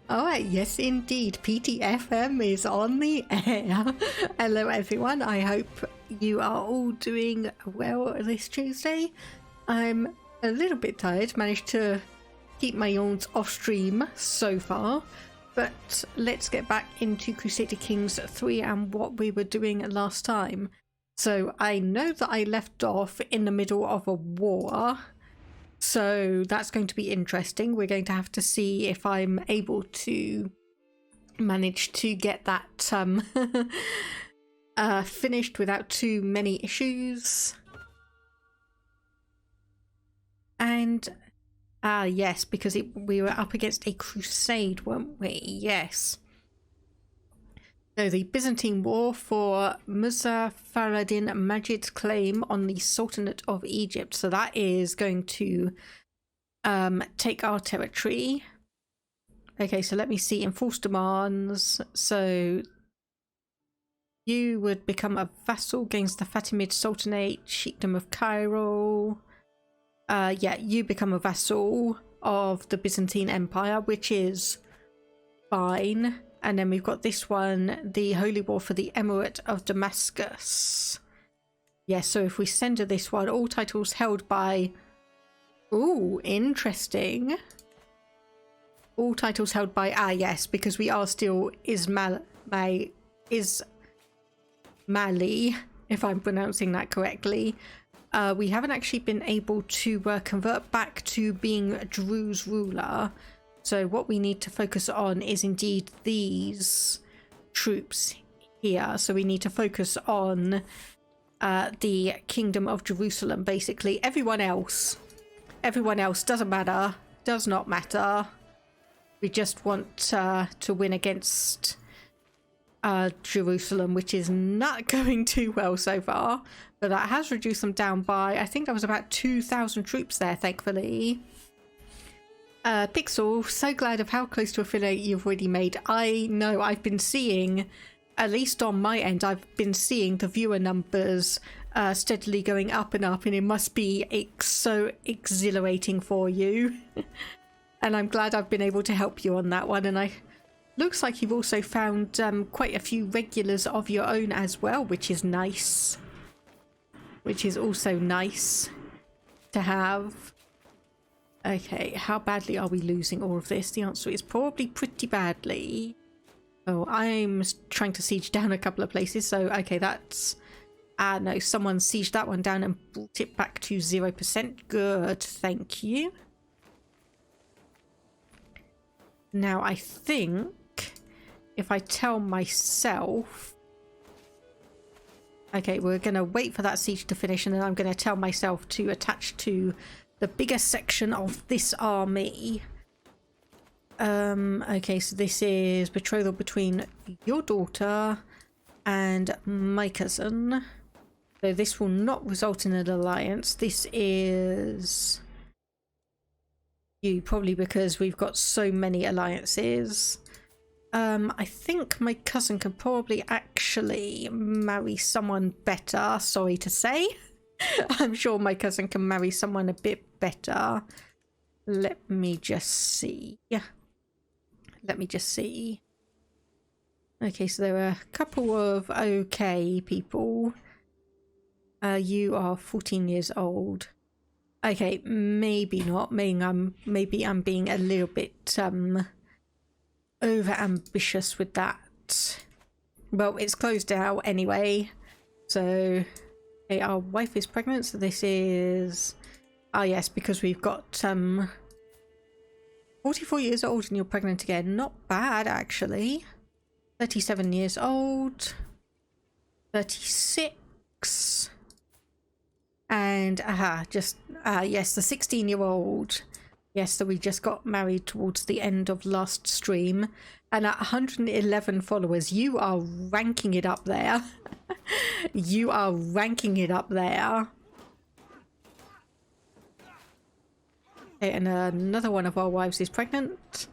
Alright, yes indeed, PTFM is on the air. Hello everyone, I hope you are all doing well this Tuesday. I'm a little bit tired, managed to keep my yawns off stream so far, but let's get back into Crusader Kings 3 and what we were doing last time. So I know that I left off in the middle of a war, so that's going to be interesting. We're going to have to see if I'm able to manage to get that finished without too many issues. And yes, because we were up against a crusade, weren't we? Yes. So the Byzantine War for Muzaffar ad-Din Majid's claim on the Sultanate of Egypt. So that is going to take our territory. Okay, so let me see. Enforced demands. So you would become a vassal against the Fatimid Sultanate, Sheikdom of Cairo. Yeah, you become a vassal of the Byzantine Empire, which is fine. And then we've got this one, the Holy War for the Emirate of Damascus. Yeah, so if we send her this one, all titles held by... Ooh, interesting. All titles held by... yes, because we are still Ismaili, if I'm pronouncing that correctly. We haven't actually been able to convert back to being Druze ruler. So what we need to focus on is indeed these troops here. So we need to focus on the Kingdom of Jerusalem, basically. Everyone else doesn't matter, does not matter. We just want to win against Jerusalem, which is not going too well so far. But that has reduced them down by, I think that was about 2,000 troops there, thankfully. Pixel, so glad of how close to affiliate you've already made. I know, I've been seeing, at least on my end, I've been seeing the viewer numbers steadily going up and up, and it must be so exhilarating for you. And I'm glad I've been able to help you on that one. And looks like you've also found quite a few regulars of your own as well, which is nice. Which is also nice to have. Okay, how badly are we losing all of this? The answer is probably pretty badly. Oh, I'm trying to siege down a couple of places, so okay, that's... no, someone sieged that one down and brought it back to 0%. Good, thank you. Now, I think if I tell myself... Okay, we're going to wait for that siege to finish, and then I'm going to tell myself to attach to the biggest section of this army. Okay, so this is betrothal between your daughter and my cousin. So this will not result in an alliance. This is you, probably because we've got so many alliances. I think my cousin could probably actually marry someone better, sorry to say. I'm sure my cousin can marry someone a bit better. Let me just see. Let me just see. Okay, so there are a couple of okay people. You are 14 years old. Okay, maybe not. Maybe I'm being a little bit over ambitious with that. Well, it's closed out anyway. So, okay, our wife is pregnant, so this is... yes, because we've got 44 years old and you're pregnant again. Not bad, actually. 37 years old. 36. And, yes, the 16-year-old. Yes, so we just got married towards the end of last stream. And at 111 followers, you are ranking it up there. You are ranking it up there. Okay, and another one of our wives is pregnant.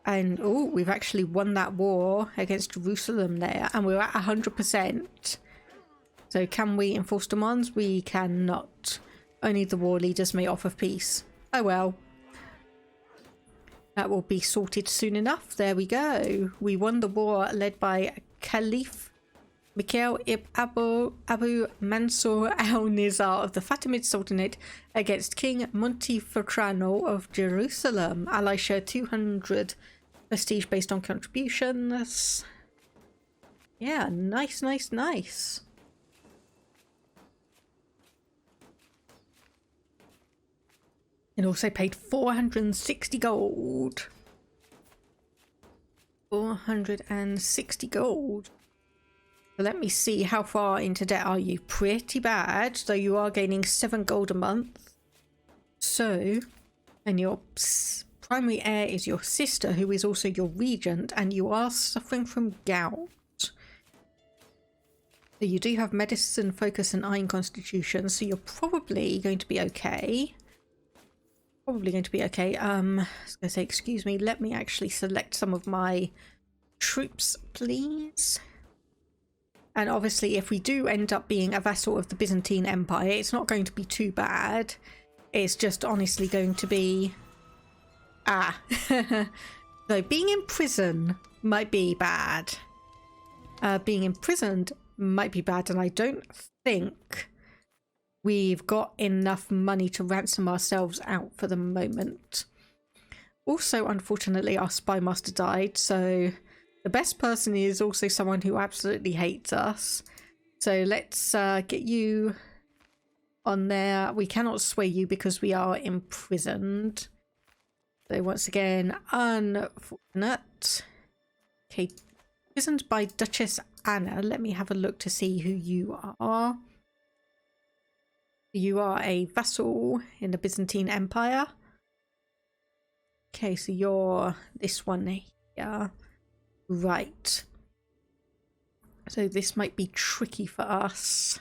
And, oh, we've actually won that war against Jerusalem there. And we're at 100%. So can we enforce demands? We cannot. Only the war leaders may offer peace. Oh well. That will be sorted soon enough. There we go. We won the war led by Caliph Mikhail ibn Abu Mansur al-Nizar of the Fatimid Sultanate against King Montefeltro of Jerusalem. Allies share 200 prestige based on contributions. Yeah, nice, nice, nice. It also paid 460 gold. 460 gold. So let me see, how far into debt are you? Pretty bad. So you are gaining 7 gold a month. So, and your primary heir is your sister, who is also your regent, and you are suffering from gout. So you do have medicine, focus, and iron constitution, so you're probably going to be okay. I was going to say, excuse me, let me actually select some of my troops, please. And obviously, if we do end up being a vassal of the Byzantine Empire, it's not going to be too bad. It's just honestly going to be... So being in prison might be bad. Being imprisoned might be bad, and I don't think we've got enough money to ransom ourselves out for the moment. Also, unfortunately, our spy master died, so the best person is also someone who absolutely hates us. So let's get you on there. We cannot sway you because we are imprisoned. So once again, unfortunate. Okay, imprisoned by Duchess Anna. Let me have a look to see who you are. You are a vassal in the Byzantine Empire. Okay, so you're this one here. Right. So this might be tricky for us.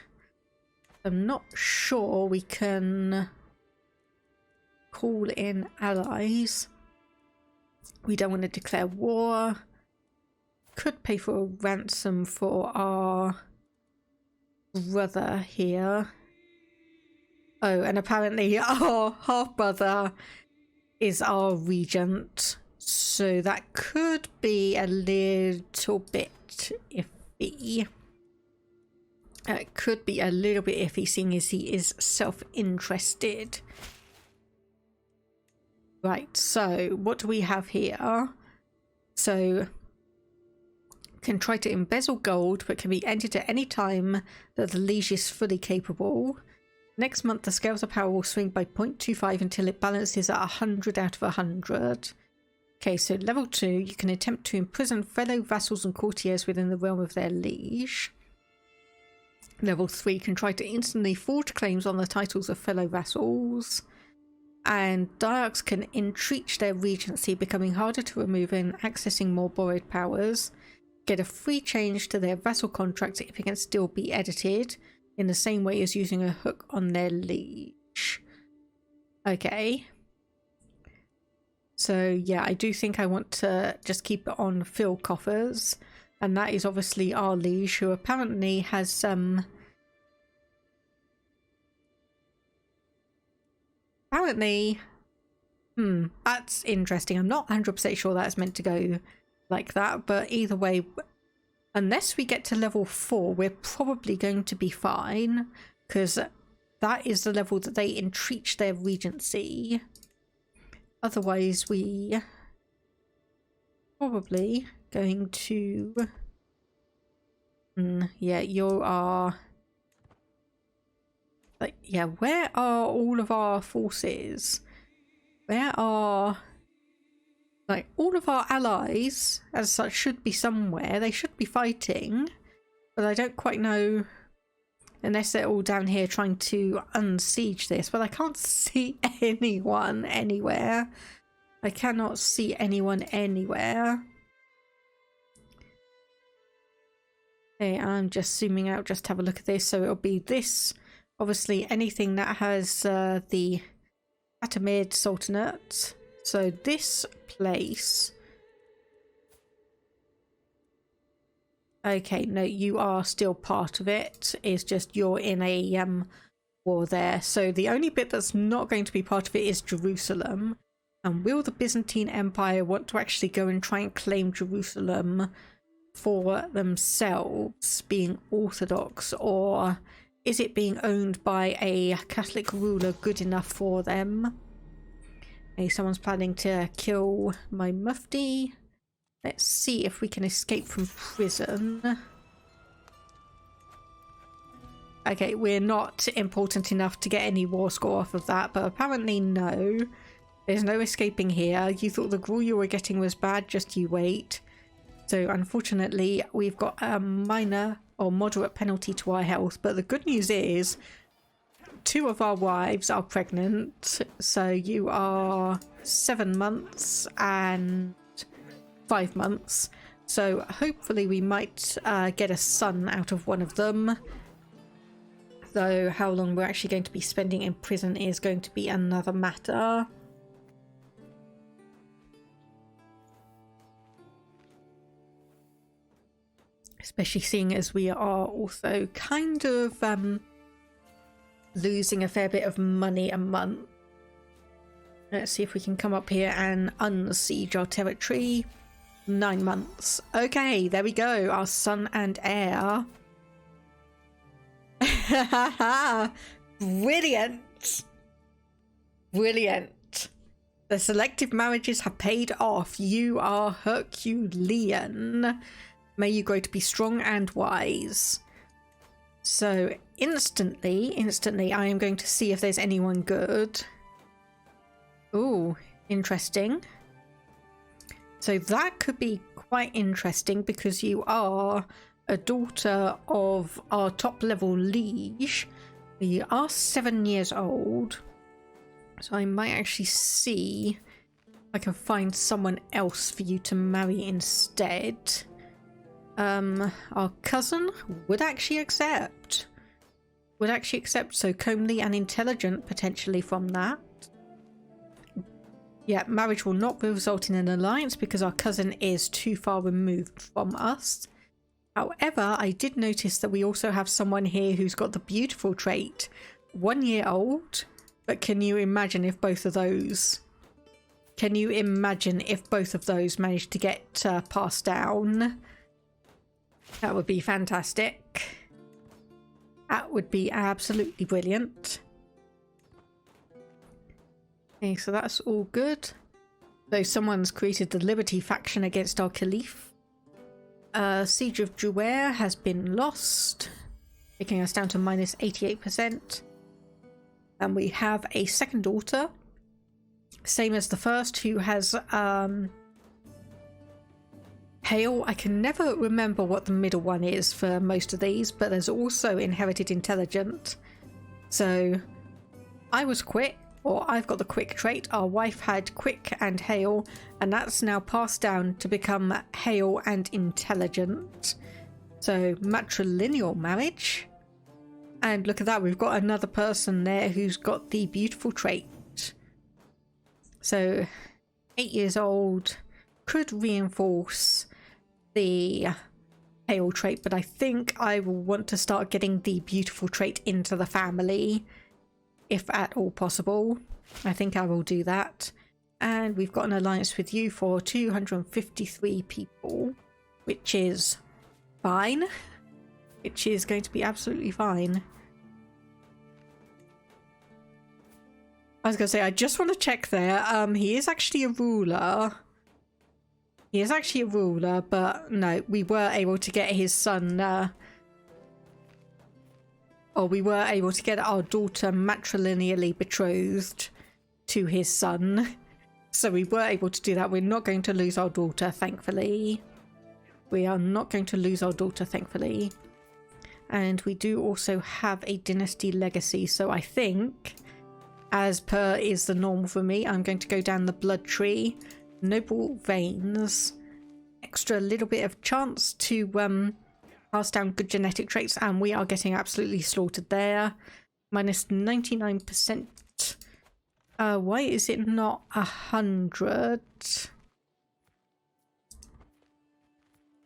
I'm not sure we can call in allies. We don't want to declare war. Could pay for a ransom for our brother here. Oh, and apparently our half-brother is our regent. So that could be a little bit iffy. It could be a little bit iffy, seeing as he is self-interested. Right, so what do we have here? So, can try to embezzle gold, but can be entered at any time that the liege is fully capable. Next month, the scales of power will swing by 0.25 until it balances at 100 out of 100. Okay, so level 2, you can attempt to imprison fellow vassals and courtiers within the realm of their liege. Level 3, you can try to instantly forge claims on the titles of fellow vassals. And diarchs can entreat their regency, becoming harder to remove and accessing more borrowed powers. Get a free change to their vassal contracts if it can still be edited, in the same way as using a hook on their liege. Okay. So yeah, I do think I want to just keep it on fill coffers. And that is obviously our liege, who apparently has some... Apparently... that's interesting. I'm not 100% sure that's meant to go like that, but either way, unless we get to level 4, we're probably going to be fine, because that is the level that they entreat their regency. Otherwise, we probably going to... yeah, you are... Like, yeah, where are all of our forces? Where are... Like, all of our allies, as such, should be somewhere. They should be fighting. But I don't quite know... Unless they're all down here trying to unsiege this. But I can't see anyone anywhere. I cannot see anyone anywhere. Okay, I'm just zooming out just to have a look at this. So it'll be this. Obviously, anything that has the Fatimid Sultanate. So this place... Okay, no, you are still part of it. It's just you're in a war there. So the only bit that's not going to be part of it is Jerusalem. And will the Byzantine Empire want to actually go and try and claim Jerusalem for themselves, being Orthodox, or is it being owned by a Catholic ruler good enough for them? Okay, someone's planning to kill my Mufti. Let's see if we can escape from prison. Okay, we're not important enough to get any war score off of that, but apparently no. There's no escaping here. You thought the gruel you were getting was bad, just you wait. So unfortunately, we've got a minor or moderate penalty to our health, but the good news is 2 of our wives are pregnant. So you are 7 months and 5 months. So hopefully we might get a son out of one of them. Though how long we're actually going to be spending in prison is going to be another matter. Especially seeing as we are also kind of losing a fair bit of money a month. Let's see if we can come up here and unsiege our territory. 9 months. Okay, there we go. Our son and heir. Brilliant. Brilliant. The selective marriages have paid off. You are Herculean. May you grow to be strong and wise. So instantly, I am going to see if there's anyone good. Ooh, interesting. So that could be quite interesting because you are a daughter of our top level liege. You are 7 years old. So I might actually see if I can find someone else for you to marry instead. Our cousin would actually accept. So comely and intelligent potentially from that. Yeah, marriage will not result in an alliance because our cousin is too far removed from us. However, I did notice that we also have someone here who's got the beautiful trait. 1 year old, but can you imagine if both of those... managed to get passed down? That would be fantastic. That would be absolutely brilliant. Okay, so that's all good. So someone's created the Liberty faction against our Caliph. Siege of Juwer has been lost, taking us down to minus 88%. And we have a second daughter, same as the first, who has Hail. I can never remember what the middle one is for most of these, but there's also inherited intelligent. So I was quick, or I've got the quick trait. Our wife had quick and hail, and that's now passed down to become hail and intelligent. So matrilineal marriage. And look at that, we've got another person there who's got the beautiful trait. So 8 years old, could reinforce the hail trait, but I think I will want to start getting the beautiful trait into the family, if at all possible. I think I will do that. And we've got an alliance with you for 253 people, which is fine. Which is going to be absolutely fine. I was going to say, I just want to check there. He is actually a ruler. He is actually a ruler, but no, we were able to get his son, or we were able to get our daughter matrilineally betrothed to his son. So we were able to do that. We're not going to lose our daughter, thankfully. We are not going to lose our daughter, thankfully. And we do also have a dynasty legacy, so I think, as per is the norm for me, I'm going to go down the blood tree. Noble veins, extra little bit of chance to pass down good genetic traits, and we are getting absolutely slaughtered there. Minus 99%. Why is it not 100?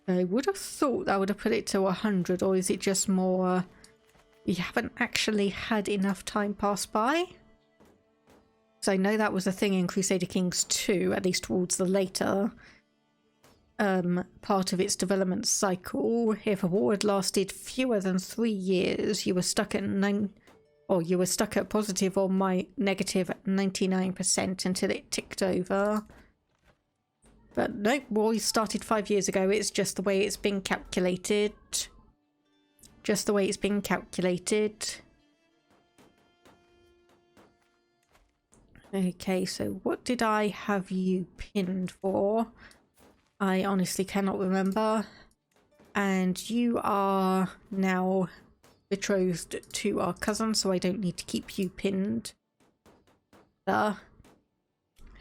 I would have thought that would have put it to 100, or is it just more we haven't actually had enough time pass by? So I know that was a thing in Crusader Kings 2, at least towards the later part of its development cycle. If a war had lasted fewer than 3 years, you were stuck at positive or negative 99% until it ticked over. But nope, war started 5 years ago. It's just the way it's been calculated. Just the way it's been calculated. Okay, so what did I have you pinned for? I honestly cannot remember. And you are now betrothed to our cousin, so I don't need to keep you pinned. Okay,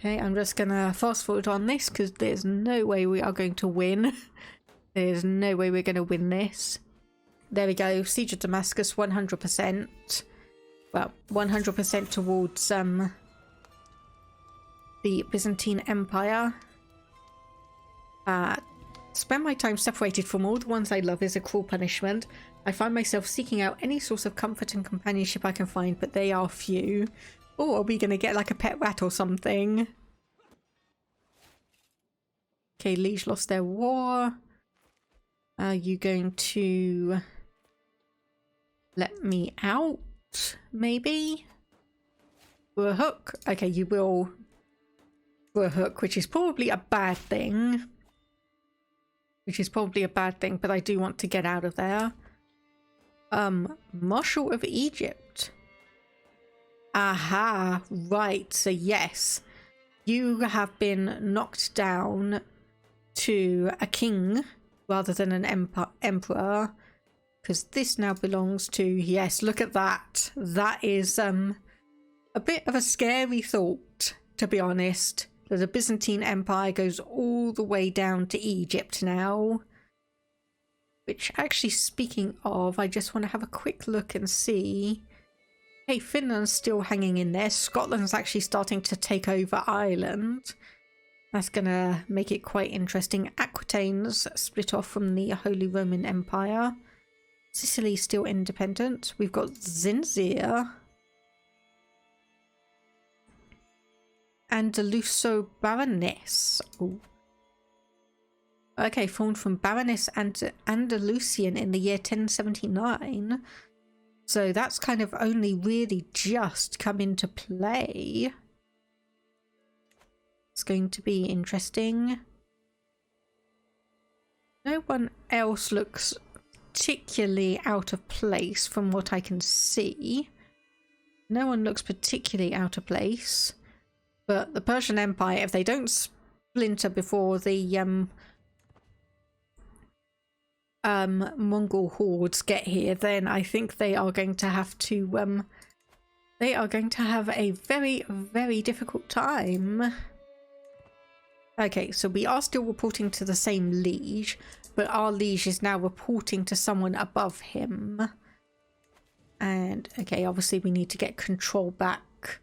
I'm just gonna fast forward on this because there's no way we are going to win. There's no way we're going to win this. There we go, Siege of Damascus, 100%. Well, 100% towards the Byzantine Empire. Spend my time separated from all the ones I love is a cruel punishment. I find myself seeking out any source of comfort and companionship I can find, but they are few. Oh, are we going to get like a pet rat or something? Okay, Liege lost their war. Are you going to let me out, maybe? For a hook? Okay, you will for a hook, which is probably a bad thing. But I do want to get out of there. Marshal of Egypt. Aha, right, so yes. You have been knocked down to a king rather than an emperor. Because this now belongs to, yes, look at that. That is a bit of a scary thought, to be honest. The Byzantine Empire goes all the way down to Egypt now. Which, actually, speaking of, I just want to have a quick look and see. Hey, Finland's still hanging in there. Scotland's actually starting to take over Ireland. That's going to make it quite interesting. Aquitane's split off from the Holy Roman Empire. Sicily's still independent. We've got Zinzir. Andaluso Baroness. Ooh. Okay, formed from Baroness and Andalusian in the year 1079. So that's kind of only really just come into play. It's going to be interesting. No one else looks particularly out of place from what I can see. No one looks particularly out of place. But the Persian Empire, if they don't splinter before the Mongol hordes get here, then I think they are going to have to a very, very difficult time. Okay, so we are still reporting to the same liege, but our liege is now reporting to someone above him. And okay, obviously we need to get control back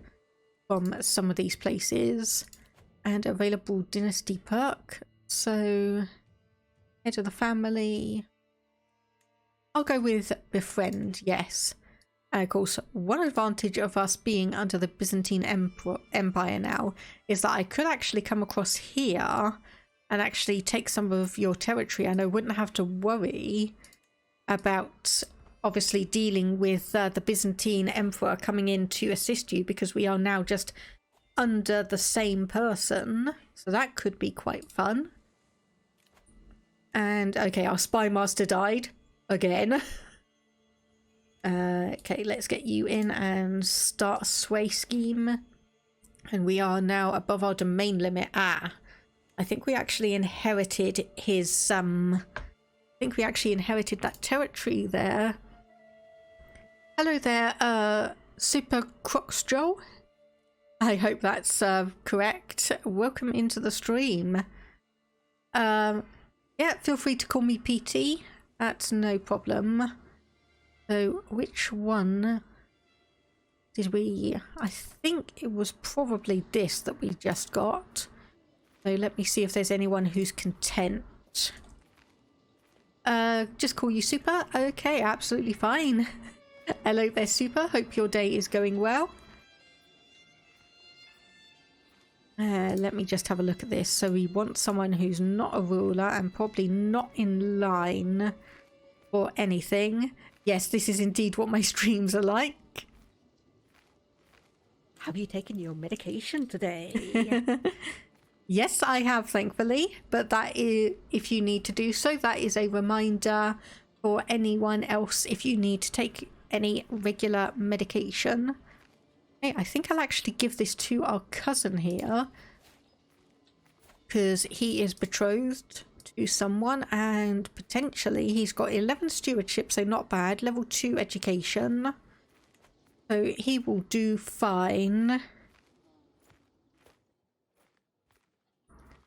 from some of these places. And available dynasty perk. So head of the family. I'll go with befriend, yes. And of course, one advantage of us being under the Byzantine Empire now is that I could actually come across here and actually take some of your territory, and I wouldn't have to worry about obviously dealing with the Byzantine Emperor coming in to assist you, because we are now just under the same person. So that could be quite fun. And okay, our spy master died again. Okay, let's get you in and start a sway scheme. And we are now above our domain limit. I think we actually inherited his I think we actually inherited that territory there. Hello there, Super Croxjoe. I hope that's correct. Welcome into the stream. Yeah, feel free to call me PT. That's no problem. So, which one did we... I think it was probably this that we just got. So let me see if there's anyone who's content. Just call you Super? Okay, absolutely fine. Hello there, Super. Hope your day is going well. Let me just have a look at this. So we want someone who's not a ruler and probably not in line for anything. Yes, this is indeed what my streams are like. Have you taken your medication today? Yes, I have, thankfully. But that is, if you need to do so, that is a reminder for anyone else if you need to take any regular medication. Hey, I think I'll actually give this to our cousin here, because he is betrothed to someone and potentially he's got 11 stewardship, so not bad. Level 2 education, so he will do fine.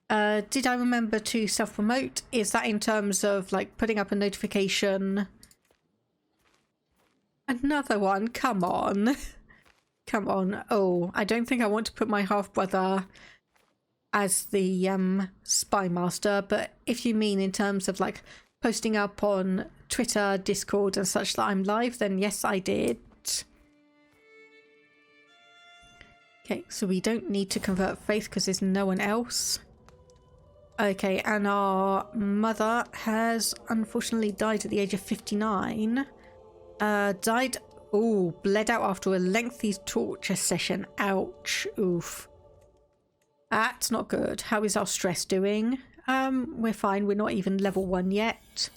Did I remember to self-promote? Is that in terms of like putting up a notification? Another one, come on. Come on. Oh, I don't think I want to put my half-brother as the spy master, but if you mean in terms of like posting up on Twitter, Discord and such that I'm live, then yes, I did. Okay, so we don't need to convert faith because there's no one else. Okay, and our mother has unfortunately died at the age of 59. Died, oh, bled out after a lengthy torture session. Ouch, oof. That's not good. How is our stress doing? We're fine. We're not even level 1 yet.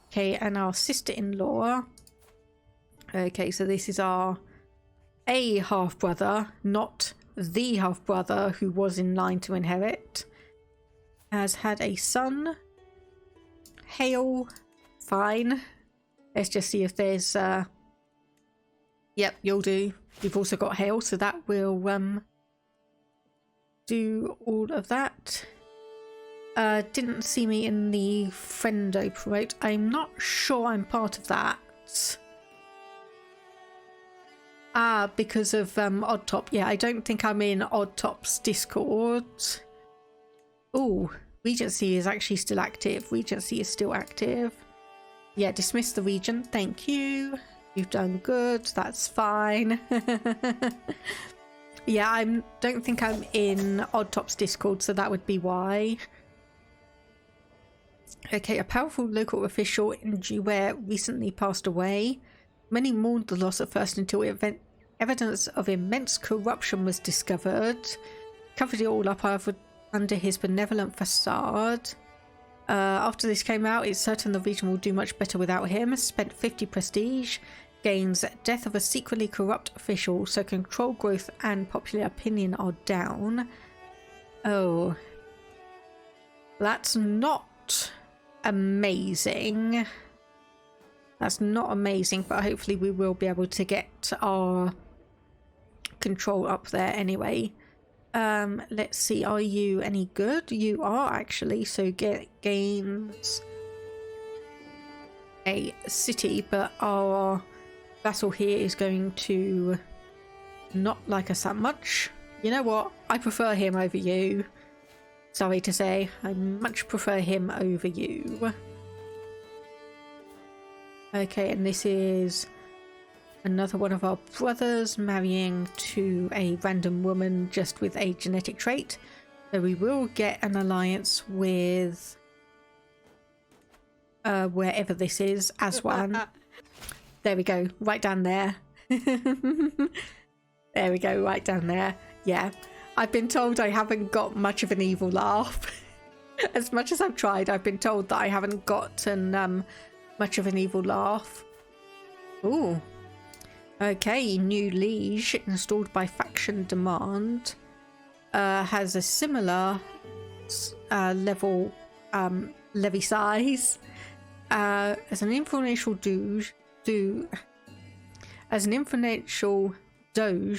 Okay, and our sister-in-law. Okay, so this is our a half-brother, not the half-brother who was in line to inherit. Has had a son. Hail. Fine. Let's just see if there's yep, you'll do. You've also got hail, so that will do all of that. Didn't see me in the friendo promote. I'm not sure I'm part of that. Ah, because of Odd Top. Yeah, I don't think I'm in Odd Top's Discord. Oh, Regency is actually still active. Regency is still active. Yeah, dismiss the regent. Thank you. You've done good. That's fine. Yeah, I don't think I'm in Odd Top's Discord, so that would be why. Okay, a powerful local official in Druze recently passed away. Many mourned the loss at first until evidence of immense corruption was discovered. Covered it all up under his benevolent facade. After this came out, it's certain the region will do much better without him. Spent 50 prestige. Gains death of a secretly corrupt official, so control growth and popular opinion are down. Oh. That's not amazing. That's not amazing, but hopefully we will be able to get our control up there anyway. Let's see, are you any good? You are actually, so gains a city, but our vassal here is going to not like us that much. You know what? I prefer him over you. Sorry to say, I much prefer him over you. Okay, and this is another one of our brothers marrying to a random woman just with a genetic trait. So we will get an alliance with wherever this is, Aswan. There we go, right down there. There we go, right down there. Yeah, I've been told I haven't got much of an evil laugh. As much as I've tried, I've been told that I haven't gotten much of an evil laugh. Ooh. Okay, new liege installed by faction demand. Has a similar level levy size. As an influential doge,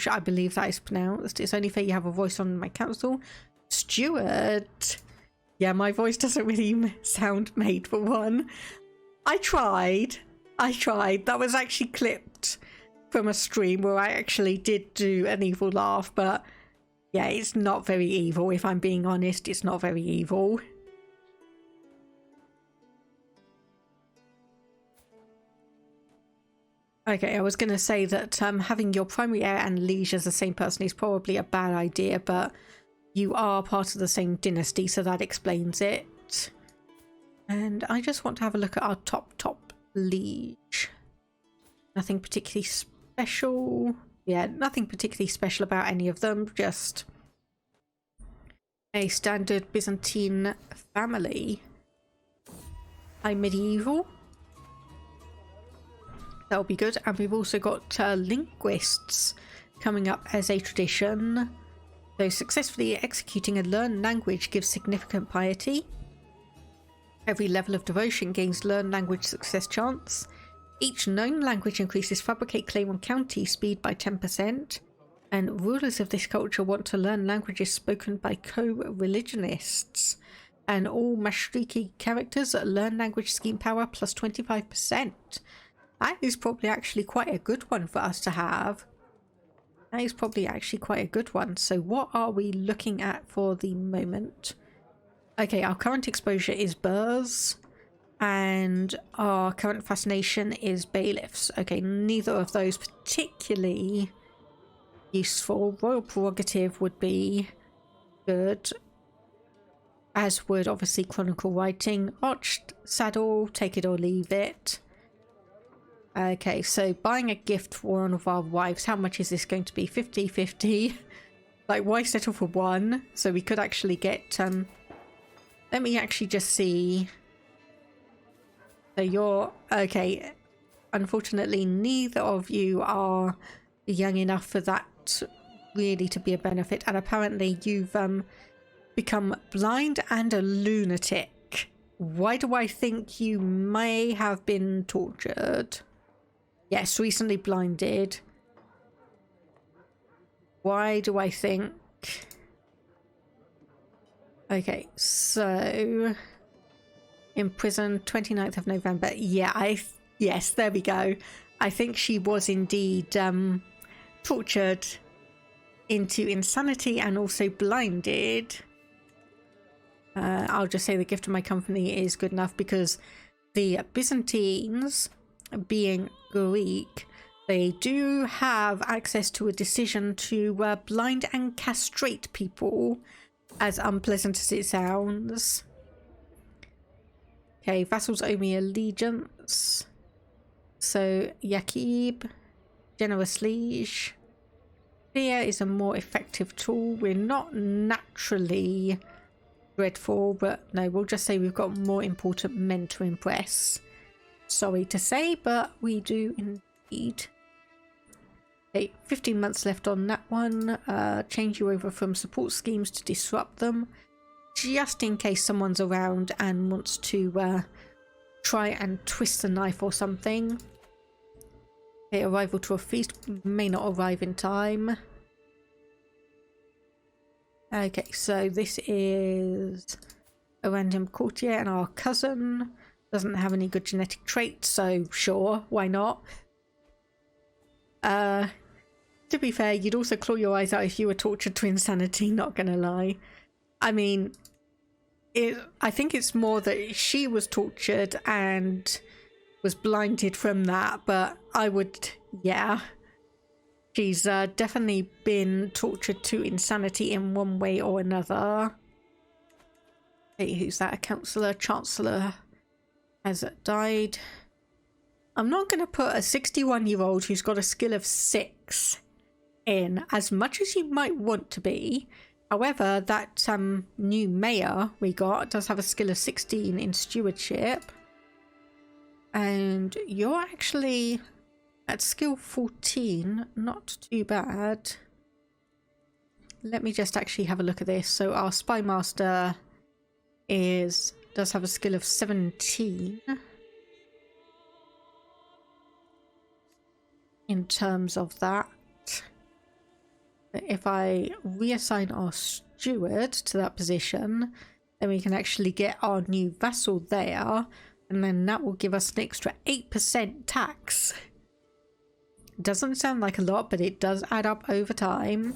I believe that is pronounced. It's only fair you have a voice on my council. Steward. Yeah, my voice doesn't really sound made for one. I tried. That was actually clipped from a stream where I actually did do an evil laugh, but yeah, it's not very evil. If I'm being honest, it's not very evil. Okay, I was going to say that having your primary heir and liege as the same person is probably a bad idea, but you are part of the same dynasty, so that explains it. And I just want to have a look at our top liege. Nothing particularly special. Yeah, nothing particularly special about any of them, just a standard Byzantine family. High medieval. That'll be good. And we've also got linguists coming up as a tradition. So successfully executing a learned language gives significant piety. Every level of devotion gains learned language success chance. Each known language increases fabricate claim on county speed by 10%. And rulers of this culture want to learn languages spoken by co-religionists. And all Mashriki characters learn language scheme power plus 25%. That is probably actually quite a good one for us to have. That is probably actually quite a good one. So what are we looking at for the moment? Okay, our current exposure is Burrs. And our current fascination is bailiffs. Okay, neither of those particularly useful. Royal prerogative would be good, as would obviously chronicle writing. Arched saddle, take it or leave it. Okay, so buying a gift for one of our wives, how much is this going to be? 50-50. Like, why settle for one? So we could actually get let me actually just see. So you're okay. Unfortunately, neither of you are young enough for that really to be a benefit, and apparently you've become blind and a lunatic. Why do I think you may have been tortured? Yes, recently blinded. Why do I think? Okay, so imprisoned 29th of November. Yeah, yes, there we go. I think she was indeed tortured into insanity and also blinded. I'll just say the gift of my company is good enough because the Byzantines, being Greek, they do have access to a decision to blind and castrate people, as unpleasant as it sounds. Okay, vassals owe me allegiance. So, Yaqib, generous liege. Fear is a more effective tool. We're not naturally dreadful, but no, we'll just say we've got more important men to impress. Sorry to say, but we do indeed. Okay, 15 months left on that one. Change you over from support schemes to disrupt them, just in case someone's around and wants to try and twist the knife or something. Okay, arrival to a feast may not arrive in time. Okay, so this is a random courtier, and our cousin doesn't have any good genetic traits, so sure, why not? To be fair, you'd also claw your eyes out if you were tortured to insanity, not gonna lie. I mean, I think it's more that she was tortured and was blinded from that, but I would, yeah. She's definitely been tortured to insanity in one way or another. Hey, who's that? A councillor, chancellor has died. I'm not going to put a 61-year-old who's got a skill of 6 in, as much as you might want to be. However, that new mayor we got does have a skill of 16 in stewardship. And you're actually at skill 14, not too bad. Let me just actually have a look at this. So our spy master does have a skill of 17. In terms of that. But if I reassign our steward to that position, then we can actually get our new vassal there, and then that will give us an extra 8% tax. Doesn't sound like a lot, but it does add up over time.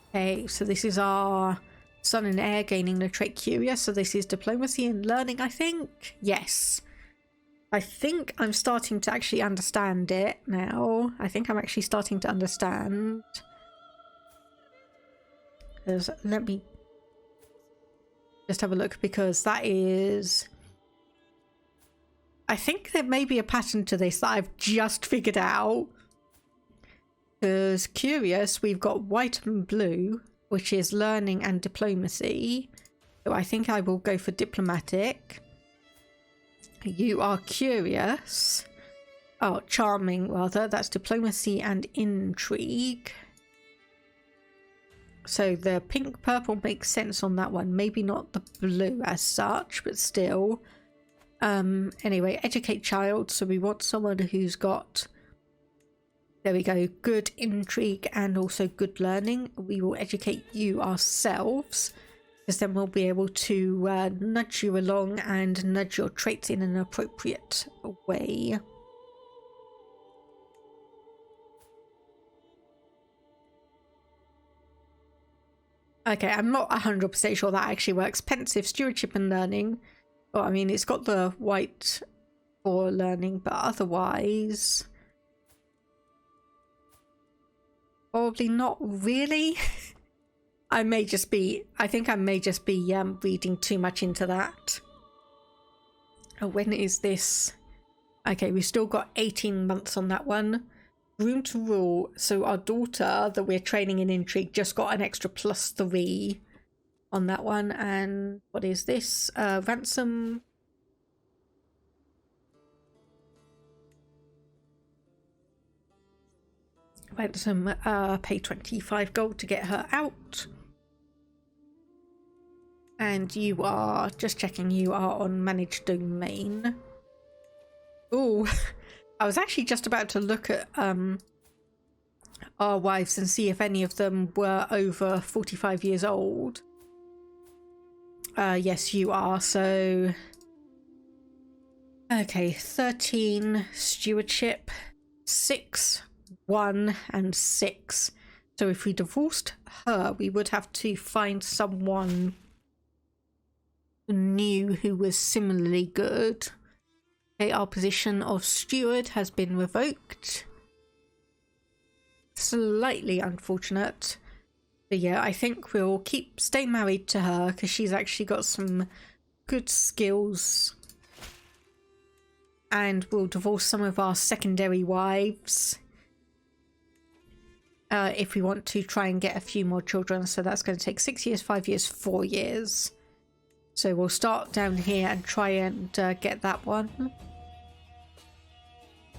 Okay, so this is our son and heir gaining the trait curious, so this is diplomacy and learning, I think. Yes. I think I'm starting to actually understand it now. I think I'm actually starting to understand. Because let me just have a look, because that is... I think there may be a pattern to this that I've just figured out. Because curious, we've got white and blue, which is learning and diplomacy. So I think I will go for diplomatic. You are curious. Oh, charming rather. That's diplomacy and intrigue. So the pink purple makes sense on that one. Maybe not the blue as such, but still. Anyway, educate child. So we want someone who's got, there we go, good intrigue and also good learning. We will educate you ourselves, because then we'll be able to nudge you along and nudge your traits in an appropriate way. Okay, I'm not 100% sure that actually works. Pensive, stewardship and learning. Well, I mean, it's got the white for learning, but otherwise... probably not really. I think I may just be reading too much into that. Oh, when is this? Okay, we've still got 18 months on that one. Room to rule. So our daughter that we're training in intrigue just got an extra +3 on that one. And what is this? Ransom. Ransom, pay 25 gold to get her out. And you are, just checking, you are on managed domain. Oh, I was actually just about to look at our wives and see if any of them were over 45 years old. Yes, you are. So, okay, 13 stewardship, 6, 1 and 6. So if we divorced her, we would have to find someone new who was similarly good. Okay, our position of steward has been revoked. Slightly unfortunate. But yeah, I think we'll stay married to her because she's actually got some good skills. And we'll divorce some of our secondary wives. If we want to try and get a few more children. So that's going to take 6 years, 5 years, 4 years. So we'll start down here and try and get that one.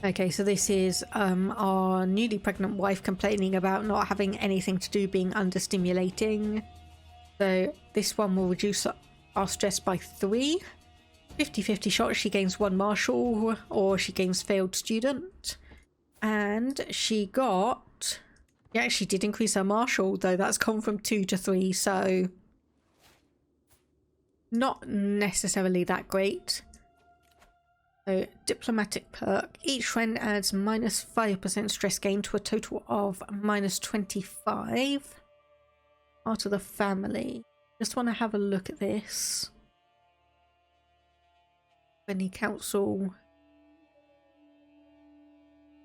Okay, so this is our newly pregnant wife complaining about not having anything to do, being understimulating. So this one will reduce our stress by 3. 50-50 shot, she gains 1 marshal, or she gains failed student. And she got... yeah, she did increase her marshal, though that's gone from 2 to 3, so... not necessarily that great. So, diplomatic perk. Each friend adds -5% stress gain to a total of -25. Part of the family. Just want to have a look at this. Any council.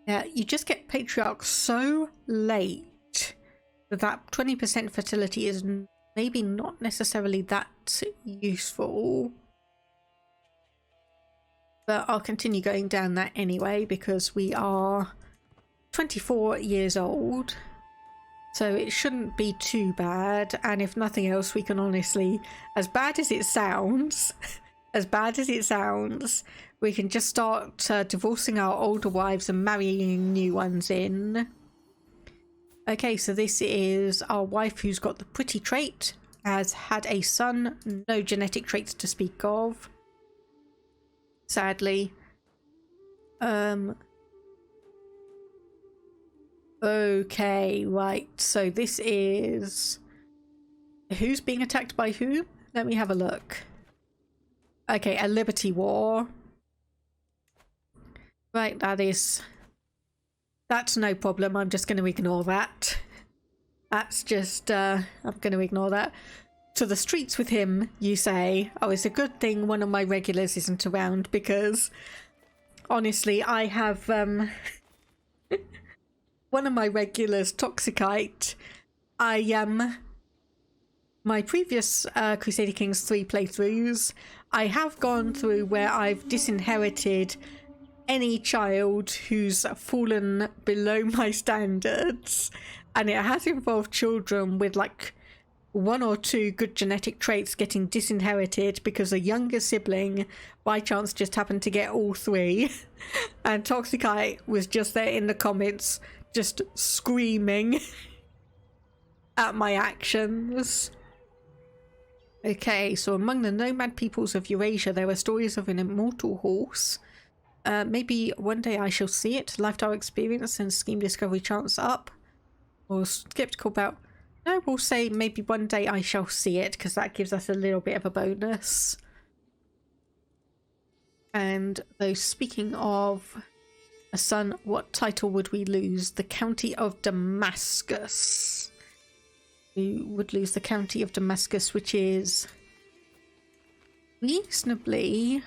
Yeah, you just get patriarch so late that 20% fertility is maybe not necessarily that useful. But I'll continue going down that anyway because we are 24 years old. So it shouldn't be too bad. And if nothing else, we can honestly, as bad as it sounds, we can just start divorcing our older wives and marrying new ones in. Okay, so this is our wife who's got the pretty trait, has had a son, no genetic traits to speak of. Sadly. Okay, right. So this is... who's being attacked by who? Let me have a look. Okay, a Liberty War. Right, that's no problem. I'm just going to ignore that. That's just... I'm going to ignore that. To the streets with him, you say. Oh, it's a good thing one of my regulars isn't around because honestly, I have one of my regulars, Toxicite. I my previous Crusader Kings 3 playthroughs, I have gone through where I've disinherited any child who's fallen below my standards, and it has involved children with like 1 or 2 good genetic traits getting disinherited because a younger sibling by chance just happened to get all 3. And Toxicite was just there in the comments just screaming at my actions. Okay, so among the nomad peoples of Eurasia there are stories of an immortal horse. Maybe one day I shall see it. Lifestyle experience and scheme discovery chance up. Or skeptical about... No, we'll say maybe one day I shall see it, because that gives us a little bit of a bonus. And though speaking of a son, what title would we lose? The County of Damascus. We would lose the County of Damascus, which is reasonably...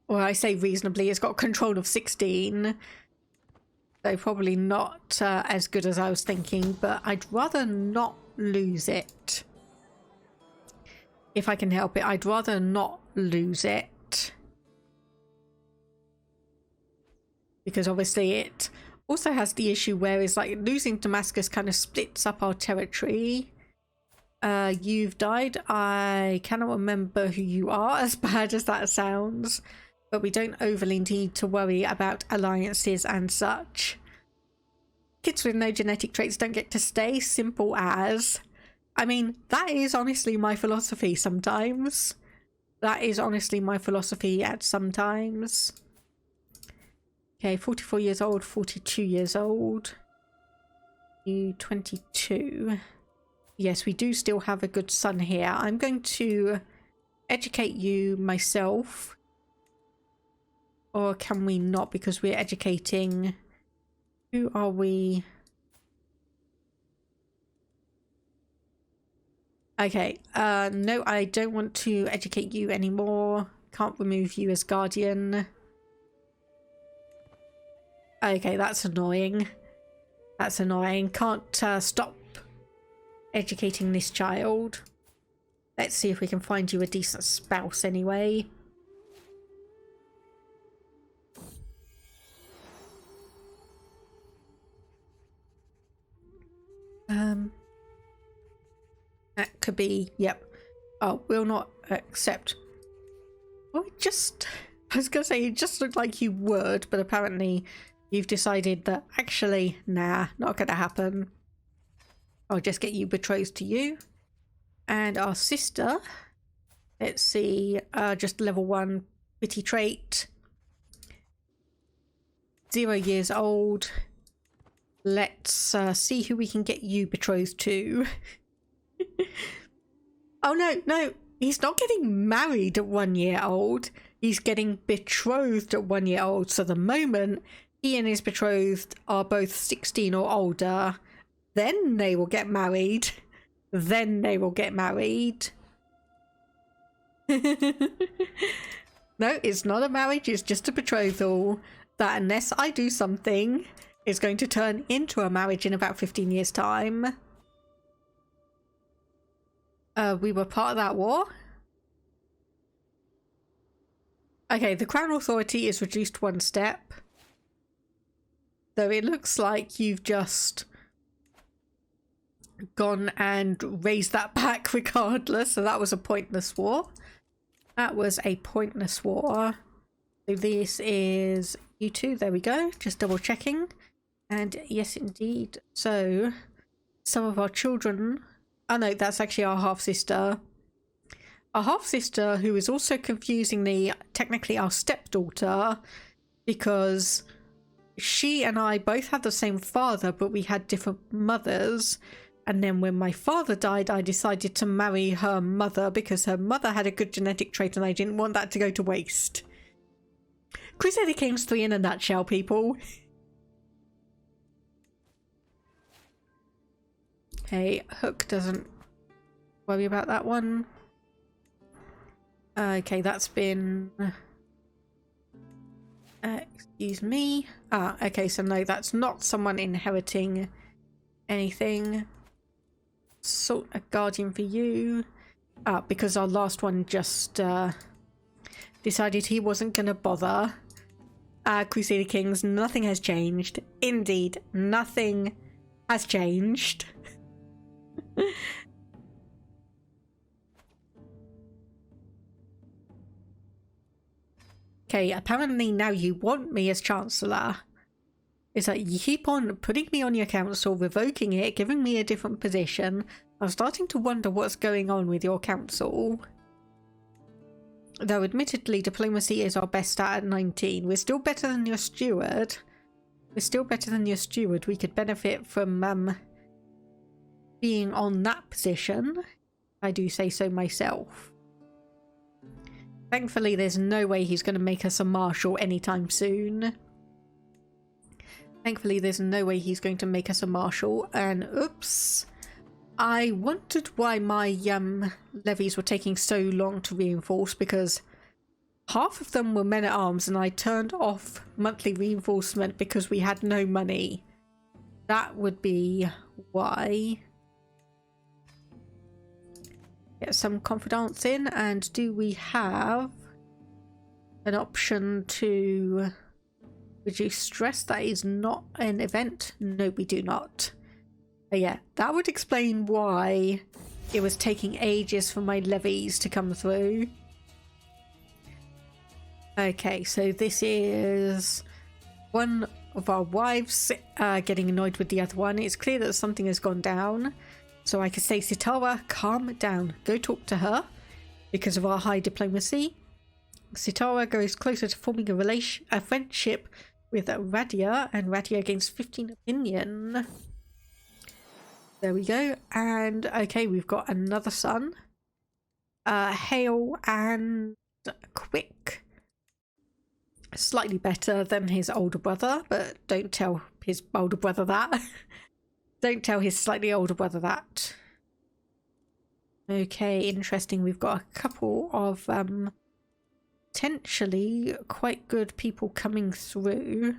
Or I say reasonably, it's got control of 16. So probably not as good as I was thinking, but I'd rather not lose it. If I can help it, I'd rather not lose it. Because obviously it also has the issue where it's like losing Damascus kind of splits up our territory. You've died. I cannot remember who you are, as bad as that sounds. But we don't overly need to worry about alliances and such. Kids with no genetic traits don't get to stay, simple as. I mean, that is honestly my philosophy sometimes. That is honestly my philosophy at sometimes. Okay, 44 years old, 42 years old. You 22. Yes, we do still have a good son here. I'm going to educate you myself. Or can we not, because we're educating... Who are we? Okay, no, I don't want to educate you anymore. Can't remove you as guardian. Okay, that's annoying. That's annoying. Can't stop educating this child. Let's see if we can find you a decent spouse anyway. That could be, yep. Oh, will not accept. Well, I was gonna say, it just looked like you would, but apparently you've decided that actually, nah, not gonna happen. I'll just get you betrothed to you. And our sister, let's see, just level 1 witty trait. 0 years old. Let's see who we can get you betrothed to. Oh no, he's not getting married at 1 year old. He's getting betrothed at 1 year old. So the moment he and his betrothed are both 16 or older, then they will get married. Then they will get married. No, it's not a marriage, it's just a betrothal. That unless I do something, is going to turn into a marriage in about 15 years' time. We were part of that war. Okay, the Crown Authority is reduced 1 step. Though it looks like you've just gone and raised that back regardless. So that was a pointless war. That was a pointless war. So this is you two. There we go. Just double checking. And yes, indeed. So some of our children... Oh no, that's actually our half-sister. Our half-sister, who is also confusingly technically our stepdaughter, because she and I both had the same father, but we had different mothers. And then when my father died, I decided to marry her mother because her mother had a good genetic trait and I didn't want that to go to waste. Crusader Kings 3 in a nutshell, people. Okay, Hook doesn't worry about that one. Okay, that's been... excuse me. Ah, okay, so no, that's not someone inheriting anything. sort a guardian for you. Because our last one just decided he wasn't going to bother. Crusader Kings, nothing has changed. Indeed, nothing has changed. Okay, apparently now you want me as Chancellor. It's like you keep on putting me on your council, revoking it, giving me a different position. I'm starting to wonder what's going on with your council. Though admittedly diplomacy is our best stat at 19. We're still better than your steward. We're still better than your steward. We could benefit from being on that position. I do say so myself. Thankfully there's no way he's going to make us a marshal anytime soon. Thankfully there's no way he's going to make us a marshal. And oops. I wondered why my levies were taking so long to reinforce, because half of them were men-at-arms and I turned off monthly reinforcement because we had no money. That would be why. Get some confidence in. And do we have an option to reduce stress? That is not an event. No, we do not. Yeah, that would explain why it was taking ages for my levies to come through. Okay, so this is one of our wives getting annoyed with the other one. It's clear that something has gone down. So I could say, Sitara, calm down. Go talk to her because of our high diplomacy. Sitara goes closer to forming a friendship with Radia, and Radia gains 15 opinion. There we go. And okay, we've got another son. Hale and Quick. Slightly better than his older brother, but don't tell his older brother that. Don't tell his slightly older brother that. Okay, interesting. We've got a couple of potentially quite good people coming through.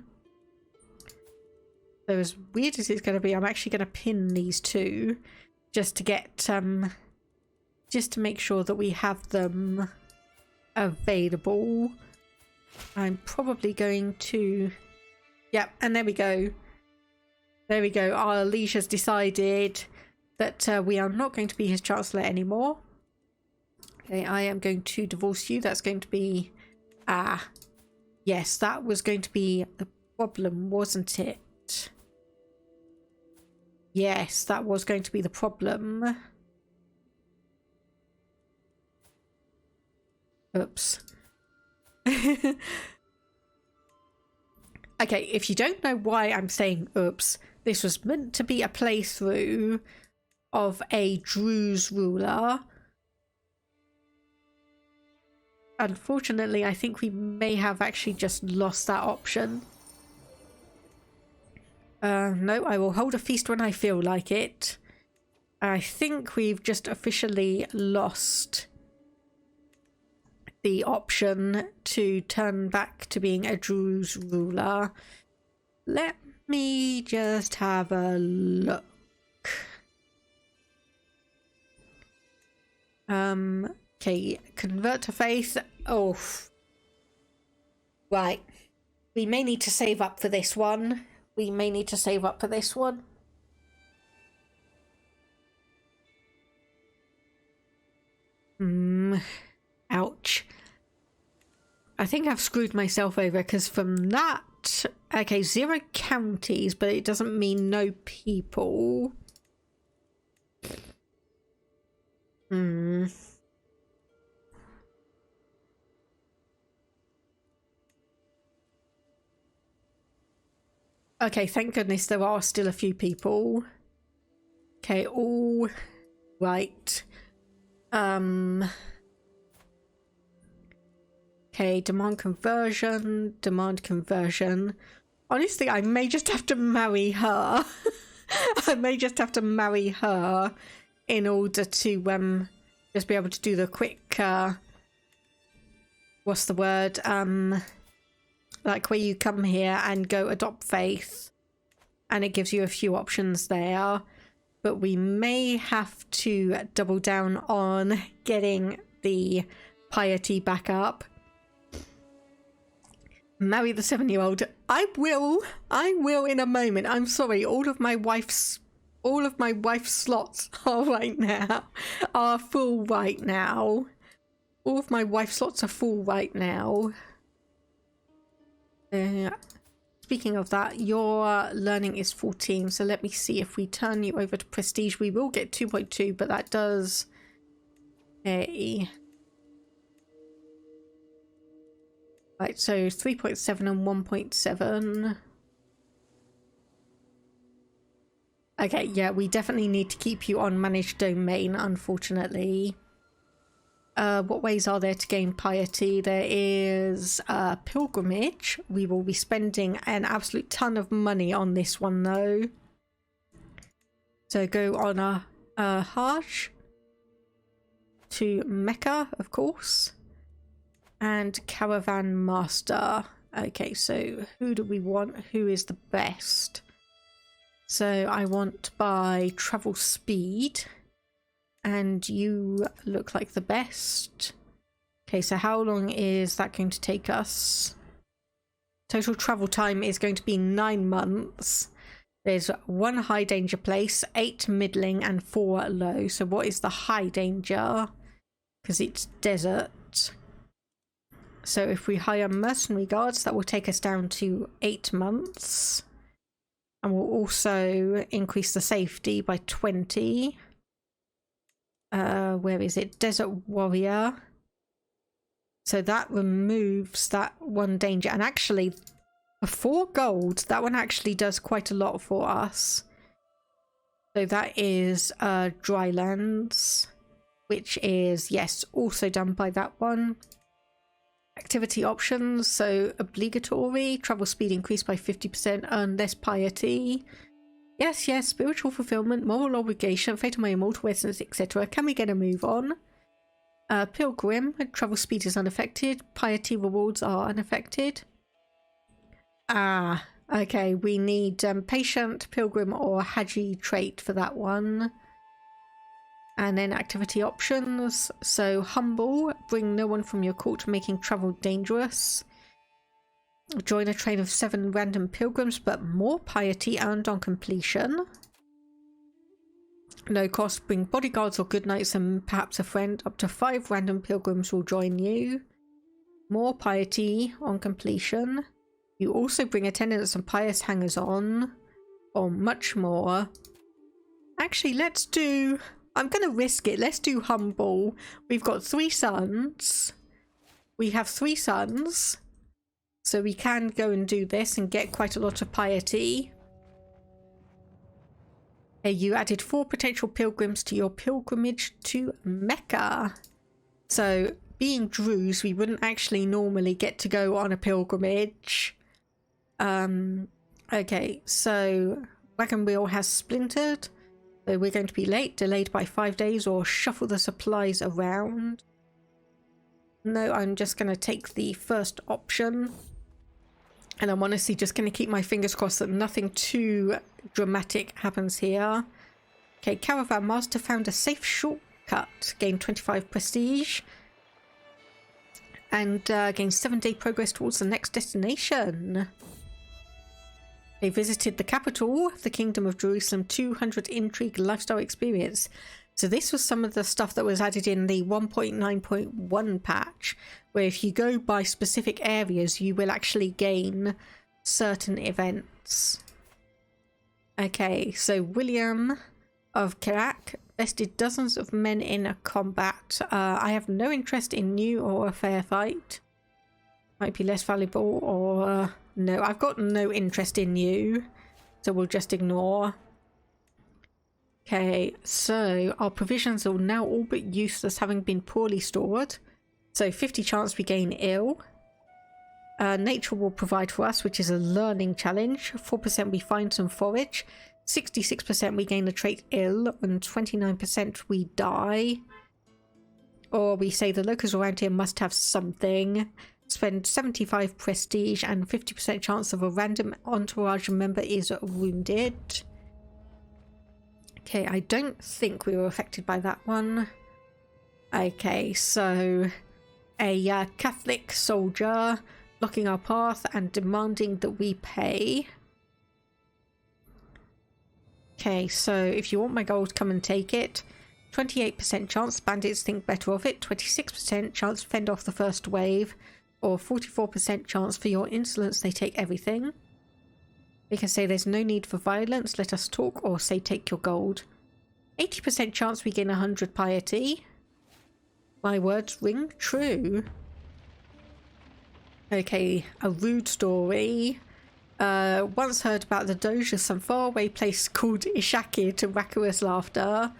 So as weird as it's going to be, I'm actually going to pin these two just to get just to make sure that we have them available. I'm probably going to, yep, and there we go. There we go. Our liege has decided that we are not going to be his chancellor anymore. Okay, I am going to divorce you. That's going to be yes, that was going to be the problem, wasn't it? Yes, that was going to be the problem. Oops. Okay, if you don't know why I'm saying oops, this was meant to be a playthrough of a Druze ruler. Unfortunately, I think we may have actually just lost that option. No, I will hold a feast when I feel like it. I think we've just officially lost the option to turn back to being a Druze ruler. Let me just have a look. Okay, convert to faith. Oh, right. We may need to save up for this one. We may need to save up for this one. Ouch. I think I've screwed myself over because from that... Okay, 0 counties, but it doesn't mean no people. Okay, thank goodness there are still a few people. Okay, all right. Okay, demand conversion. Honestly, I may just have to marry her. I may just have to marry her in order to just be able to do the quick what's the word? Like where you come here and go adopt faith, and it gives you a few options there. but we may have to double down on getting the piety back up. Marry the 7-year-old. I will in a moment. I'm sorry, all of my wife's slots are full right now. All of my wife's slots are full right now. Speaking of that, your learning is 14, so let me see if we turn you over to prestige. We will get 2.2, but that does a... Right, so 3.7 and 1.7. Okay, yeah, we definitely need to keep you on managed domain, unfortunately. What ways are there to gain piety? There is pilgrimage. We will be spending an absolute ton of money on this one, though. So go on a Hajj to Mecca, of course. And caravan master. Okay, so who do we want? Who is the best? So I want by travel speed. And you look like the best. Okay, so how long is that going to take us? Total travel time is going to be 9 months. There's 1 high danger place, 8 middling, and 4 low. So what is the high danger? Because it's desert. So if we hire mercenary guards, that will take us down to 8 months. And we'll also increase the safety by 20. Where is it? Desert warrior. So that removes that 1 danger. And actually, for 4 gold, that one actually does quite a lot for us. So that is drylands, which is, yes, also done by that one. Activity options, so obligatory, travel speed increased by 50%, earn less piety. Yes, yes, spiritual fulfillment, moral obligation, fate of my immortal essence, etc. Can we get a move on? Pilgrim, travel speed is unaffected, piety rewards are unaffected. Ah, okay, we need patient, pilgrim, or Haji trait for that one. And then activity options, so humble, bring no one from your court, making travel dangerous. Join a train of 7 random pilgrims, but more piety earned on completion. No cost, bring bodyguards or good knights and perhaps a friend. Up to 5 random pilgrims will join you. More piety on completion. You also bring attendants and pious hangers on, or much more. Actually, let's do... I'm going to risk it. Let's do humble. We've got 3 sons. We have 3 sons. So we can go and do this and get quite a lot of piety. Okay, you added 4 potential pilgrims to your pilgrimage to Mecca. So being Druze, we wouldn't actually normally get to go on a pilgrimage. Okay, so wagon wheel has splintered. So we're going to be late, delayed by 5 days, or shuffle the supplies around. No, I'm just going to take the first option. And I'm honestly just going to keep my fingers crossed that nothing too dramatic happens here. Okay, Caravan Master found a safe shortcut. Gained 25 prestige. And gained 7-day progress towards the next destination. They visited the capital, the Kingdom of Jerusalem, 200 intrigue lifestyle experience. So this was some of the stuff that was added in the 1.9.1 patch, where if you go by specific areas, you will actually gain certain events. Okay, so William of Kerak bested dozens of men in a combat. I have no interest in new or a fair fight. Might be less valuable, or no, I've got no interest in you, so we'll just ignore. Okay, so our provisions are now all but useless, having been poorly stored. So 50 chance we gain ill. Nature will provide for us, which is a learning challenge. 4% we find some forage. 66% we gain the trait ill, and 29% we die. Or we say the locals around here must have something. Spend 75 prestige and 50% chance of a random entourage member is wounded. Okay, I don't think we were affected by that one. Okay, so a Catholic soldier blocking our path and demanding that we pay. Okay, so if you want my gold, come and take it. 28% chance bandits think better of it, 26% chance fend off the first wave, or 44% chance for your insolence they take everything. They can say there's no need for violence, let us talk, or say take your gold. 80% chance we gain 100 piety. My words ring true. Okay, a rude story. Once heard about the Doge of some faraway place called Ishaqid to raucous laughter.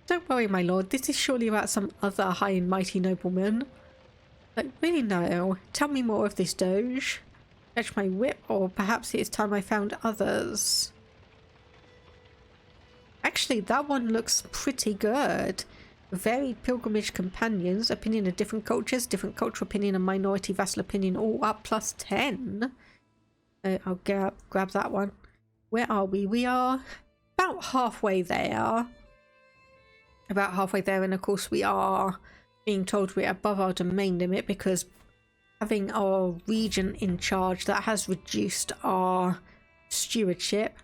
Don't worry, my lord, this is surely about some other high and mighty nobleman. But really no, tell me more of this Doge. Fetch my whip, or perhaps it's time I found others. Actually, that one looks pretty good. Varied pilgrimage companions, opinion of different cultures, different cultural opinion and minority vassal opinion, all up plus 10. I'll grab that one. Where are we? We are about halfway there. About halfway there, and of course we are being told we're above our domain limit because having our region in charge, that has reduced our stewardship.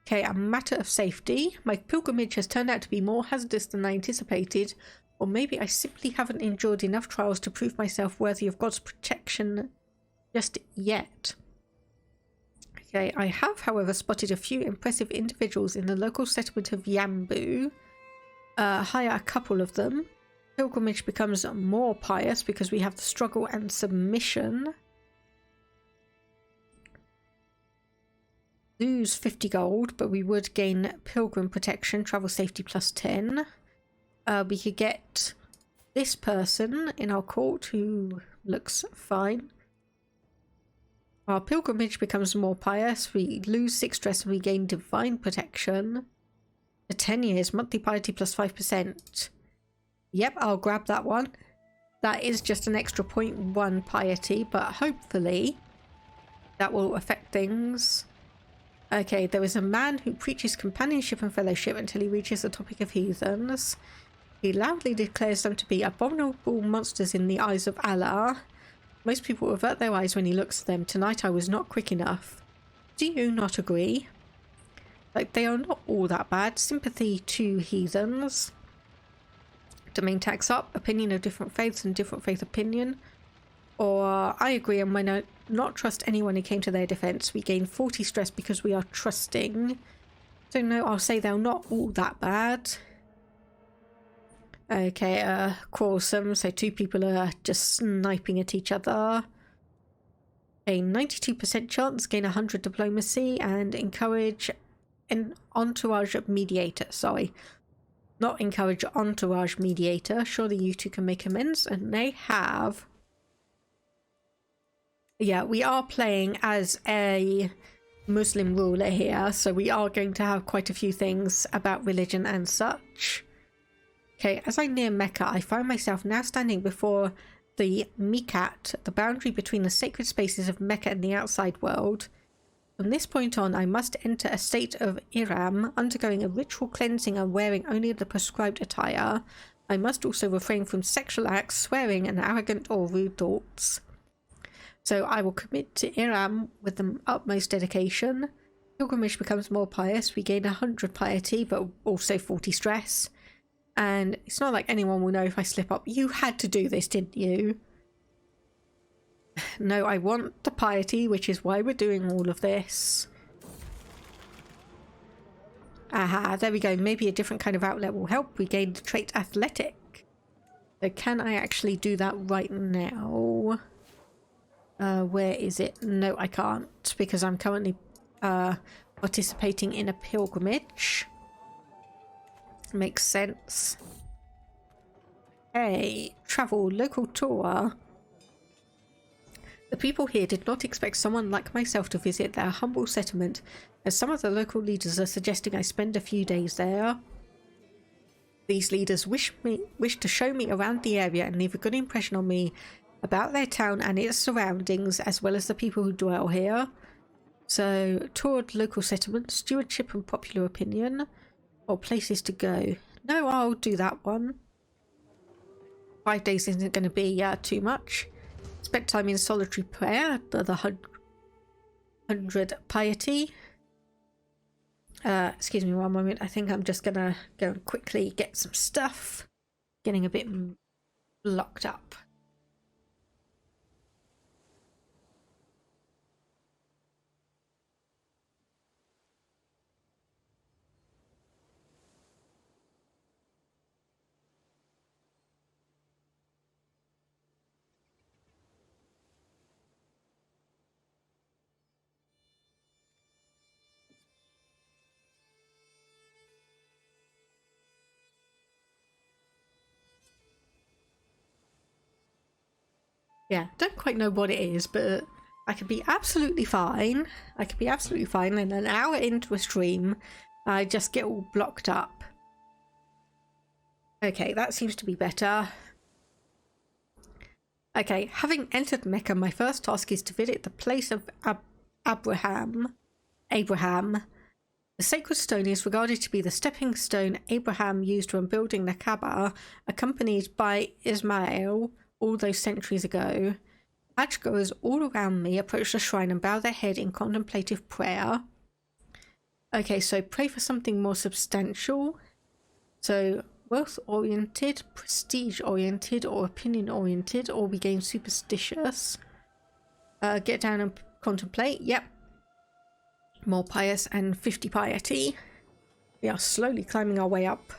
Okay, a matter of safety. My pilgrimage has turned out to be more hazardous than I anticipated, or maybe I simply haven't endured enough trials to prove myself worthy of God's protection just yet. Okay, I have, however, spotted a few impressive individuals in the local settlement of Yambu. Hire a couple of them. Pilgrimage becomes more pious because we have the struggle and submission. Lose 50 gold, but we would gain pilgrim protection, travel safety plus 10. We could get this person in our court who looks fine. Our pilgrimage becomes more pious. We lose 6 stress and we gain divine protection. For 10 years, monthly piety plus 5%. Yep, I'll grab that one. That is just an extra 0.1 piety, but hopefully that will affect things. Okay, there is a man who preaches companionship and fellowship until he reaches the topic of heathens. He loudly declares them to be abominable monsters in the eyes of Allah. Most people avert their eyes when he looks at them. Tonight I was not quick enough. Do you not agree? Like, they are not all that bad. Sympathy to heathens. Domain tax up. Opinion of different faiths and different faith opinion. Or I agree and might not trust anyone who came to their defense. We gain 40 stress because we are trusting. So no, I'll say they're not all that bad. Okay, quarrelsome. So 2 people are just sniping at each other. A 92% chance, gain 100 diplomacy, and encourage an entourage mediator. Sorry, not encourage entourage mediator. Surely you two can make amends, and they have. Yeah, we are playing as a Muslim ruler here, so we are going to have quite a few things about religion and such. Okay, as I near Mecca, I find myself now standing before the Miqat, the boundary between the sacred spaces of Mecca and the outside world. From this point on, I must enter a state of Ihram, undergoing a ritual cleansing and wearing only the prescribed attire. I must also refrain from sexual acts, swearing, and arrogant or rude thoughts. So I will commit to Ihram with the utmost dedication. Pilgrimage becomes more pious. We gain 100 piety, but also 40 stress. And it's not like anyone will know if I slip up. You had to do this, didn't you? No, I want the piety, which is why we're doing all of this. Aha, there we go. Maybe a different kind of outlet will help. We gain the trait athletic. So can I actually do that right now? Where is it? No, I can't, because I'm currently participating in a pilgrimage. Makes sense. Hey, travel, local tour. The people here did not expect someone like myself to visit their humble settlement, as some of the local leaders are suggesting I spend a few days there. These leaders wish to show me around the area and leave a good impression on me about their town and its surroundings, as well as the people who dwell here. So, toured local settlement, stewardship and popular opinion. Or places to go. No, I'll do that one. 5 days isn't going to be too much. Spent time in solitary prayer, the 100 piety. Excuse me one moment. I think I'm just going to go and quickly get some stuff. Getting a bit locked up. Yeah, don't quite know what it is, but I could be absolutely fine. I could be absolutely fine, and an hour into a stream, I just get all blocked up. Okay, that seems to be better. Okay, having entered Mecca, my first task is to visit the place of Abraham. The sacred stone is regarded to be the stepping stone Abraham used when building the Kaaba, accompanied by Ismail all those centuries ago. Hajj goers all around me approach the shrine and bow their head in contemplative prayer. Okay, so pray for something more substantial. So wealth-oriented, prestige-oriented, or opinion-oriented, or we gain superstitious. Get down and contemplate. Yep. More pious and 50 piety. We are slowly climbing our way up.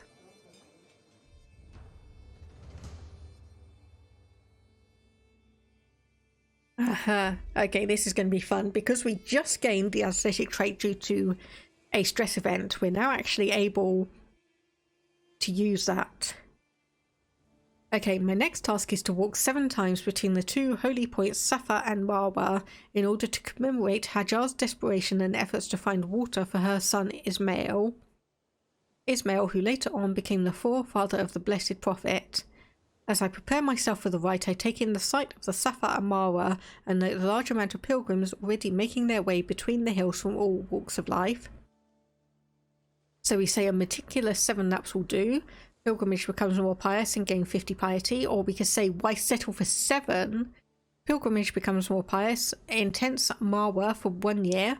Okay, this is going to be fun. Because we just gained the aesthetic trait due to a stress event, we're now actually able to use that. Okay, my next task is to walk 7 times between the 2 holy points Safa and Marwa in order to commemorate Hajar's desperation and efforts to find water for her son Ismail. Ismail, who later on became the forefather of the Blessed Prophet. As I prepare myself for the rite, I take in the sight of the Safa and Marwa and the large amount of pilgrims already making their way between the hills from all walks of life. So we say a meticulous 7 laps will do. Pilgrimage becomes more pious and gain 50 piety, or we could say why settle for 7? Pilgrimage becomes more pious, intense Marwa for 1 year,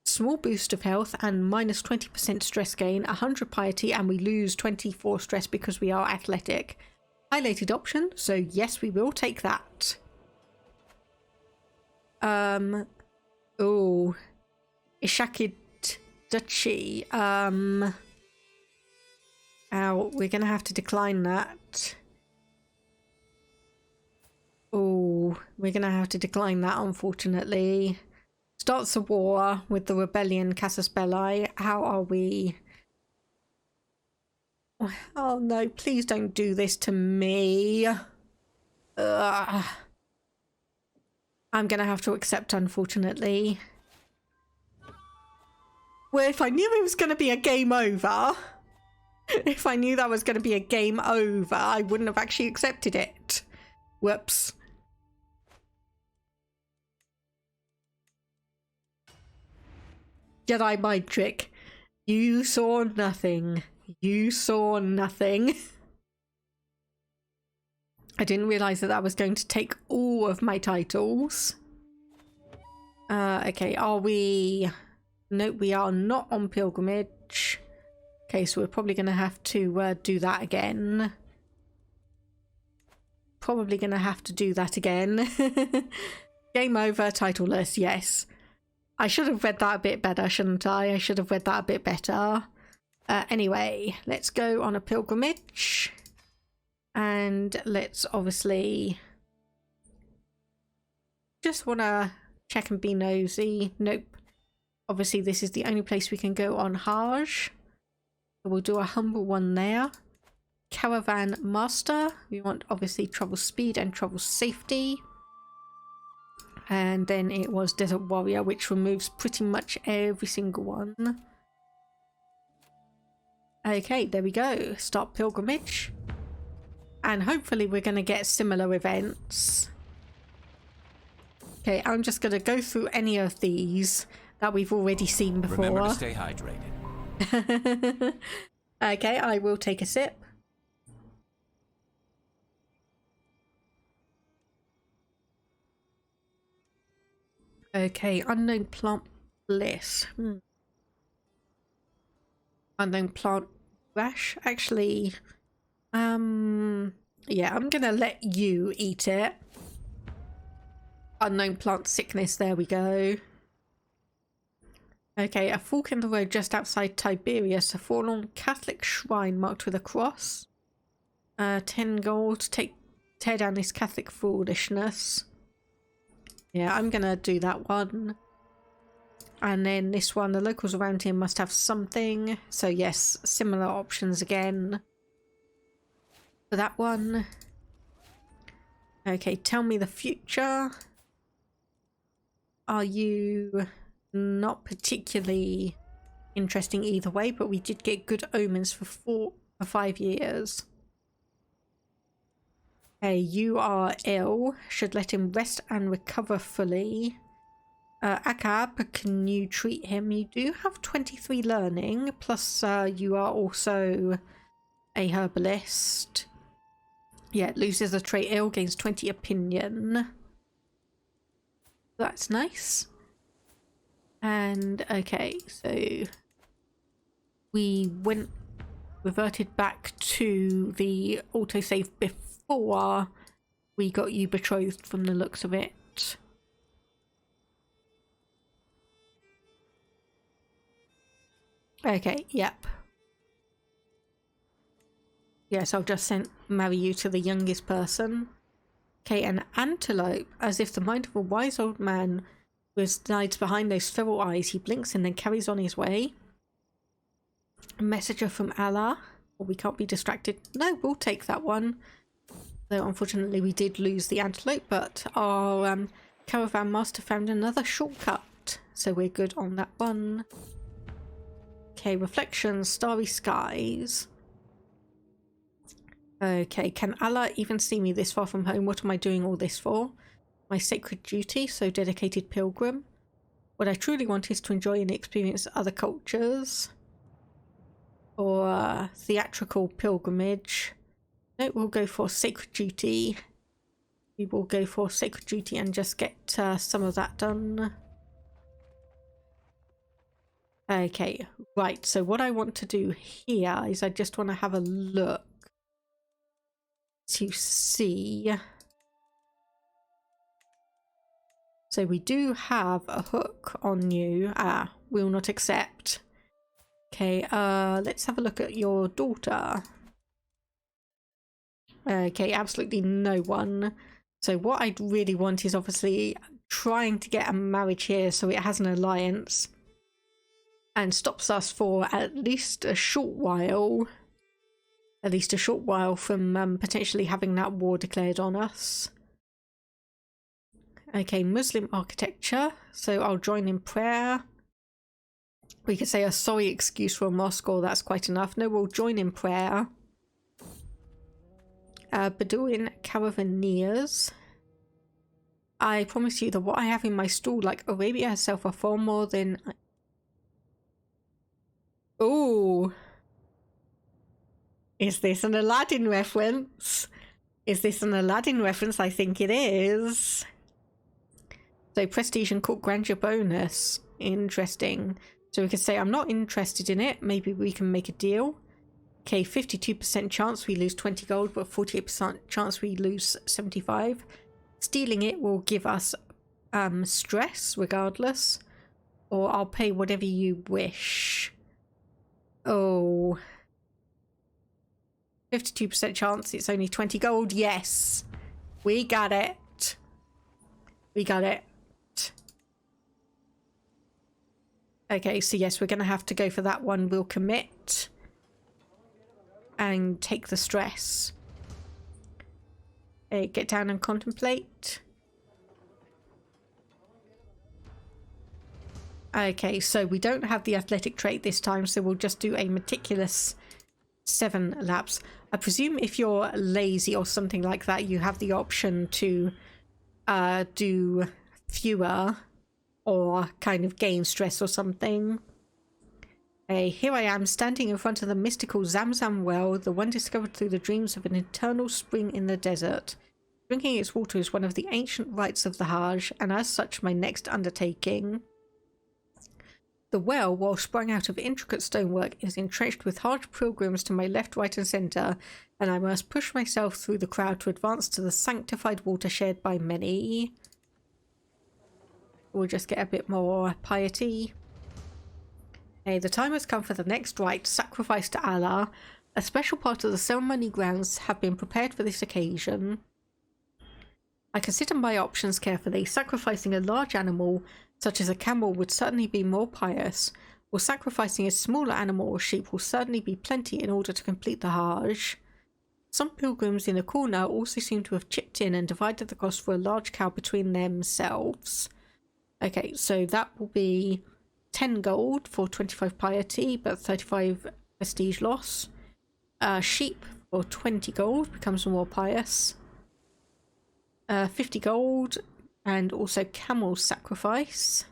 small boost of health and minus 20% stress gain, 100 piety, and we lose 24 stress because we are athletic. Highlighted option, so yes, we will take that. Oh, Ishaqid Duchy. Ow, we're gonna have to decline that. Oh, we're gonna have to decline that, unfortunately. Starts a war with the rebellion Casus Belli. How are we? Oh no, please don't do this to me. Ugh. I'm gonna have to accept, unfortunately. Well, if I knew it was gonna be a game over, if I knew that was gonna be a game over, I wouldn't have actually accepted it. Whoops. Jedi mind trick. You saw nothing. You saw nothing. I didn't realise that was going to take all of my titles. Okay, are we... Nope, we are not on pilgrimage. Okay, so we're probably going to have to do that again. Probably going to have to do that again. Game over, titleless, yes. I should have read that a bit better, shouldn't I? I should have read that a bit better. Anyway, let's go on a pilgrimage. And let's obviously... Just want to check and be nosy. Nope. Obviously, this is the only place we can go on Hajj. So we'll do a humble one there. Caravan Master. We want, obviously, travel speed and travel safety. And then it was Desert Warrior, which removes pretty much every single one. Okay, there we go. Start pilgrimage. And hopefully we're going to get similar events. Okay, I'm just going to go through any of these that we've already seen before. Remember to stay hydrated. Okay, I will take a sip. Okay, unknown plant bliss. Unknown plant rash. Actually, yeah, I'm gonna let you eat it. Unknown plant sickness, there we go. Okay, a fork in the road just outside Tiberias, a forlorn Catholic shrine marked with a cross. 10 gold, tear down this Catholic foolishness. Yeah, I'm gonna do that one. And then this one, the locals around here must have something. So yes, similar options again. For that one. Okay, tell me the future. Are you not particularly interesting either way, but we did get good omens for 5 years. Hey, you are ill. Should let him rest and recover fully. Akab, can you treat him? You do have 23 learning, plus you are also a herbalist. Yeah, loses a trait ill, gains 20 opinion. That's nice. And okay, so we reverted back to the autosave before we got you betrothed from the looks of it. Okay, yep. Yes, I'll just marry you to the youngest person. Okay, an antelope, as if the mind of a wise old man resides behind those feral eyes. He blinks and then carries on his way. A messenger from Allah. Well, we can't be distracted. No, we'll take that one. Though unfortunately we did lose the antelope, but our caravan master found another shortcut. So we're good on that one. Okay, reflections, starry skies. Okay, can Allah even see me this far from home? What am I doing all this for? My sacred duty, so dedicated pilgrim. What I truly want is to enjoy and experience other cultures. Or theatrical pilgrimage. No, we'll go for sacred duty. We will go for sacred duty and just get some of that done. Okay, right, so what I want to do here is I just want to have a look to see. So we do have a hook on you. Will not accept. Okay, let's have a look at your daughter. Okay, absolutely no one. So what I really want is obviously trying to get a marriage here so it has an alliance and stops us for at least a short while. At least a short while from potentially having that war declared on us. Okay, Muslim architecture. So I'll join in prayer. We could say a sorry excuse for a mosque, or that's quite enough. No, we'll join in prayer. Bedouin caravaneers. I promise you that what I have in my stall, like Arabia herself, are far more than... Ooh. Is this an Aladdin reference? Is this an Aladdin reference? I think it is. So prestige and court grandeur bonus. Interesting. So we could say I'm not interested in it. Maybe we can make a deal. Okay, 52% chance we lose 20 gold, but 48% chance we lose 75. Stealing it will give us stress regardless. Or I'll pay whatever you wish. Oh... 52% chance it's only 20 gold. Yes, we got it. We got it. Okay, so yes, we're gonna have to go for that one. We'll commit and take the stress. Okay, get down and contemplate. Okay, so we don't have the athletic trait this time, so we'll just do a meticulous 7 laps. I presume if you're lazy or something like that, you have the option to do fewer or kind of gain stress or something. Here I am, standing in front of the mystical Zamzam well, the one discovered through the dreams of an eternal spring in the desert. Drinking its water is one of the ancient rites of the Hajj, and as such my next undertaking. The well, while sprung out of intricate stonework, is entrenched with Hajj pilgrims to my left, right and centre, and I must push myself through the crowd to advance to the sanctified water shared by many. We'll just get a bit more piety. Okay, the time has come for the next rite, sacrifice to Allah. A special part of the ceremony grounds have been prepared for this occasion. I consider my options carefully. Sacrificing a large animal, such as a camel, would certainly be more pious, while sacrificing a smaller animal or sheep will certainly be plenty in order to complete the Hajj. Some pilgrims in the corner also seem to have chipped in and divided the cost for a large cow between themselves. Okay, so that will be 10 gold for 25 piety, but 35 prestige loss. Sheep for 20 gold becomes more pious. 50 gold, and also camel sacrifice.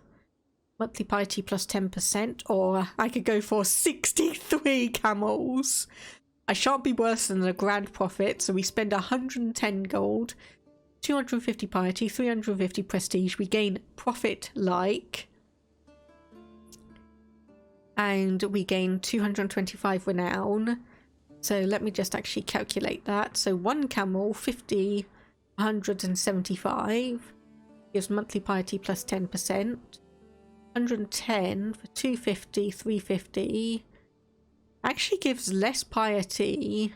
Monthly piety plus 10%, or I could go for 63 camels. I shan't be worse than a grand profit, so we spend 110 gold, 250 piety, 350 prestige. We gain profit like. And we gain 225 renown. So let me just actually calculate that. So one camel, 50, 175 gives monthly piety plus 10%. 110 for 250, 350 actually gives less piety.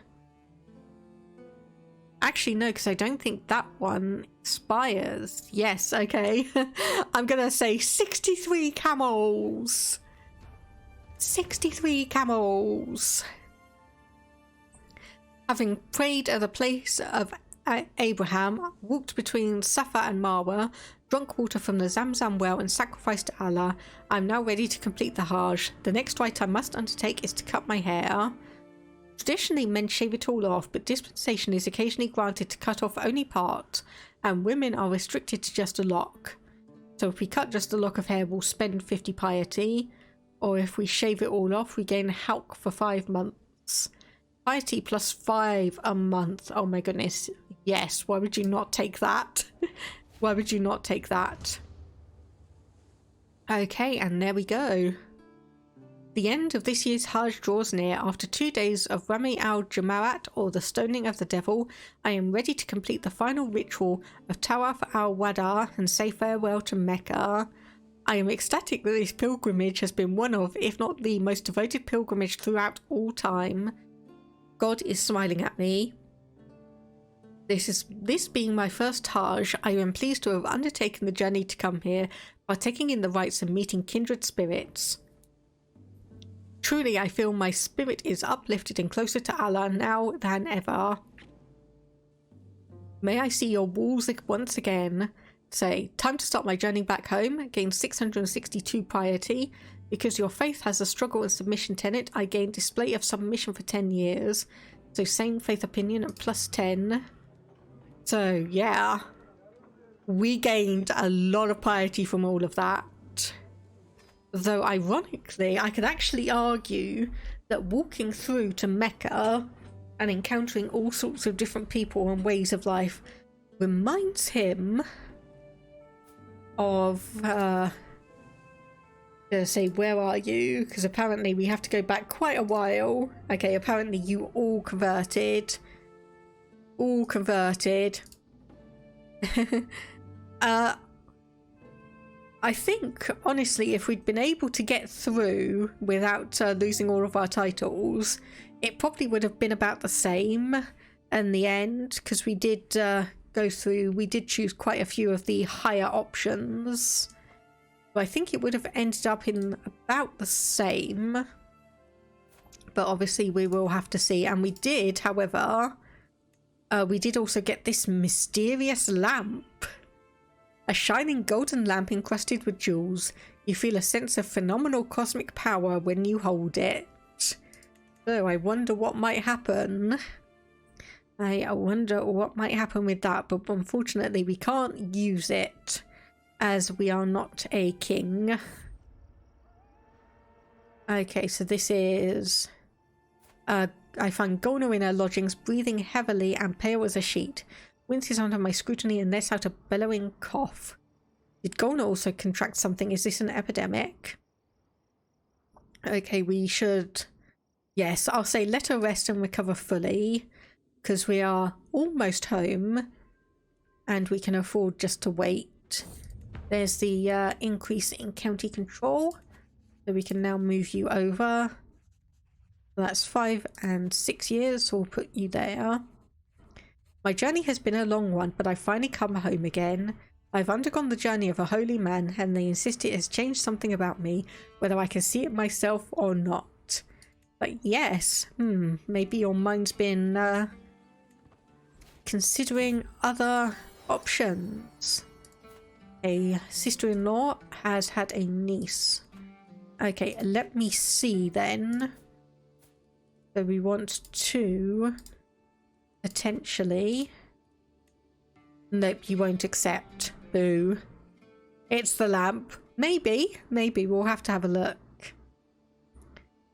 Actually no, because I don't think that one expires. Yes, okay. I'm gonna say 63 camels. 63 camels. Having prayed at the place of Abraham, walked between Safa and Marwa, drunk water from the Zamzam well and sacrificed to Allah, I am now ready to complete the Hajj. The next rite I must undertake is to cut my hair. Traditionally men shave it all off, but dispensation is occasionally granted to cut off only part, and women are restricted to just a lock. So if we cut just a lock of hair, we'll spend 50 piety, or if we shave it all off, we gain halq for 5 months. Piety plus 5 a month. Oh my goodness. Yes, why would you not take that? Why would you not take that? Okay, and there we go. The end of this year's Hajj draws near. After 2 days of Rami al-Jamarat, or the stoning of the devil, I am ready to complete the final ritual of Tawaf al-Wada and say farewell to Mecca. I am ecstatic that this pilgrimage has been one of, if not the most devoted pilgrimage throughout all time. God is smiling at me. This being my first Hajj, I am pleased to have undertaken the journey to come here, partaking in the rites and meeting kindred spirits. Truly, I feel my spirit is uplifted and closer to Allah now than ever. May I see your walls once again. Say, time to start my journey back home. Gain 662 piety. Because your faith has a struggle and submission tenet, I gain display of submission for 10 years. So same faith opinion and plus 10. So yeah, we gained a lot of piety from all of that. Though ironically, I could actually argue that walking through to Mecca and encountering all sorts of different people and ways of life reminds him of say, where are you? Because apparently we have to go back quite a while. Okay, apparently you all converted. All converted. I think, honestly, if we'd been able to get through without losing all of our titles, it probably would have been about the same in the end, because we did go through, we did choose quite a few of the higher options. I think it would have ended up in about the same, but obviously we will have to see. And we did, however, we did also get this mysterious lamp. A shining golden lamp encrusted with jewels. You feel a sense of phenomenal cosmic power when you hold it. So I wonder what might happen. I wonder what might happen with that, but unfortunately we can't use it, as we are not a king. Okay, so this is... I find Golner in her lodgings, breathing heavily and pale as a sheet. Winces under my scrutiny and lets out a bellowing cough. Did Golner also contract something? Is this an epidemic? Okay, we should... Yes, I'll say let her rest and recover fully, because we are almost home, and we can afford just to wait. There's the increase in county control, so we can now move you over. That's 5 and 6 years, so we'll put you there. My journey has been a long one, but I've finally come home again. I've undergone the journey of a holy man, and they insist it has changed something about me, whether I can see it myself or not. But yes, maybe your mind's been considering other options. A sister-in-law has had a niece. Okay, let me see then. So we want to potentially... Nope, you won't accept. Boo. It's the lamp. Maybe we'll have to have a look.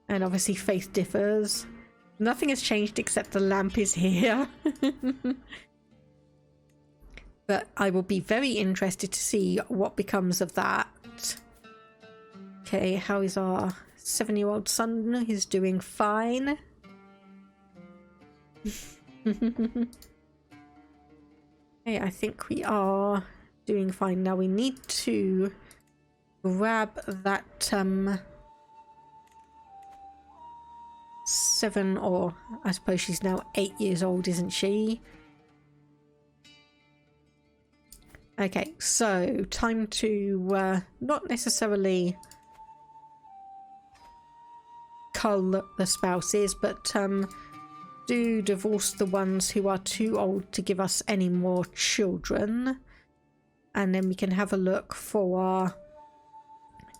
And obviously faith differs. Nothing has changed except the lamp is here. But I will be very interested to see what becomes of that. Okay, how is our 7-year-old son? He's doing fine. Okay, I think we are doing fine. Now we need to grab that 7, or I suppose she's now 8 years old, isn't she? Okay, so time to not necessarily cull the spouses, but do divorce the ones who are too old to give us any more children, and then we can have a look for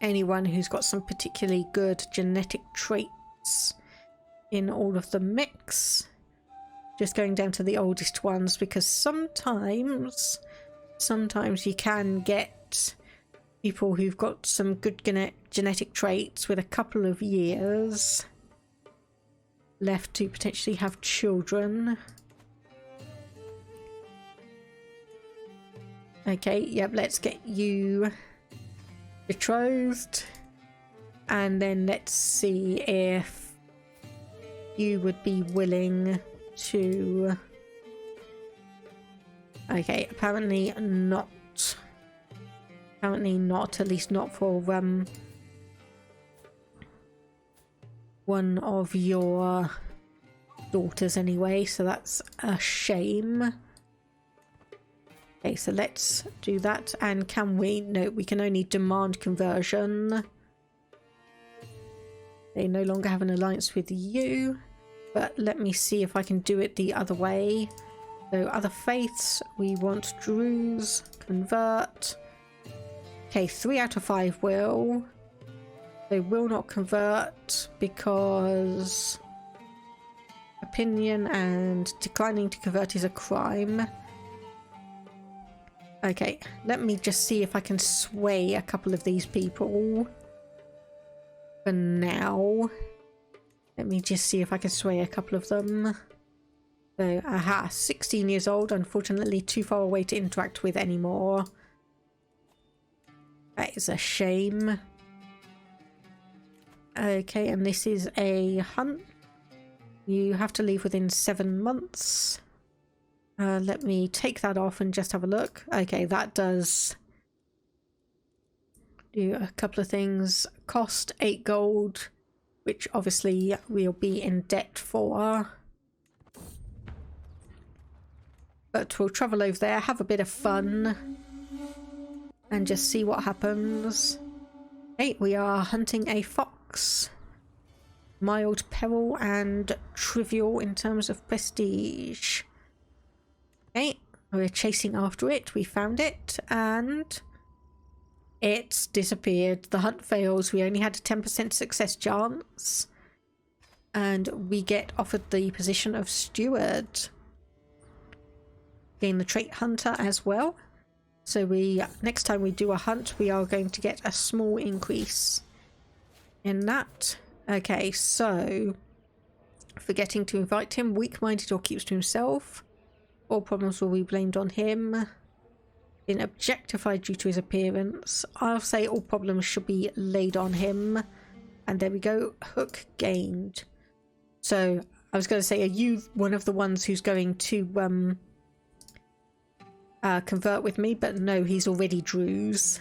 anyone who's got some particularly good genetic traits in all of the mix. Just going down to the oldest ones, because sometimes you can get people who've got some good genetic traits with a couple of years left to potentially have children. Okay, yep, let's get you betrothed, and then let's see if you would be willing to... Okay, apparently not. Apparently not, at least not for one of your daughters anyway, so that's a shame. Okay, so let's do that. And can we? No, we can only demand conversion. They no longer have an alliance with you, but let me see if I can do it the other way. So other faiths, we want Druze, convert. Okay, 3 out of 5 will. They will not convert because opinion and declining to convert is a crime. Okay, let me just see if I can sway a couple of these people. For now. Let me just see if I can sway a couple of them. So, aha, 16 years old, unfortunately too far away to interact with anymore. That is a shame. Okay, and this is a hunt. You have to leave within 7 months. Let me take that off and just have a look. Okay, that does do a couple of things. Cost 8 gold, which obviously we'll be in debt for. But we'll travel over there, have a bit of fun, and just see what happens. Okay, we are hunting a fox. Mild peril and trivial in terms of prestige. Okay, we're chasing after it. We found it, and it's disappeared. The hunt fails. We only had a 10% success chance, and we get offered the position of steward. Gain the trait hunter as well. So we next time we do a hunt, we are going to get a small increase in that. Okay, so forgetting to invite him, weak-minded or keeps to himself. All problems will be blamed on him. Been objectified due to his appearance. I'll say all problems should be laid on him. And there we go, hook gained. So I was going to say, are you one of the ones who's going to convert with me? But no, he's already Druze.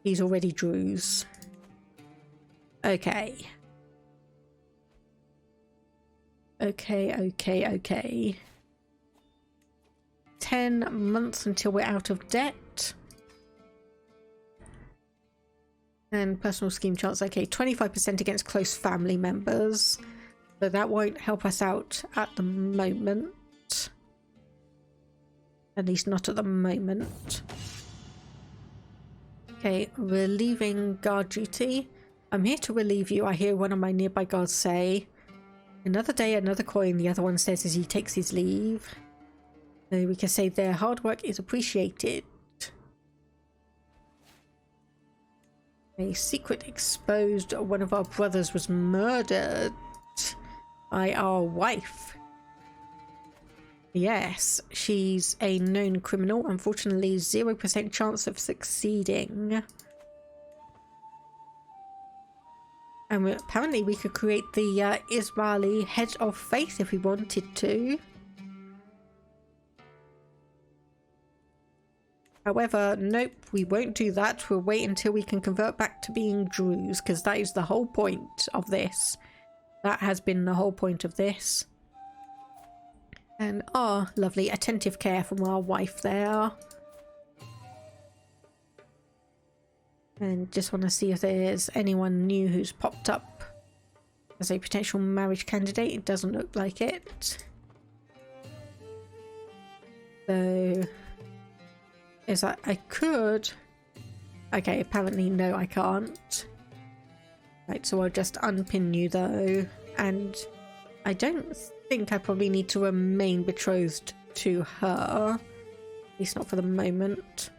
He's already Druze. Okay. Okay. 10 months until we're out of debt. And personal scheme chance, okay, 25% against close family members. So that won't help us out at the moment. At least not at the moment. Okay, relieving guard duty. I'm here to relieve you, I hear one of my nearby guards say. Another day, another coin, the other one says as he takes his leave. So we can say their hard work is appreciated. A secret exposed. One of our brothers was murdered by our wife. Yes, she's a known criminal. Unfortunately, 0% chance of succeeding. And apparently we could create the Ismaili head of faith if we wanted to. However, nope, we won't do that. We'll wait until we can convert back to being Druze, because that is the whole point of this. That has been the whole point of this. And lovely attentive care from our wife there. And just want to see if there's anyone new who's popped up as a potential marriage candidate. It doesn't look like it. So is that I could? Okay, apparently no, I can't. Right, so I'll just unpin you though. And I don't think I probably need to remain betrothed to her. At least not for the moment.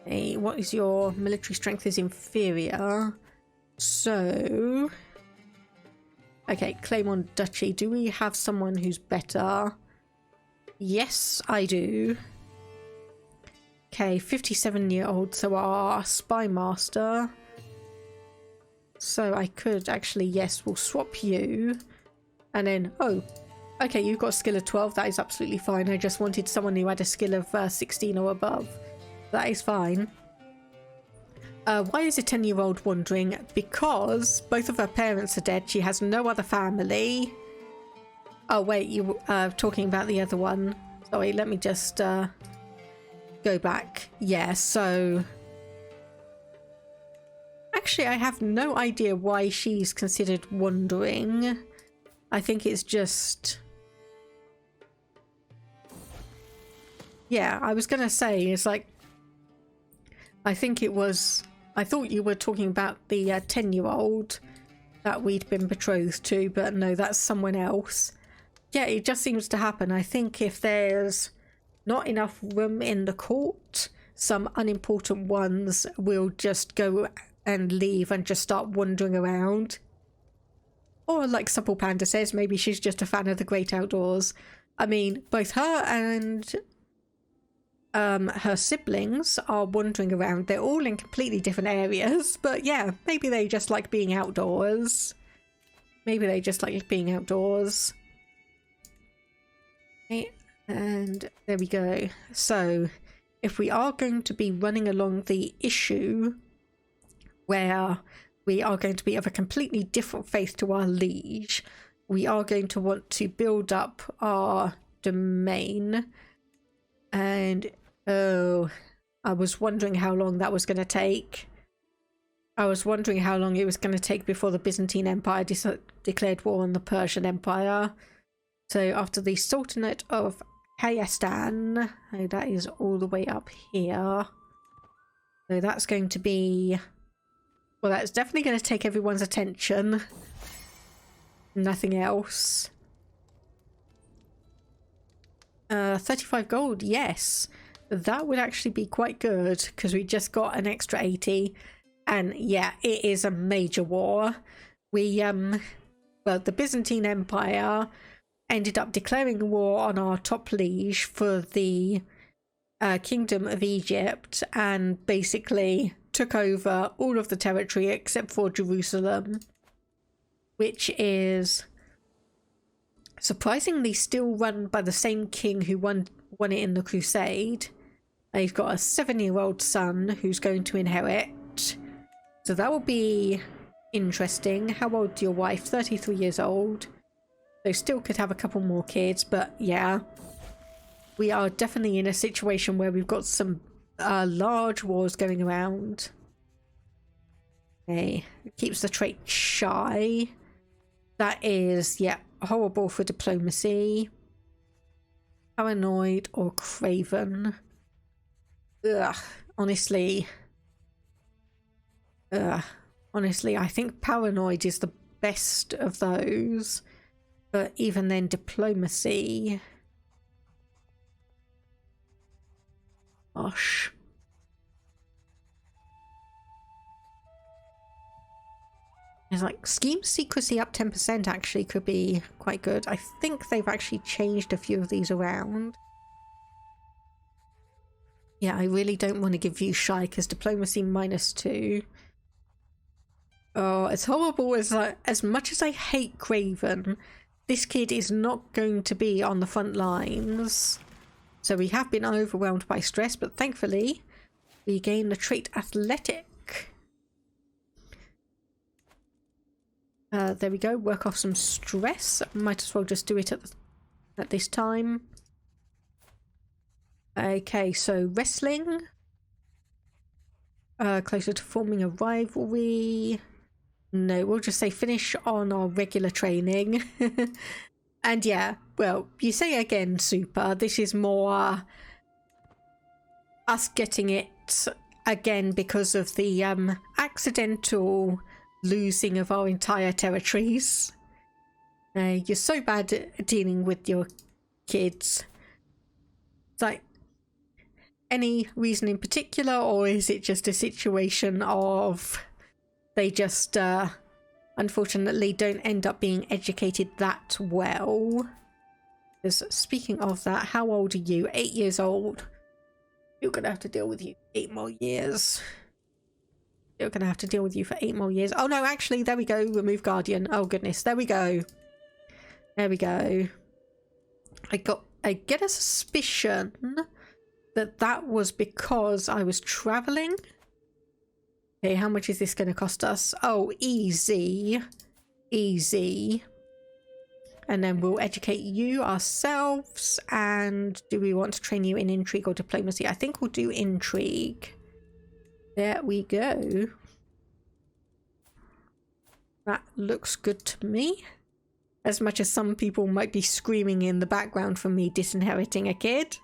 Okay, what is your military strength is inferior. So okay, claim on duchy. Do we have someone who's better? Yes, I do. Okay, 57-year-old, so our spy master. So I could actually, yes, we'll swap you. And then, okay, you've got a skill of 12. That is absolutely fine. I just wanted someone who had a skill of 16 or above. That is fine. Why is a 10-year-old wandering? Because both of her parents are dead. She has no other family. Oh, wait, you were talking about the other one. Sorry, let me just go back. Yeah, so actually I have no idea why she's considered wandering. I think it's just, yeah, I was gonna say, it's like, I think it was, I thought you were talking about the 10-year-old that we'd been betrothed to, but no, that's someone else. Yeah, it just seems to happen. I think if there's not enough room in the court, some unimportant ones will just go and leave and just start wandering around. Or like Supple Panda says, maybe she's just a fan of the great outdoors. I mean, both her and her siblings are wandering around. They're all in completely different areas, but yeah, maybe they just like being outdoors. Maybe they just like being outdoors. Okay. And there we go. So if we are going to be running along the issue where we are going to be of a completely different faith to our liege, we are going to want to build up our domain. And I was wondering how long that was going to take. I was wondering how long it was going to take before the Byzantine Empire declared war on the Persian Empire. So after the Sultanate of Hayastan, that is all the way up here. So that's going to be, well, that's definitely going to take everyone's attention. Nothing else. 35 gold, yes. That would actually be quite good, because we just got an extra 80. And yeah, it is a major war. We, well, the Byzantine Empire ended up declaring war on our top liege for the Kingdom of Egypt and basically took over all of the territory except for Jerusalem, which is surprisingly still run by the same king who won it in the Crusade. He's got a 7-year-old son who's going to inherit. So that will be interesting. How old's your wife? 33 years old. So still could have a couple more kids, but yeah. We are definitely in a situation where we've got some large wars going around. Okay, keeps the trait shy. That is, yeah, horrible for diplomacy. Paranoid or craven. Ugh, honestly. Honestly, I think paranoid is the best of those. But even then, diplomacy. Gosh. It's like scheme secrecy up 10% actually could be quite good. I think they've actually changed a few of these around. Yeah, I really don't want to give you shy because diplomacy -2. Oh, it's horrible as much as I hate Craven, this kid is not going to be on the front lines. So we have been overwhelmed by stress, but thankfully we gain the trait athletic. There we go, work off some stress. Might as well just do it at this time. Okay, so wrestling. Closer to forming a rivalry. No, we'll just say finish on our regular training. And yeah, well, you say again, super. This is more us getting it again because of the accidental losing of our entire territories. You're so bad at dealing with your kids. It's like, any reason in particular, or is it just a situation of they just unfortunately don't end up being educated that well? Because speaking of that, how old are you? 8 years old. You're gonna have to deal with you 8 more years. You're gonna have to deal with you for 8 more years. Oh no, actually, there we go. Remove guardian. Oh goodness, there we go. There we go. I get a suspicion that was because I was traveling. Okay, how much is this going to cost us? Oh, easy. Easy. And then we'll educate you ourselves. And do we want to train you in intrigue or diplomacy? I think we'll do intrigue. There we go. That looks good to me. As much as some people might be screaming in the background for me disinheriting a kid.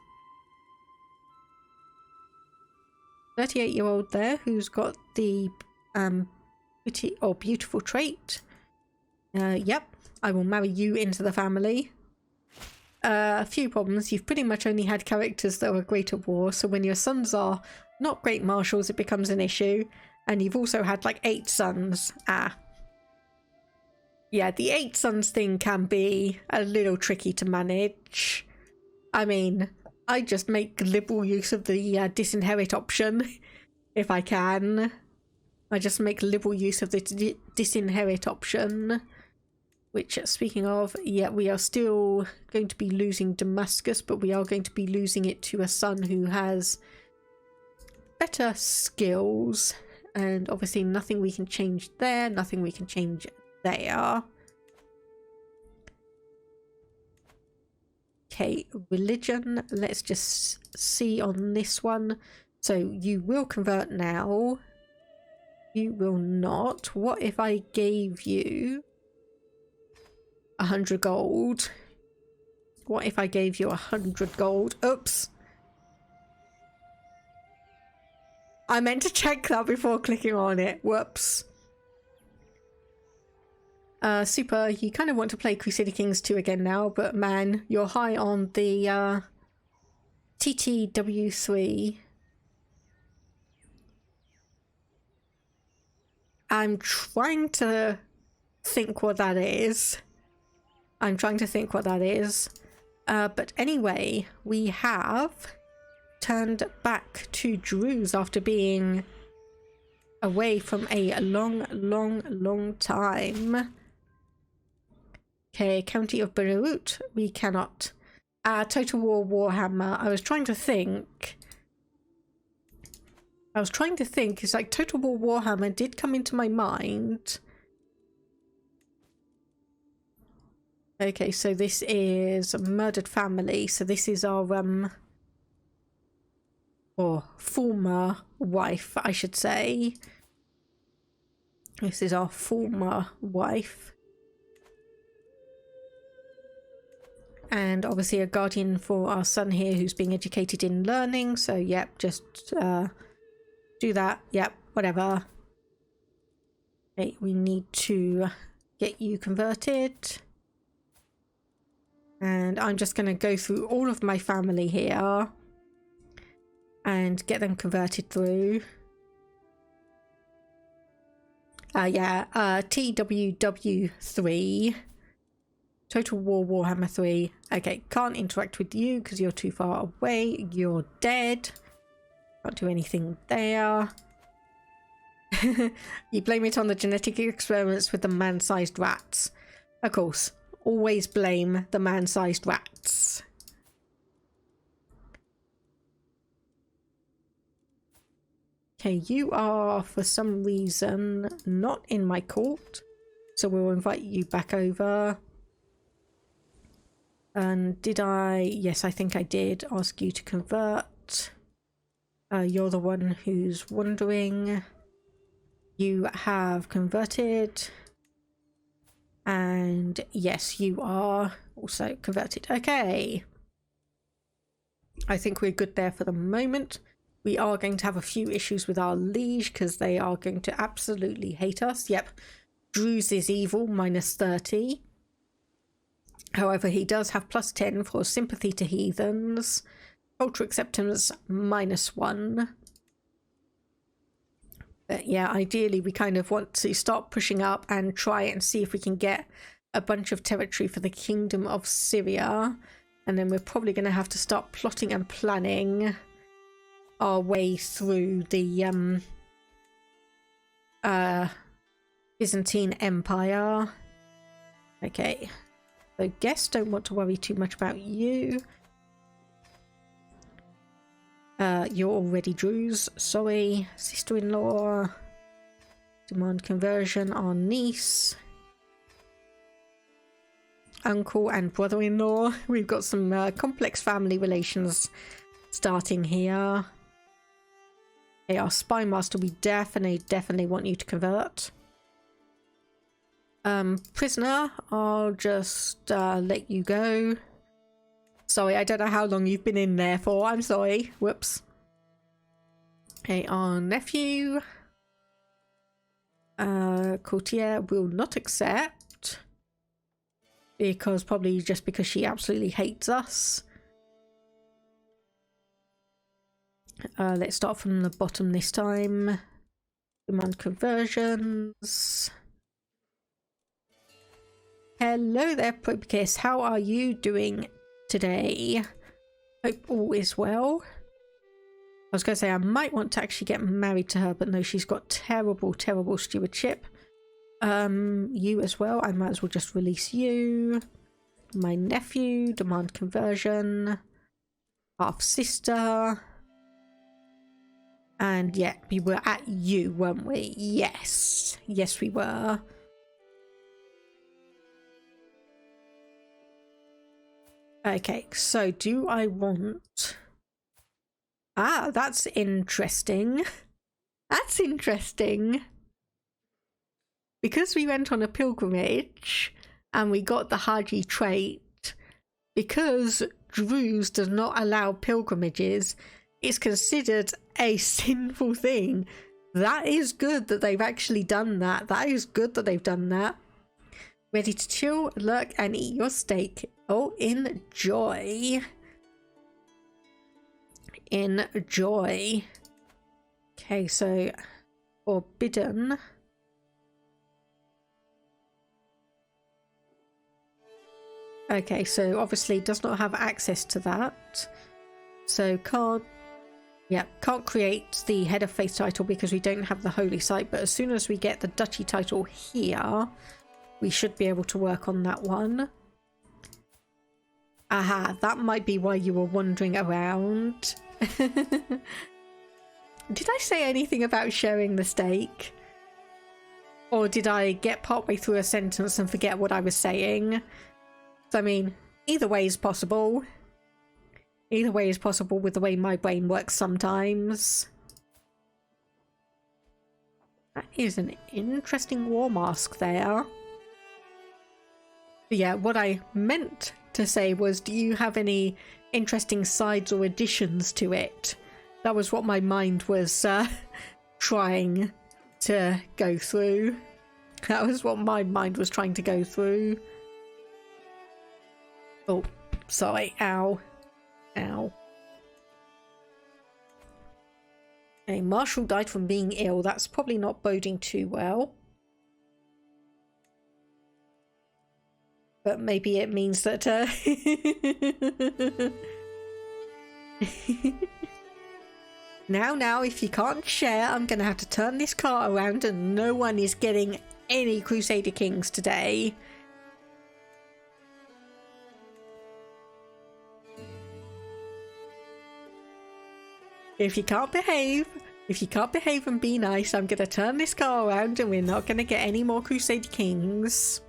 38-year-old there who's got the pretty or beautiful trait. Yep, I will marry you into the family. A few problems. You've pretty much only had characters that are great at war, so when your sons are not great marshals, it becomes an issue. And you've also had like 8 sons. Yeah, the 8 sons thing can be a little tricky to manage. I mean, I just make liberal use of the disinherit option, if I can. I just make liberal use of the disinherit option. Which, speaking of, yeah, we are still going to be losing Damascus, but we are going to be losing it to a son who has better skills. And obviously nothing we can change there, nothing we can change there. Okay, religion. Let's just see on this one. So you will convert now. You will not. What if I gave you 100 gold? What if I gave you 100 gold? Oops. I meant to check that before clicking on it. Whoops. Super, you kind of want to play Crusader Kings 2 again now, but man, you're high on the TTW3. I'm trying to think what that is. But anyway, we have turned back to Druze after being away from a long time. Okay, County of Beirut, we cannot. Total War Warhammer. I was trying to think. It's like Total War Warhammer did come into my mind. Okay, so this is Murdered Family. So this is our or former wife, I should say. This is our former wife. And obviously a guardian for our son here who's being educated in learning. So yep, just do that. Yep, whatever. Okay, we need to get you converted. And I'm just going to go through all of my family here and get them converted through. TWW3. Total War Warhammer 3. Okay, can't interact with you because you're too far away. You're dead. Can't do anything there. You blame it on the genetic experiments with the man-sized rats. Of course, always blame the man-sized rats. Okay, you are for some reason not in my court, so we'll invite you back over. And did I? Yes, I think I did ask you to convert. You're the one who's wondering. You have converted. And yes, you are also converted. Okay. I think we're good there for the moment. We are going to have a few issues with our liege because they are going to absolutely hate us. Yep. Druze is evil, -30. However, he does have +10 for sympathy to heathens. Cultural acceptance, -1. But yeah, ideally we kind of want to start pushing up and try and see if we can get a bunch of territory for the Kingdom of Syria. And then we're probably going to have to start plotting and planning our way through the Byzantine Empire. Okay. So guests, don't want to worry too much about you. You're already Druze, sorry. Sister-in-law. Demand conversion on niece. Uncle and brother-in-law. We've got some complex family relations starting here. Okay, our spy master, we definitely want you to convert. Prisoner, I'll just let you go. Sorry, I don't know how long you've been in there for. I'm sorry. Whoops. Okay, our nephew. Courtier will not accept. Probably just because she absolutely hates us. Let's start from the bottom this time. Demand conversions. Hello there, Probicus. How are you doing today? Hope all is well. I was going to say I might want to actually get married to her, but no, she's got terrible stewardship. You as well. I might as well just release you. My nephew, demand conversion. Half sister. And yeah, we were at you, weren't we? Yes. Yes, we were. Okay, so do I want... that's interesting. That's interesting. Because we went on a pilgrimage and we got the Haji trait, because Druze does not allow pilgrimages, it's considered a sinful thing. That is good that they've actually done that. That is good that they've done that. Ready to chill, lurk, and eat your steak. Oh, enjoy. Enjoy. Okay, so forbidden. Okay, so obviously does not have access to that. So can't create the head of faith title because we don't have the holy site, but as soon as we get the duchy title here, we should be able to work on that one. Aha, that might be why you were wandering around. Did I say anything about sharing the steak? Or did I get partway through a sentence and forget what I was saying? So, I mean, either way is possible. Either way is possible with the way my brain works sometimes. That is an interesting war mask there. But yeah, what I meant to say was, do you have any interesting sides or additions to it? That was what my mind was trying to go through. That was what my mind was trying to go through. Oh, sorry. Ow. Ow. A marshal died from being ill. That's probably not boding too well. But maybe it means that... Now, if you can't share, I'm going to have to turn this car around and no one is getting any Crusader Kings today. If you can't behave and be nice, I'm going to turn this car around and we're not going to get any more Crusader Kings.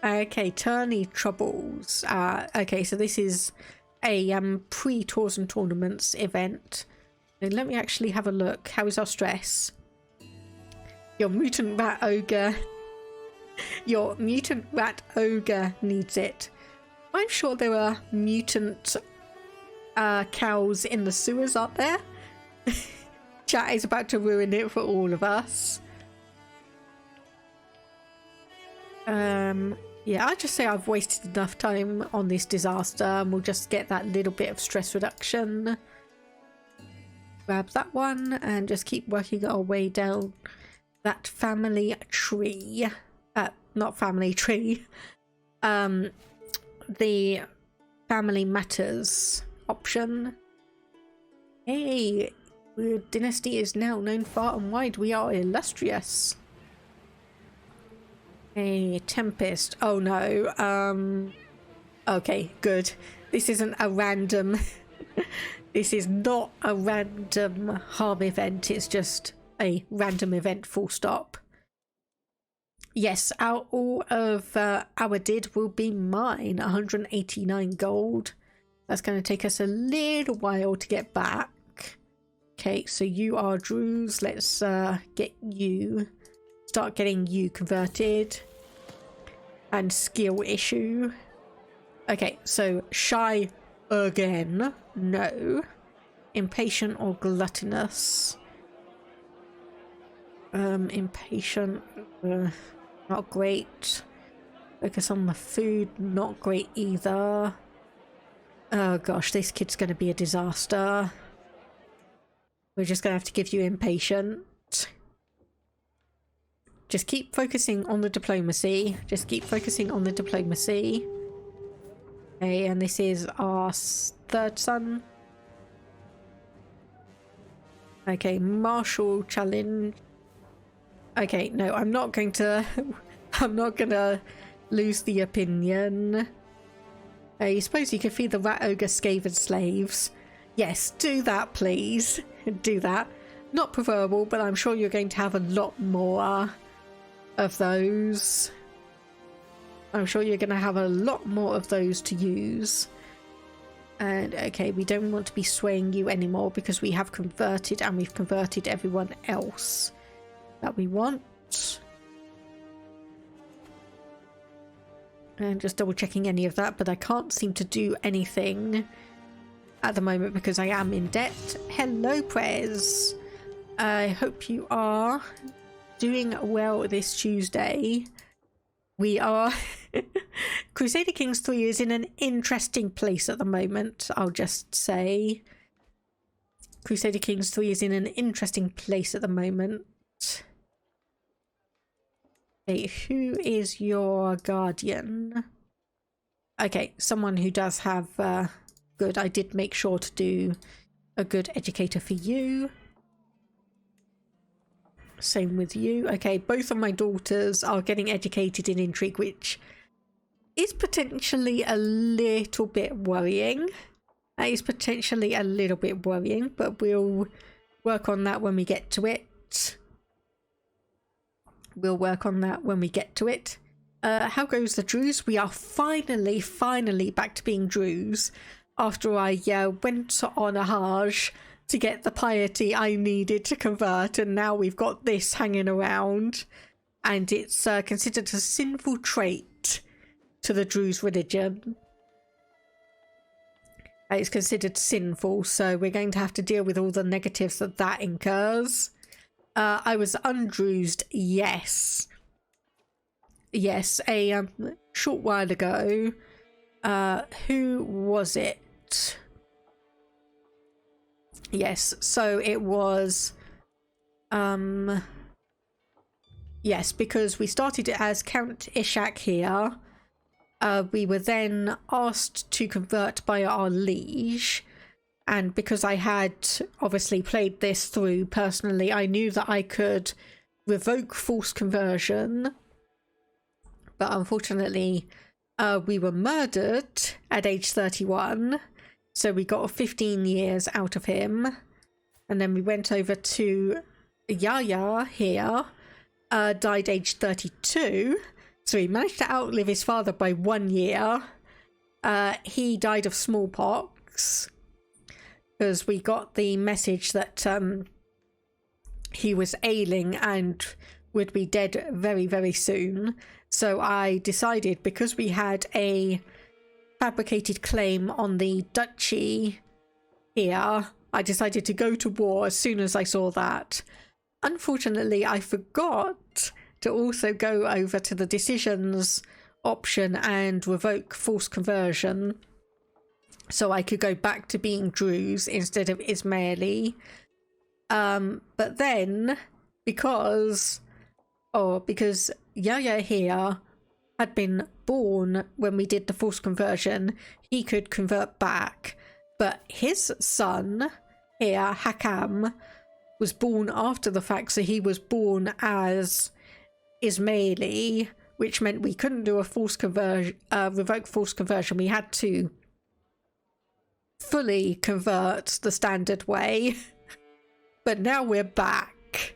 Okay, tourney troubles. Okay, so this is a pre-tours and tournaments event. And let me actually have a look. How is our stress? Your mutant rat ogre needs it. I'm sure there are mutant cows in the sewers, aren't there? Chat is about to ruin it for all of us. Yeah, I just say I've wasted enough time on this disaster and we'll just get that little bit of stress reduction. Grab that one and just keep working our way down that family tree. Not family tree. The family matters option. Hey, the dynasty is now known far and wide. We are illustrious. A tempest. Oh no. Okay, good. This isn't a random this is not a random harm event, it's just a random event, full stop. Yes, all of our did will be mine. 189 gold. That's going to take us a little while to get back. Okay, so you are Druze. Let's get you. Start getting you converted. And skill issue. Okay, so shy again. No. Impatient or gluttonous. Impatient. Not great. Focus on the food. Not great either. Oh gosh, this kid's going to be a disaster. We're just going to have to give you impatient. Just keep focusing on the diplomacy. Just keep focusing on the diplomacy. Okay, and this is our third son. Okay, martial challenge. Okay, no, I'm not going to lose the opinion. I suppose you could feed the rat ogre scaven slaves. Yes, do that, please. Do that. Not preferable, but I'm sure you're going to have a lot more of those. I'm sure you're going to have a lot more of those to use. And okay, we don't want to be swaying you anymore because we have converted and we've converted everyone else that we want. And just double checking any of that, but I can't seem to do anything at the moment because I am in debt. Hello, Prez. I hope you are doing well this Tuesday. We are... Crusader Kings 3 is in an interesting place at the moment, I'll just say. Crusader Kings 3 is in an interesting place at the moment. Okay, who is your guardian? Okay, someone who does have good. I did make sure to do a good educator for you. Same with you. Okay, both of my daughters are getting educated in intrigue, which is potentially a little bit worrying. That is potentially a little bit worrying, but we'll work on that when we get to it. We'll work on that when we get to it. How goes the Druze? We are finally back to being Druze after I went on a Hajj to get the piety I needed to convert, and now we've got this hanging around, and it's considered a sinful trait to the Druze religion. It's considered sinful, so we're going to have to deal with all the negatives that that incurs. I was undruzed, yes, a short while ago. Who was it? Yes, so it was yes, because we started it as Count Ishaq here. We were then asked to convert by our liege, and because I had obviously played this through personally, I knew that I could revoke forced conversion, but unfortunately we were murdered at age 31, so we got 15 years out of him. And then we went over to Yahya here, died age 32, so he managed to outlive his father by 1 year. He died of smallpox because we got the message that he was ailing and would be dead very, very soon. So I decided, because we had a fabricated claim on the duchy here, I decided to go to war as soon as I saw that. Unfortunately, I forgot to also go over to the decisions option and revoke forced conversion, so I could go back to being Druze instead of Ismaili. But then, because Yahya here had been born when we did the forced conversion, he could convert back. But his son here, Hakam, was born after the fact, so he was born as Ismaili, which meant we couldn't do a forced conversion, revoke forced conversion. We had to fully convert the standard way. But now we're back.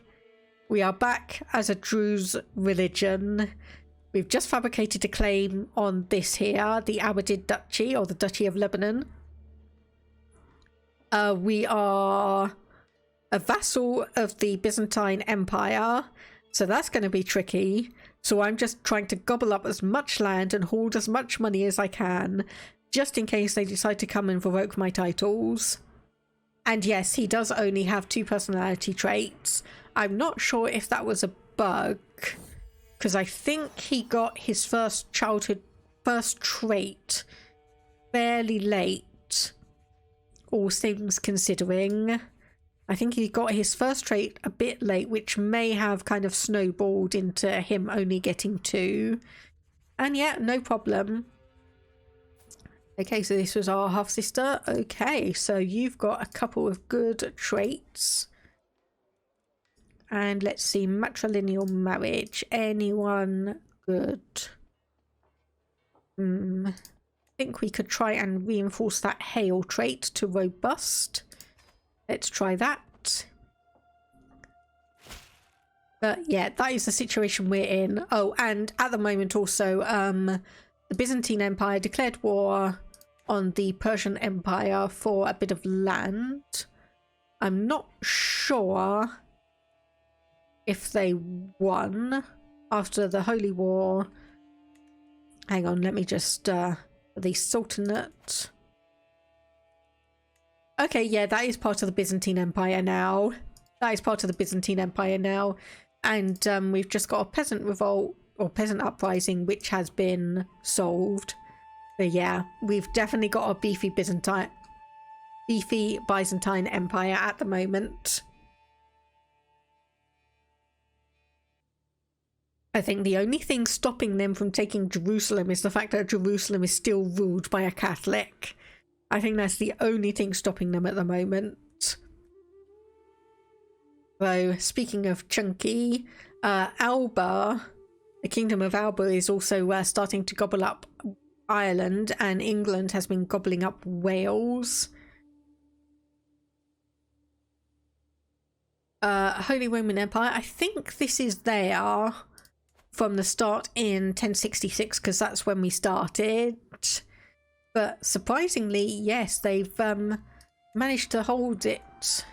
We are back as a Druze religion. We've just fabricated a claim on this here, the Abadid Duchy, or the Duchy of Lebanon. We are a vassal of the Byzantine Empire, so that's going to be tricky. So I'm just trying to gobble up as much land and hoard as much money as I can, just in case they decide to come and revoke my titles. And yes, he does only have 2 personality traits. I'm not sure if that was a bug, because I think he got his first trait fairly late, all things considering. I think he got his first trait a bit late, which may have kind of snowballed into him only getting 2. And yeah, no problem. Okay, so this was our half-sister. Okay, so you've got a couple of good traits. And let's see, matrilineal marriage. Anyone good? I think we could try and reinforce that hail trait to robust. Let's try that. But yeah, that is the situation we're in. Oh, and at the moment also, the Byzantine Empire declared war on the Persian Empire for a bit of land. I'm not sure if they won after the Holy War. Hang on, let me just the Sultanate. Okay, yeah, that is part of the Byzantine Empire now. That is part of the Byzantine Empire now. And we've just got a peasant revolt, or peasant uprising, which has been solved. But yeah, we've definitely got a beefy Byzantine Empire at the moment. I think the only thing stopping them from taking Jerusalem is the fact that Jerusalem is still ruled by a Catholic. I think that's the only thing stopping them at the moment. Though, speaking of chunky, Alba, the Kingdom of Alba, is also starting to gobble up Ireland, and England has been gobbling up Wales. Holy Roman Empire, I think this is there from the start in 1066, because that's when we started. But surprisingly, yes, they've managed to hold it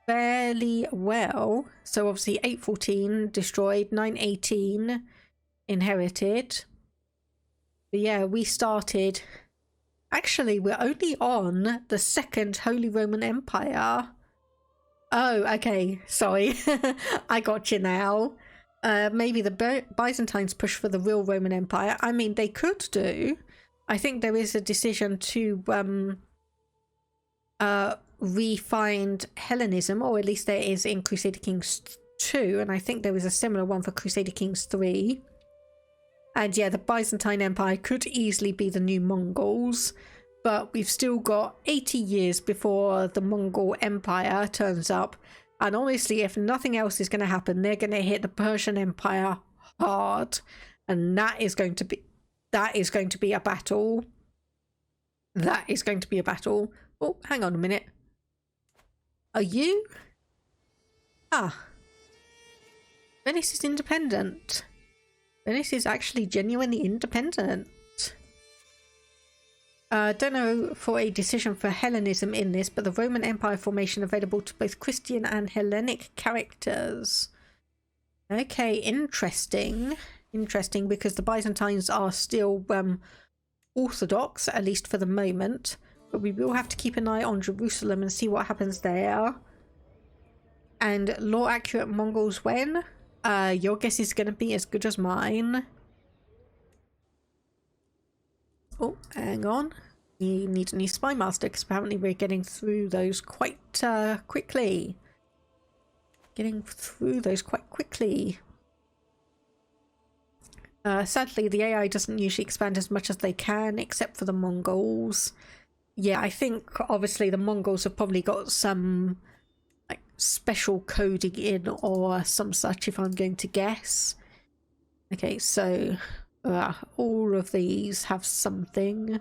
fairly well. So obviously 814 destroyed, 918 inherited. But yeah, we started... Actually, we're only on the second Holy Roman Empire. Oh, okay, sorry. I got you now. Maybe the Byzantines push for the real Roman Empire. I mean, they could do. I think there is a decision to re-find Hellenism, or at least there is in Crusader Kings 2, and I think there was a similar one for Crusader Kings 3. And yeah, the Byzantine Empire could easily be the new Mongols, but we've still got 80 years before the Mongol Empire turns up. And honestly, if nothing else is going to happen, they're going to hit the Persian Empire hard, and that is going to be a battle. That is going to be a battle. Oh, hang on a minute. Are you? Ah. Venice is independent. Venice is actually genuinely independent. Don't know for a decision for Hellenism in this, but the Roman Empire formation available to both Christian and Hellenic characters. Okay, interesting. Interesting, because the Byzantines are still Orthodox, at least for the moment. But we will have to keep an eye on Jerusalem and see what happens there. And law-accurate Mongols when? Your guess is going to be as good as mine. Oh, hang on. We need a new spy master, because apparently we're getting through those quite quickly. Sadly, the AI doesn't usually expand as much as they can, except for the Mongols. Yeah, I think obviously the Mongols have probably got some like special coding in or some such, if I'm going to guess. Okay, so all of these have something.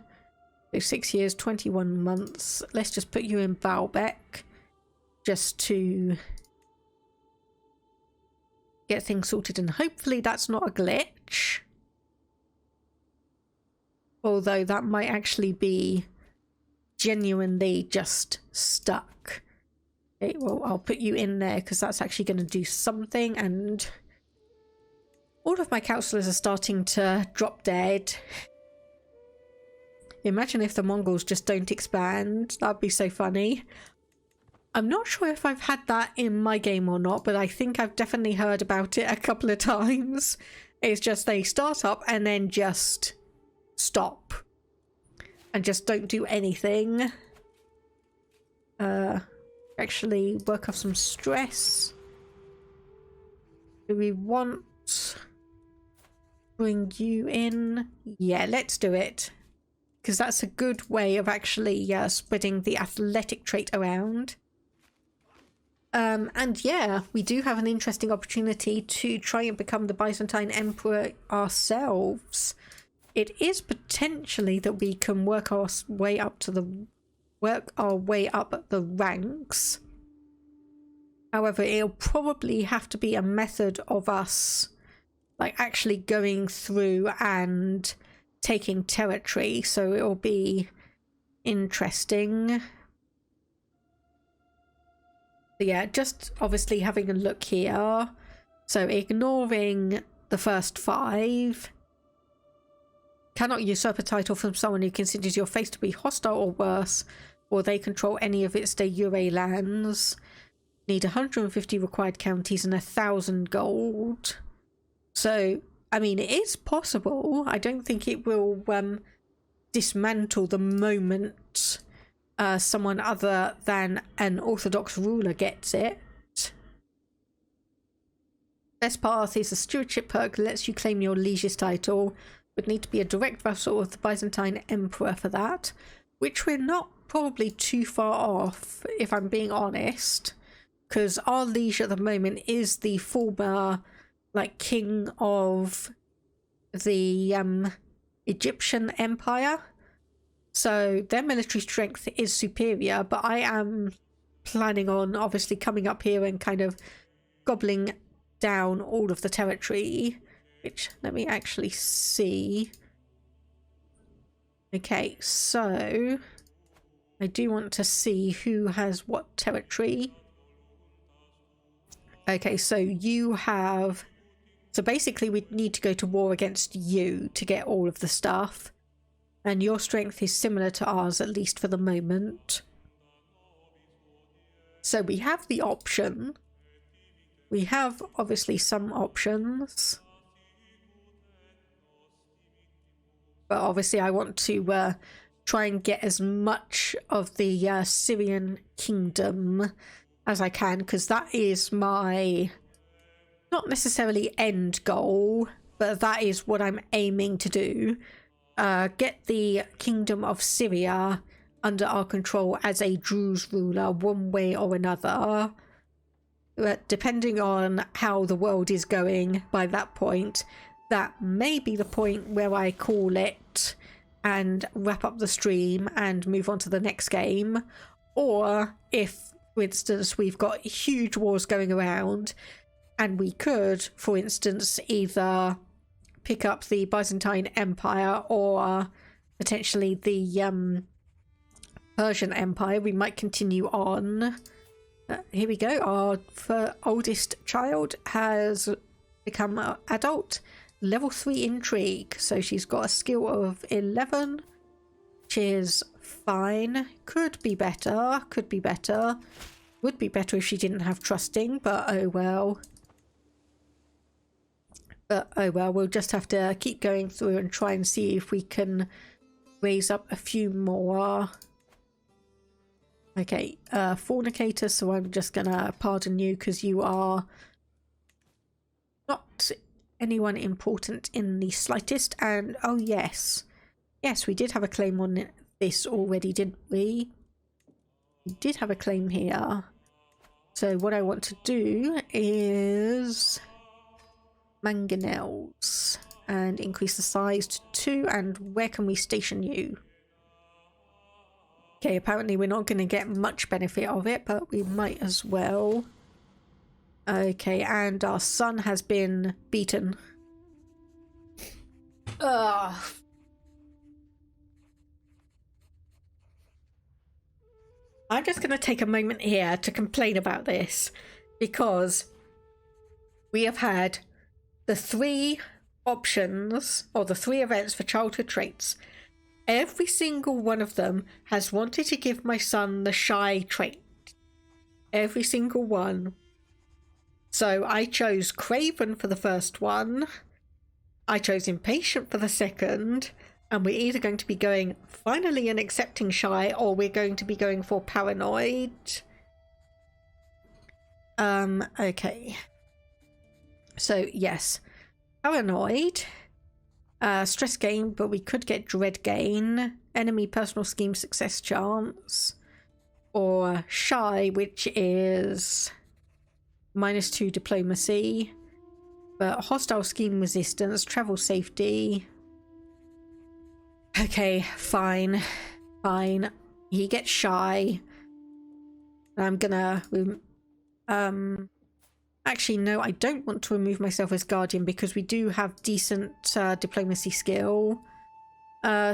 So 6 years, 21 months. Let's just put you in Baalbek just to get things sorted, and hopefully that's not a glitch. Although that might actually be genuinely just stuck. Okay, well, I'll put you in there because that's actually going to do something, and all of my councillors are starting to drop dead. Imagine if the Mongols just don't expand. That'd be so funny. I'm not sure if I've had that in my game or not, but I think I've definitely heard about it a couple of times. It's just they start up and then just stop. And just don't do anything. Actually work off some stress. Do we want to bring you in? Yeah, let's do it. Because that's a good way of actually spreading the athletic trait around. And yeah, we do have an interesting opportunity to try and become the Byzantine Emperor ourselves. It is potentially that we can work our way up the ranks. However, it'll probably have to be a method of us like actually going through and taking territory, so it'll be interesting. But yeah, just obviously having a look here. So ignoring the first 5. Cannot usurp a title from someone who considers your face to be hostile or worse, or they control any of its de jure lands. Need 150 required counties and 1,000 gold. So, I mean, it is possible. I don't think it will dismantle the moment someone other than an Orthodox ruler gets it. Best path is a stewardship perk that lets you claim your liege's title. Would need to be a direct vassal of the Byzantine Emperor for that, which we're not probably too far off, if I'm being honest, because our liege at the moment is the former, like, king of the Egyptian Empire. So their military strength is superior, but I am planning on obviously coming up here and kind of gobbling down all of the territory, which, let me actually see. Okay, so I do want to see who has what territory. Okay, so you have... So basically we need to go to war against you to get all of the stuff. And your strength is similar to ours, at least for the moment. So we have the option. We have, obviously, some options. But obviously I want to try and get as much of the Syrian kingdom as I can, because that is my, not necessarily end goal, but that is what I'm aiming to do. Get the kingdom of Syria under our control as a Druze ruler one way or another. But depending on how the world is going by that point, that may be the point where I call it and wrap up the stream and move on to the next game. Or if, for instance, we've got huge wars going around and we could, for instance, either pick up the Byzantine Empire or potentially the Persian Empire, we might continue on. Here we go. Our oldest child has become an adult. Level 3 intrigue. So she's got a skill of 11, which is fine. Could be better. Could be better. Would be better if she didn't have trusting, but oh well. But oh well, we'll just have to keep going through and try and see if we can raise up a few more. Okay, fornicator, so I'm just gonna pardon you because you are not anyone important in the slightest. And oh yes, yes, we did have a claim on this already, didn't we? We did have a claim here. So what I want to do is mangonels and increase the size to 2. And where can we station you? Okay, apparently we're not going to get much benefit of it, but we might as well. Okay, and our son has been beaten. Ugh. I'm just going to take a moment here to complain about this, because we have had the 3 options, or the 3 events for childhood traits. Every single one of them has wanted to give my son the shy trait. Every single one. So I chose craven for the first one. I chose impatient for the second. And we're either going to be going finally and accepting shy, or we're going to be going for paranoid. Okay. So yes. Paranoid. Stress gain, but we could get dread gain. Enemy personal scheme success chance. Or shy, which is -2 diplomacy. But hostile scheme resistance, travel safety. Okay, fine. Fine. He gets shy. I'm gonna... Actually, no, I don't want to remove myself as guardian because we do have decent diplomacy skill.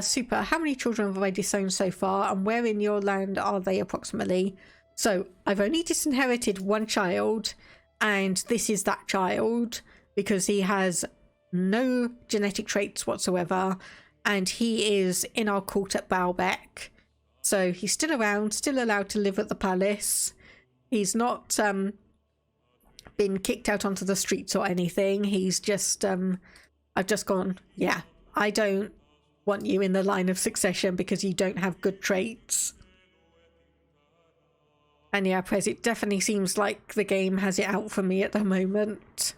Super. How many children have I disowned so far, and where in your land are they approximately? So I've only disinherited 1 child, and this is that child because he has no genetic traits whatsoever, and he is in our court at Baalbek. So he's still around, still allowed to live at the palace. He's not been kicked out onto the streets or anything. He's just I've just gone, yeah, I don't want you in the line of succession because you don't have good traits. And yeah, Prez, it definitely seems like the game has it out for me at the moment.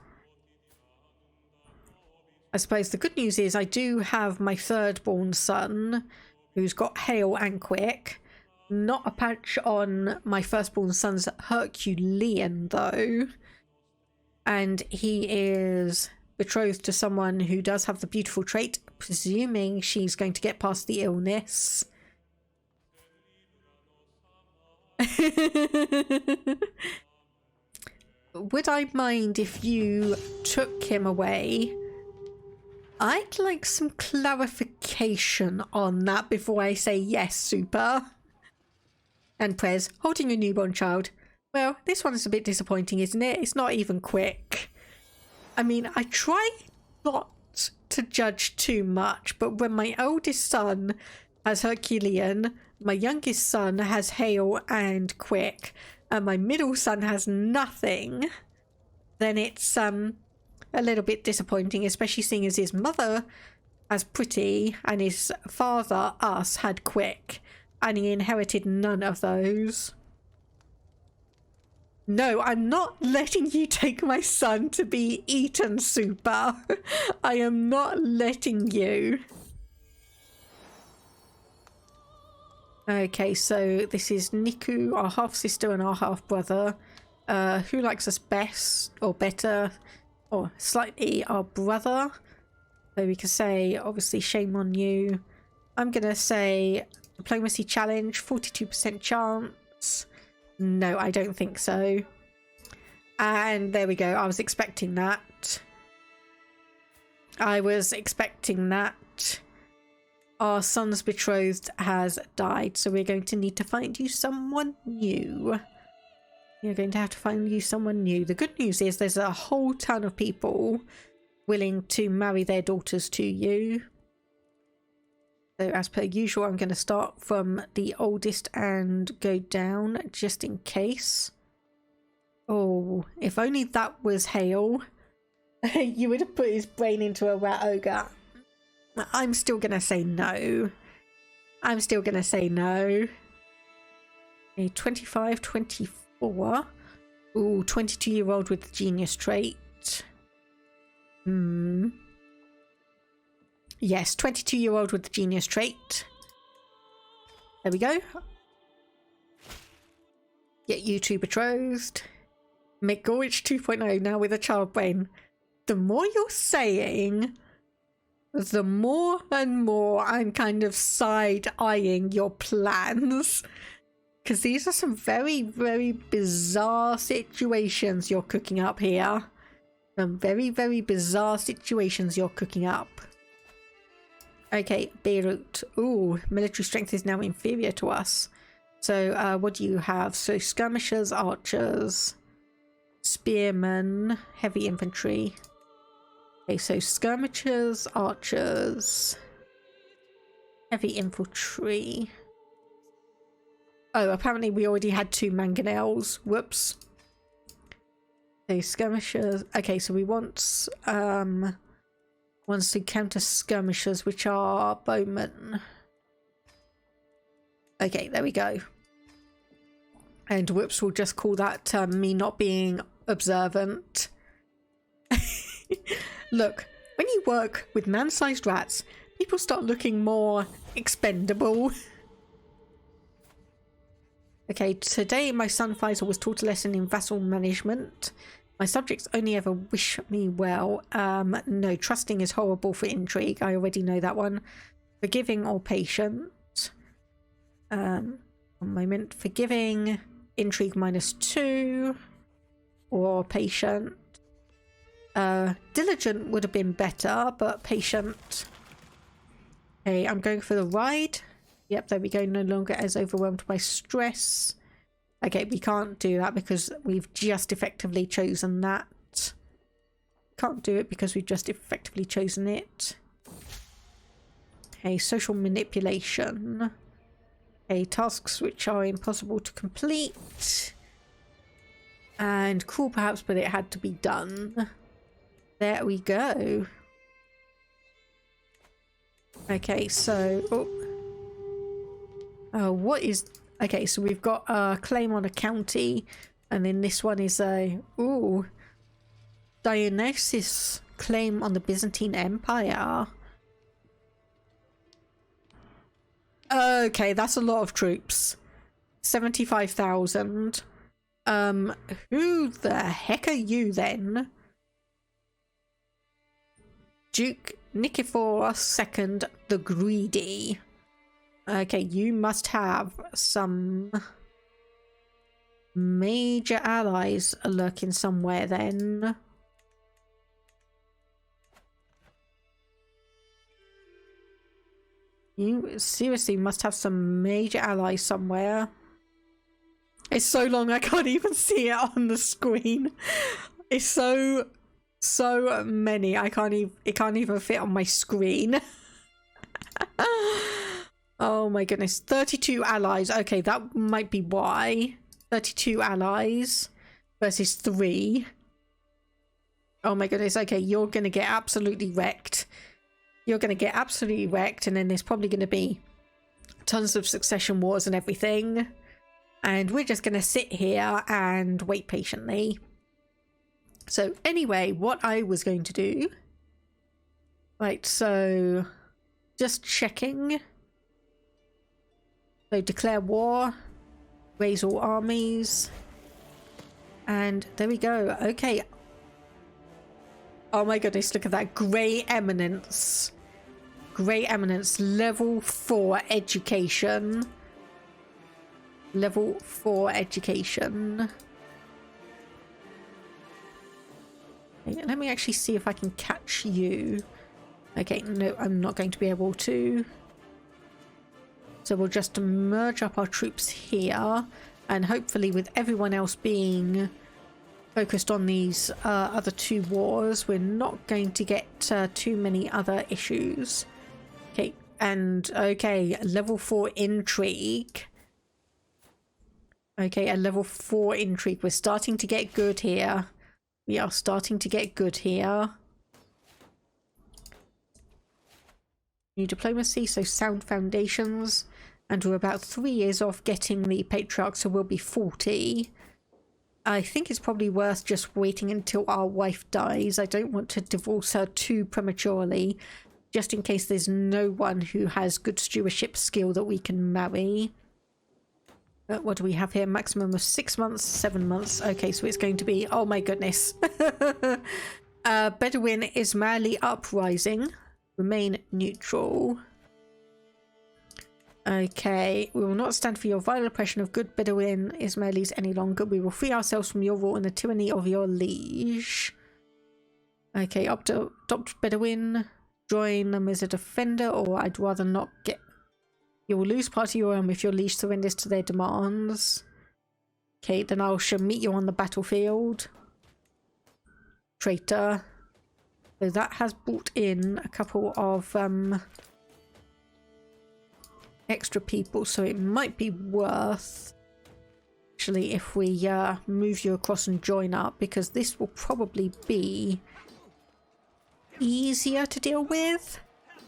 suppose the good news is I do have my third born son who's got hail and quick. Not a patch on my firstborn son's Herculean though. And he is betrothed to someone who does have the beautiful trait, presuming she's going to get past the illness. Would I mind if you took him away? I'd like some clarification on that before I say yes, super. And Prez, holding a newborn child. Well, this one is a bit disappointing, isn't it? It's not even quick. I mean, I try not to judge too much, but when my oldest son has Herculean, my youngest son has hail and quick, and my middle son has nothing, then it's a little bit disappointing, especially seeing as his mother has pretty and his father, us, had quick, and he inherited none of those. No, I'm not letting you take my son to be eaten, super. I am not letting you. Okay, so this is Niku, our half-sister and our half-brother. Who likes us best, or better, or slightly our brother? So we can say, obviously, shame on you. I'm going to say diplomacy challenge, 42% chance. No, I don't think so. And there we go. I was expecting that. I was expecting that. Our son's betrothed has died, so we're going to need to find you someone new. You're going to have to find you someone new. The good news is there's a whole ton of people willing to marry their daughters to you. So as per usual, I'm going to start from the oldest and go down just in case. Oh, if only that was hail. You would have put his brain into a rat ogre. I'm still going to say no. I'm still going to say no. Okay, 25, 24. Ooh, 22-year-old with the genius trait. Yes, 22-year-old with the genius trait. There we go. Get you two betrothed. Make Gorwich 2.0 now with a child brain. The more you're saying, the more and more I'm kind of side-eyeing your plans. Because these are some very, very bizarre situations you're cooking up here. Some very, very bizarre situations you're cooking up. Okay, Beirut. Ooh, military strength is now inferior to us. So, what do you have? So, skirmishers, archers, spearmen, heavy infantry. Okay, so skirmishers, archers, heavy infantry. Oh, apparently we already had 2 mangonels. Whoops. So skirmishers. Okay, so we want ones to counter skirmishers, which are bowmen. Okay, there we go. And whoops, we'll just call that me not being observant. Look, when you work with man-sized rats, people start looking more expendable. Okay, today my son Faisal was taught a lesson in vassal management. My subjects only ever wish me well. No, trusting is horrible for intrigue. I already know that one. Forgiving or patient. One moment. Forgiving, intrigue -2, or patient. Diligent would have been better, but patient. Okay, I'm going for the ride. Yep, there we go. No longer as overwhelmed by stress. Okay, we can't do that because we've just effectively chosen that. Can't do it because we've just effectively chosen it. Okay, social manipulation. Okay, tasks which are impossible to complete. And cruel perhaps, but it had to be done. There we go. Okay, so... Oh, what is... Okay, so we've got a claim on a county, and then this one is a... Ooh. Dionysus claim on the Byzantine Empire. Okay, that's a lot of troops. 75,000. Who the heck are you then? Duke Nicephorus II the Greedy. Okay, you must have some major allies lurking somewhere then. You seriously must have some major allies somewhere. It's so long I can't even see it on the screen. It's so many. I can't even, it can't even fit on my screen. Oh my goodness. 32 allies. Okay, that might be why. 32 allies versus 3. Oh my goodness. Okay, you're going to get absolutely wrecked. You're going to get absolutely wrecked, and then there's probably going to be tons of succession wars and everything. And we're just going to sit here and wait patiently. So anyway, what I was going to do... Right, so... Just checking. So declare war. Raise all armies. And there we go. Okay. Oh my goodness, look at that. Grey Eminence. Grey Eminence. Level 4 education. Level 4 education. Okay, let me actually see if I can catch you. Okay, no, I'm not going to be able to. So we'll just merge up our troops here. And hopefully with everyone else being focused on these other 2 wars, we're not going to get too many other issues. Okay, and okay, level 4 intrigue. Okay, a level 4 intrigue. We're starting to get good here. We are starting to get good here. New diplomacy, so sound foundations. And we're about 3 years off getting the patriarch, so we'll be 40. I think it's probably worth just waiting until our wife dies. I don't want to divorce her too prematurely, just in case there's no one who has good stewardship skill that we can marry. What do we have here? Maximum of 6 months, 7 months. Okay, so it's going to be... Oh my goodness. Bedouin Ismaili uprising. Remain neutral. Okay, we will not stand for your vile oppression of good Bedouin Ismailis any longer. We will free ourselves from your rule and the tyranny of your liege. Okay, adopt Bedouin. Join them as a defender, or I'd rather not get... You will lose part of your realm if your liege surrenders to their demands. Okay, then I shall meet you on the battlefield. Traitor. So that has brought in a couple of extra people, so it might be worth actually if we move you across and join up, because this will probably be easier to deal with.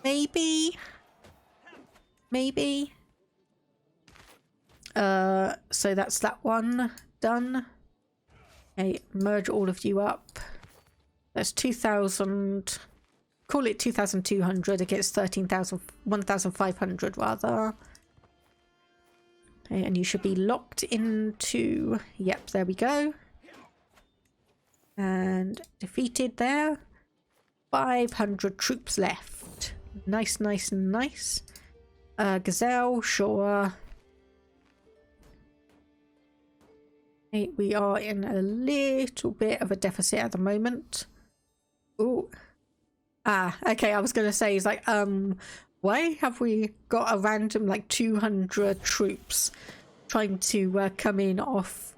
Maybe. So that's that one done. Okay, merge all of you up. That's 2,000. Call it 2,200 against 1,500 rather. Okay, and you should be locked into... Yep, there we go. And defeated there. 500 troops left. Nice. Gazelle, sure. Okay, we are in a little bit of a deficit at the moment. Ooh. Ah, okay, I was going to say, it's like, why have we got a random, like, 200 troops trying to come in off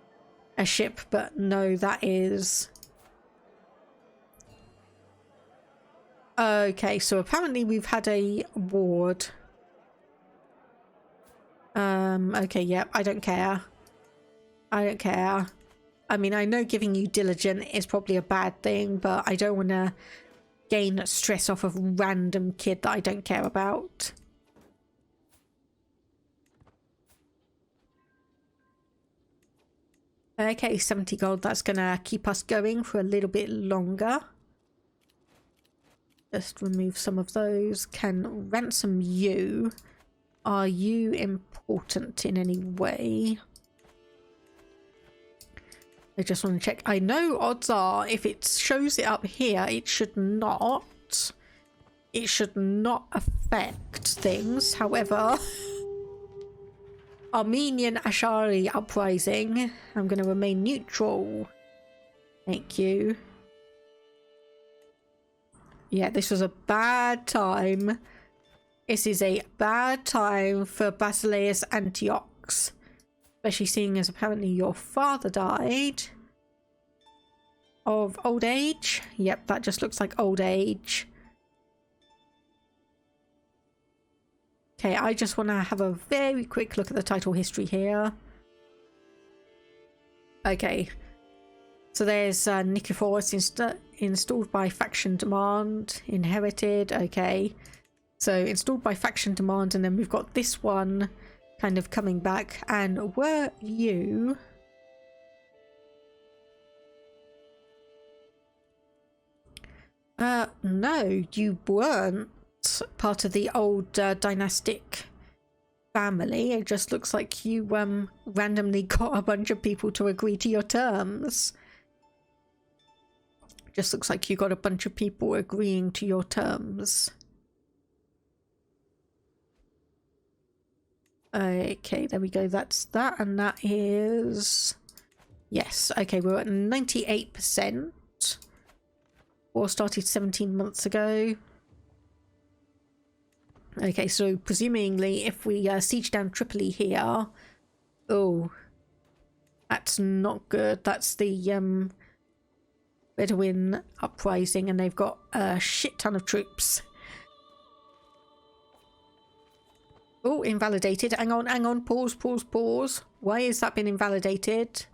a ship? But no, that is... Okay, so apparently we've had a ward. Okay, yep, I don't care. I mean, I know giving you diligent is probably a bad thing, but I don't want to gain stress off of random kid that I don't care about. Okay, 70 gold. That's going to keep us going for a little bit longer. Just remove some of those. Can ransom you. Are you important in any way? I just want to check. I know odds are if it shows it up here, it should not. It should not affect things. However, Armenian Ashari uprising. I'm going to remain neutral. Thank you. Yeah, this was a bad time. This is a bad time for Basileus Antiochus. Especially seeing as apparently your father died of old age. Yep, that just looks like old age. Okay, I just want to have a very quick look at the title history here. Okay, so there's Nicephorus installed by faction demand, inherited. Okay, so installed by faction demand, and then we've got this one kind of coming back. And were you... no, you weren't part of the old dynastic family. It just looks like you randomly got a bunch of people to agree to your terms. Just looks like you got a bunch of people agreeing to your terms. Okay, there we go. That's that, and that is... Yes, okay, we're at 98%. War started 17 months ago. Okay, so presumably if we siege down Tripoli here... Oh, that's not good. That's the Bedouin uprising, and they've got a shit ton of troops. Oh, invalidated. Hang on. Pause. Why has that been invalidated?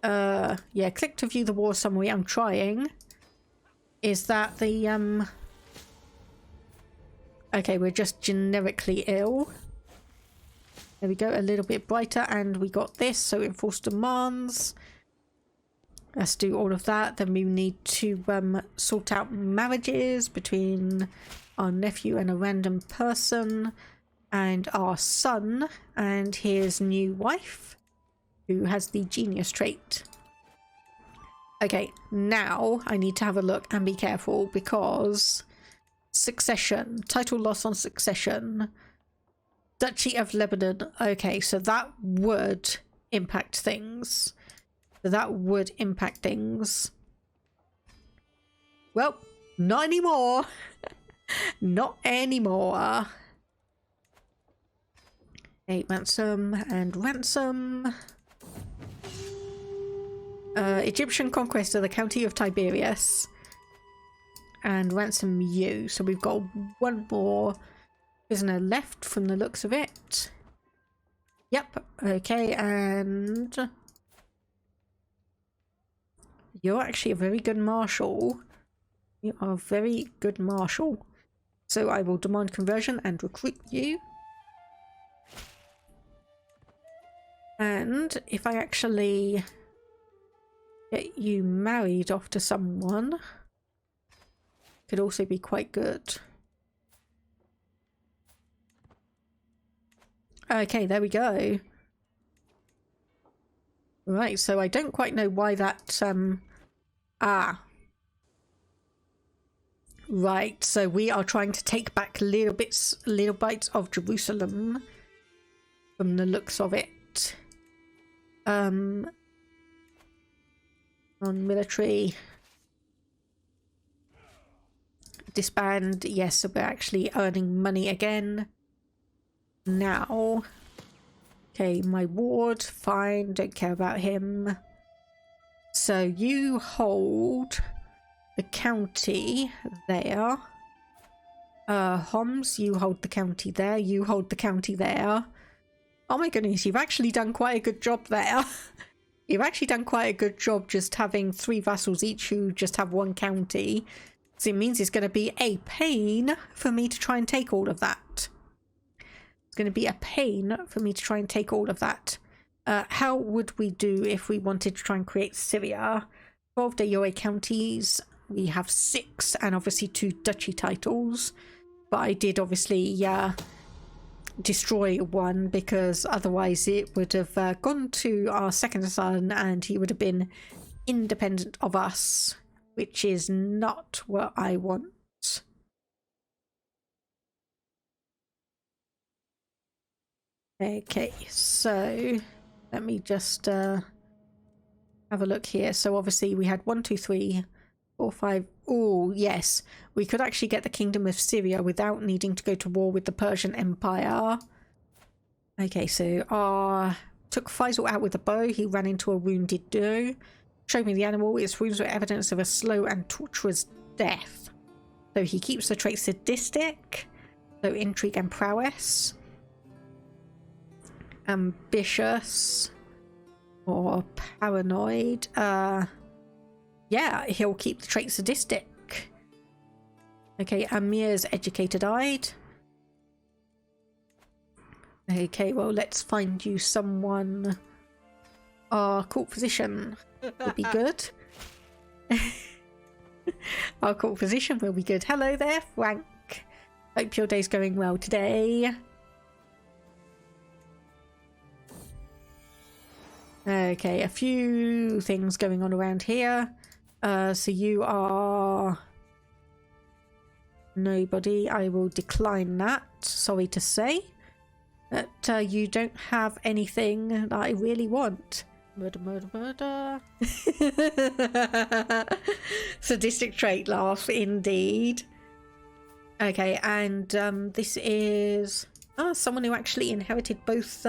Yeah, click to view the war summary. I'm trying. Is that the, Okay, we're just generically ill. There we go, a little bit brighter, and we got this, so enforce demands. Let's do all of that. Then we need to sort out marriages between our nephew and a random person, and our son and his new wife, who has the genius trait. Okay, now I need to have a look and be careful because succession, title loss on succession, Duchy of Lebanon. Okay, so that would impact things. Well, not anymore. Not anymore. Okay, ransom and ransom. Egyptian conquest of the county of Tiberias. And ransom you. So we've got one more prisoner left from the looks of it. Yep, okay, and... You're actually a very good marshal. You are a very good marshal. So I will demand conversion and recruit you. And if I actually get you married off to someone, could also be quite good. Okay, there we go. Right, so I don't quite know why that, Right, so we are trying to take back little bites of Jerusalem from the looks of it. On military. Disband, yes, so we're actually earning money again. Now. Okay, my ward, fine, don't care about him. So you hold the county there. Homs, you hold the county there, you hold the county there. Oh my goodness, you've actually done quite a good job there. You've actually done quite a good job just having 3 vassals each who just have 1 county. So it means it's going to be a pain for me to try and take all of that. It's going to be a pain for me to try and take all of that. How would we do if we wanted to try and create Syria? 12 Dayoe counties. We have 6 and obviously 2 duchy titles. But I did obviously destroy one because otherwise it would have gone to our second son and he would have been independent of us, which is not what I want. Okay, so let me just have a look here. So obviously we had 1, 2, 3, 4, 5. Oh yes, we could actually get the Kingdom of Syria without needing to go to war with the Persian Empire. Okay, so took Faisal out with a bow. He ran into a wounded doe. Showed me the animal. Its wounds were evidence of a slow and torturous death. So he keeps the trait sadistic, so intrigue and prowess. Ambitious or paranoid. Yeah, he'll keep the trait sadistic. Okay, Amir's educated-eyed. Okay, well, let's find you someone. Our court physician will be good. Our court physician will be good. Hello there, Frank. Hope your day's going well today. Okay, a few things going on around here. So you are nobody. I will decline that. Sorry to say. But you don't have anything that I really want. Murder, murder, murder. Sadistic trait laugh, indeed. Okay, and this is someone who actually inherited both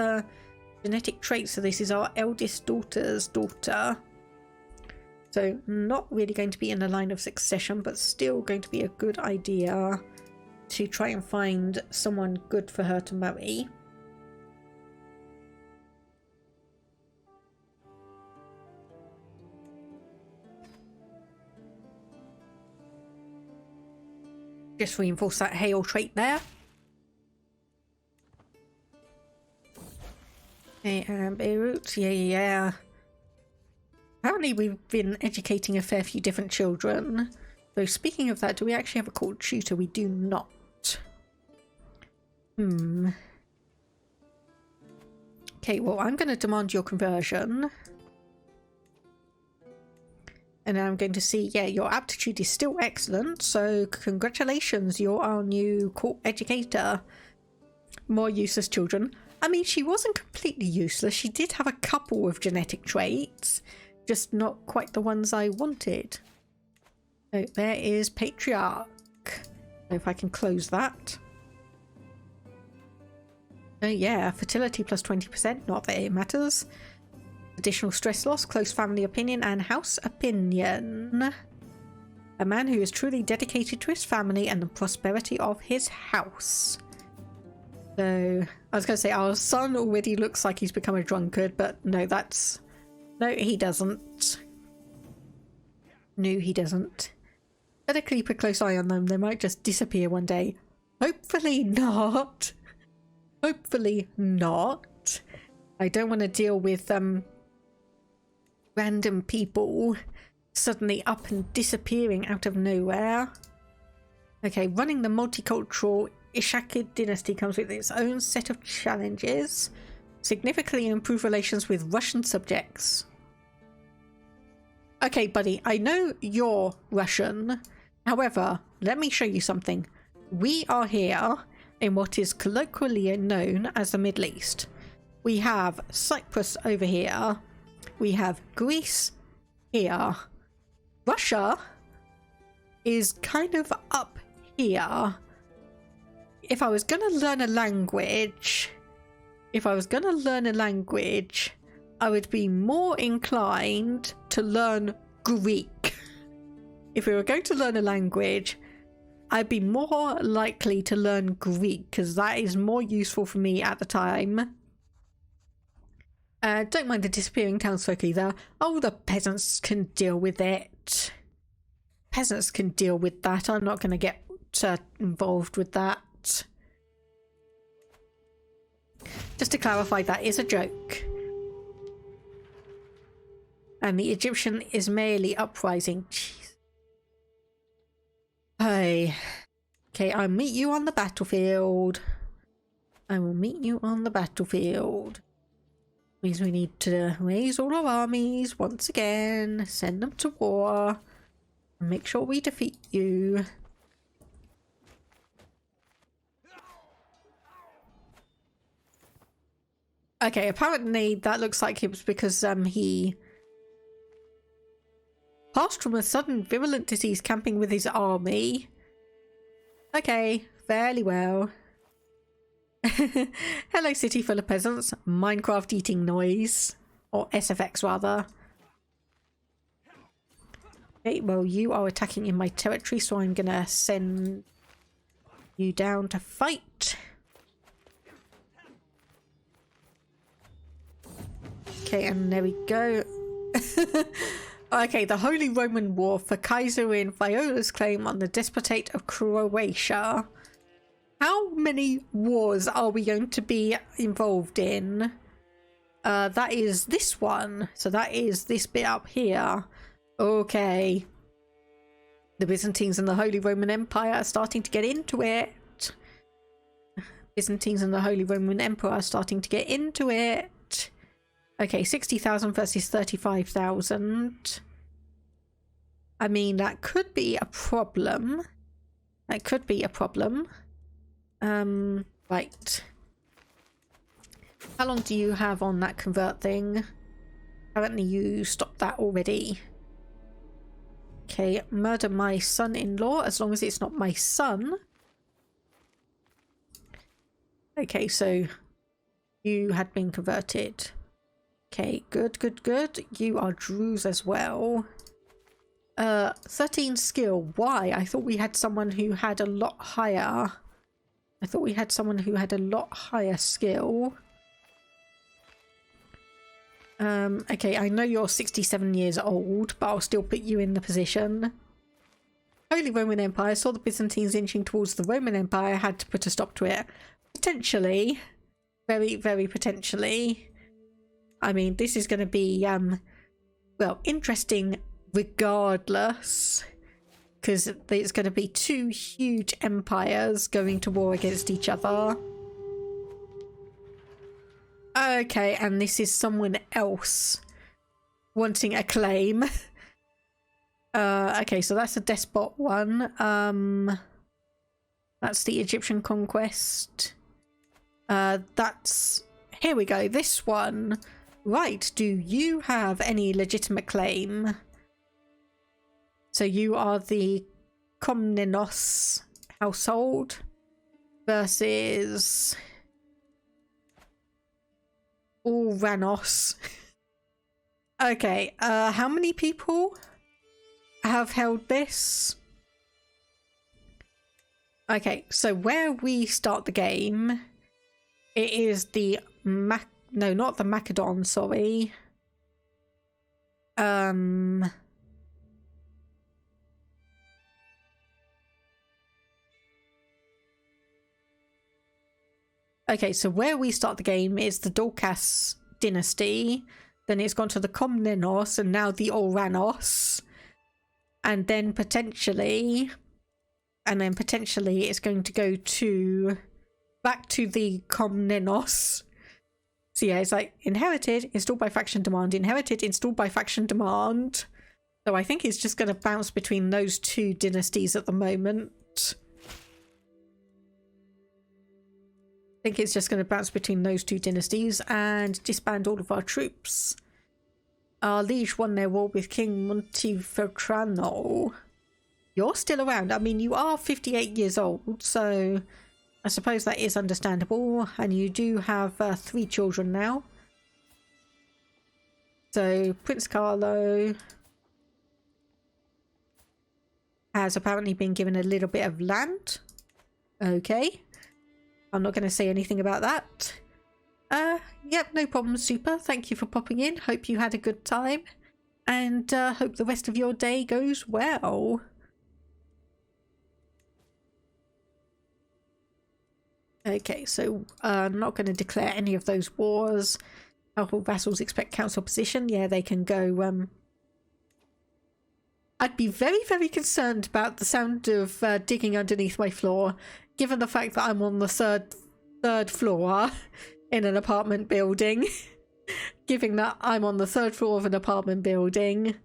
genetic traits. So this is our eldest daughter's daughter. So not really going to be in the line of succession, but still going to be a good idea to try and find someone good for her to marry. Just reinforce that hail trait there. Okay, Beirut, yeah. Apparently we've been educating a fair few different children. So speaking of that, do we actually have a court tutor? We do not. Okay, well, I'm going to demand your conversion. And I'm going to see, yeah, your aptitude is still excellent. So congratulations, you're our new court educator. More useless children. I mean, she wasn't completely useless. She did have a couple of genetic traits, just not quite the ones I wanted. So there is Patriarch. If I can close that. Oh yeah, fertility plus 20%, not that it matters. Additional stress loss, close family opinion, and house opinion. A man who is truly dedicated to his family and the prosperity of his house. So, I was going to say, our son already looks like he's become a drunkard, but no, that's... No, he doesn't. No, he doesn't. Better keep a close eye on them. They might just disappear one day. Hopefully not. Hopefully not. I don't want to deal with random people suddenly up and disappearing out of nowhere. Okay, running the multicultural Ishaqid dynasty comes with its own set of challenges. Significantly improve relations with Russian subjects. Okay, buddy, I know you're Russian. However, let me show you something. We are here in what is colloquially known as the Middle East. We have Cyprus over here. We have Greece here. Russia is kind of up here. If I was going to learn a language, I would be more inclined to learn Greek. If we were going to learn a language, I'd be more likely to learn Greek because that is more useful for me at the time. Don't mind the disappearing townsfolk either. Oh, the peasants can deal with it. Peasants can deal with that. I'm not going to get involved with that. Just to clarify, that is a joke. And the Egyptian Ismaili uprising. Jeez. Hey. Okay, I'll meet you on the battlefield. I will meet you on the battlefield. Means we need to raise all our armies once again, send them to war, and make sure we defeat you. Okay, apparently that looks like it was because he passed from a sudden virulent disease camping with his army. Okay, fairly well. Hello, city full of peasants. Minecraft eating noise. Or SFX, rather. Okay, well, you are attacking in my territory, so I'm gonna send you down to fight. Okay, and there we go. Okay, the Holy Roman War for Kaiserin Viola's claim on the Despotate of Croatia. How many wars are we going to be involved in? That is this one. So that is this bit up here. Okay. The Byzantines and the Holy Roman Empire are starting to get into it. Byzantines and the Holy Roman Emperor are starting to get into it. Okay, 60,000 versus 35,000. I mean, that could be a problem. That could be a problem. Right. How long do you have on that convert thing? Apparently you stopped that already. Okay, murder my son-in-law, as long as it's not my son. Okay, so you had been converted. Okay, good, good, good. You are Druze as well. 13 skill. Why? I thought we had someone who had a lot higher. I thought we had someone who had a lot higher skill. Okay, I know you're 67 years old, but I'll still put you in the position. Holy Roman Empire saw the Byzantines inching towards the Roman Empire, had to put a stop to it. Potentially. Very, very potentially. I mean, this is going to be, well, interesting regardless. Because there's going to be two huge empires going to war against each other. Okay, and this is someone else wanting a claim. Okay, so that's a despot one. That's the Egyptian conquest. That's... Here we go, this one. Right, do you have any legitimate claim? So you are the Komnenos household versus Uranos. Okay, how many people have held this? Okay, so where we start the game, it is the no, not the Macedon, sorry. Okay, so where we start the game is the Dorcas dynasty, then it's gone to the Komnenos, and now the Oranos, and then potentially it's going to go to back to the Komnenos. So yeah, it's like inherited, installed by faction demand, inherited, installed by faction demand. So I think it's just going to bounce between those two dynasties at the moment. I think it's just going to bounce between those two dynasties and disband all of our troops. Our liege won their war with King Montefeltrano. You're still around. I mean, you are 58 years old, so I suppose that is understandable. And you do have 3 children now. So Prince Carlo has apparently been given a little bit of land. Okay. I'm not going to say anything about that. Yep, no problem, super. Thank you for popping in. Hope you had a good time. And hope the rest of your day goes well. Okay, so I'm not going to declare any of those wars. Powerful vassals expect council position. Yeah, they can go. I'd be very, very concerned about the sound of digging underneath my floor, given the fact that I'm on the third floor in an apartment building. Given that I'm on the third floor of an apartment building.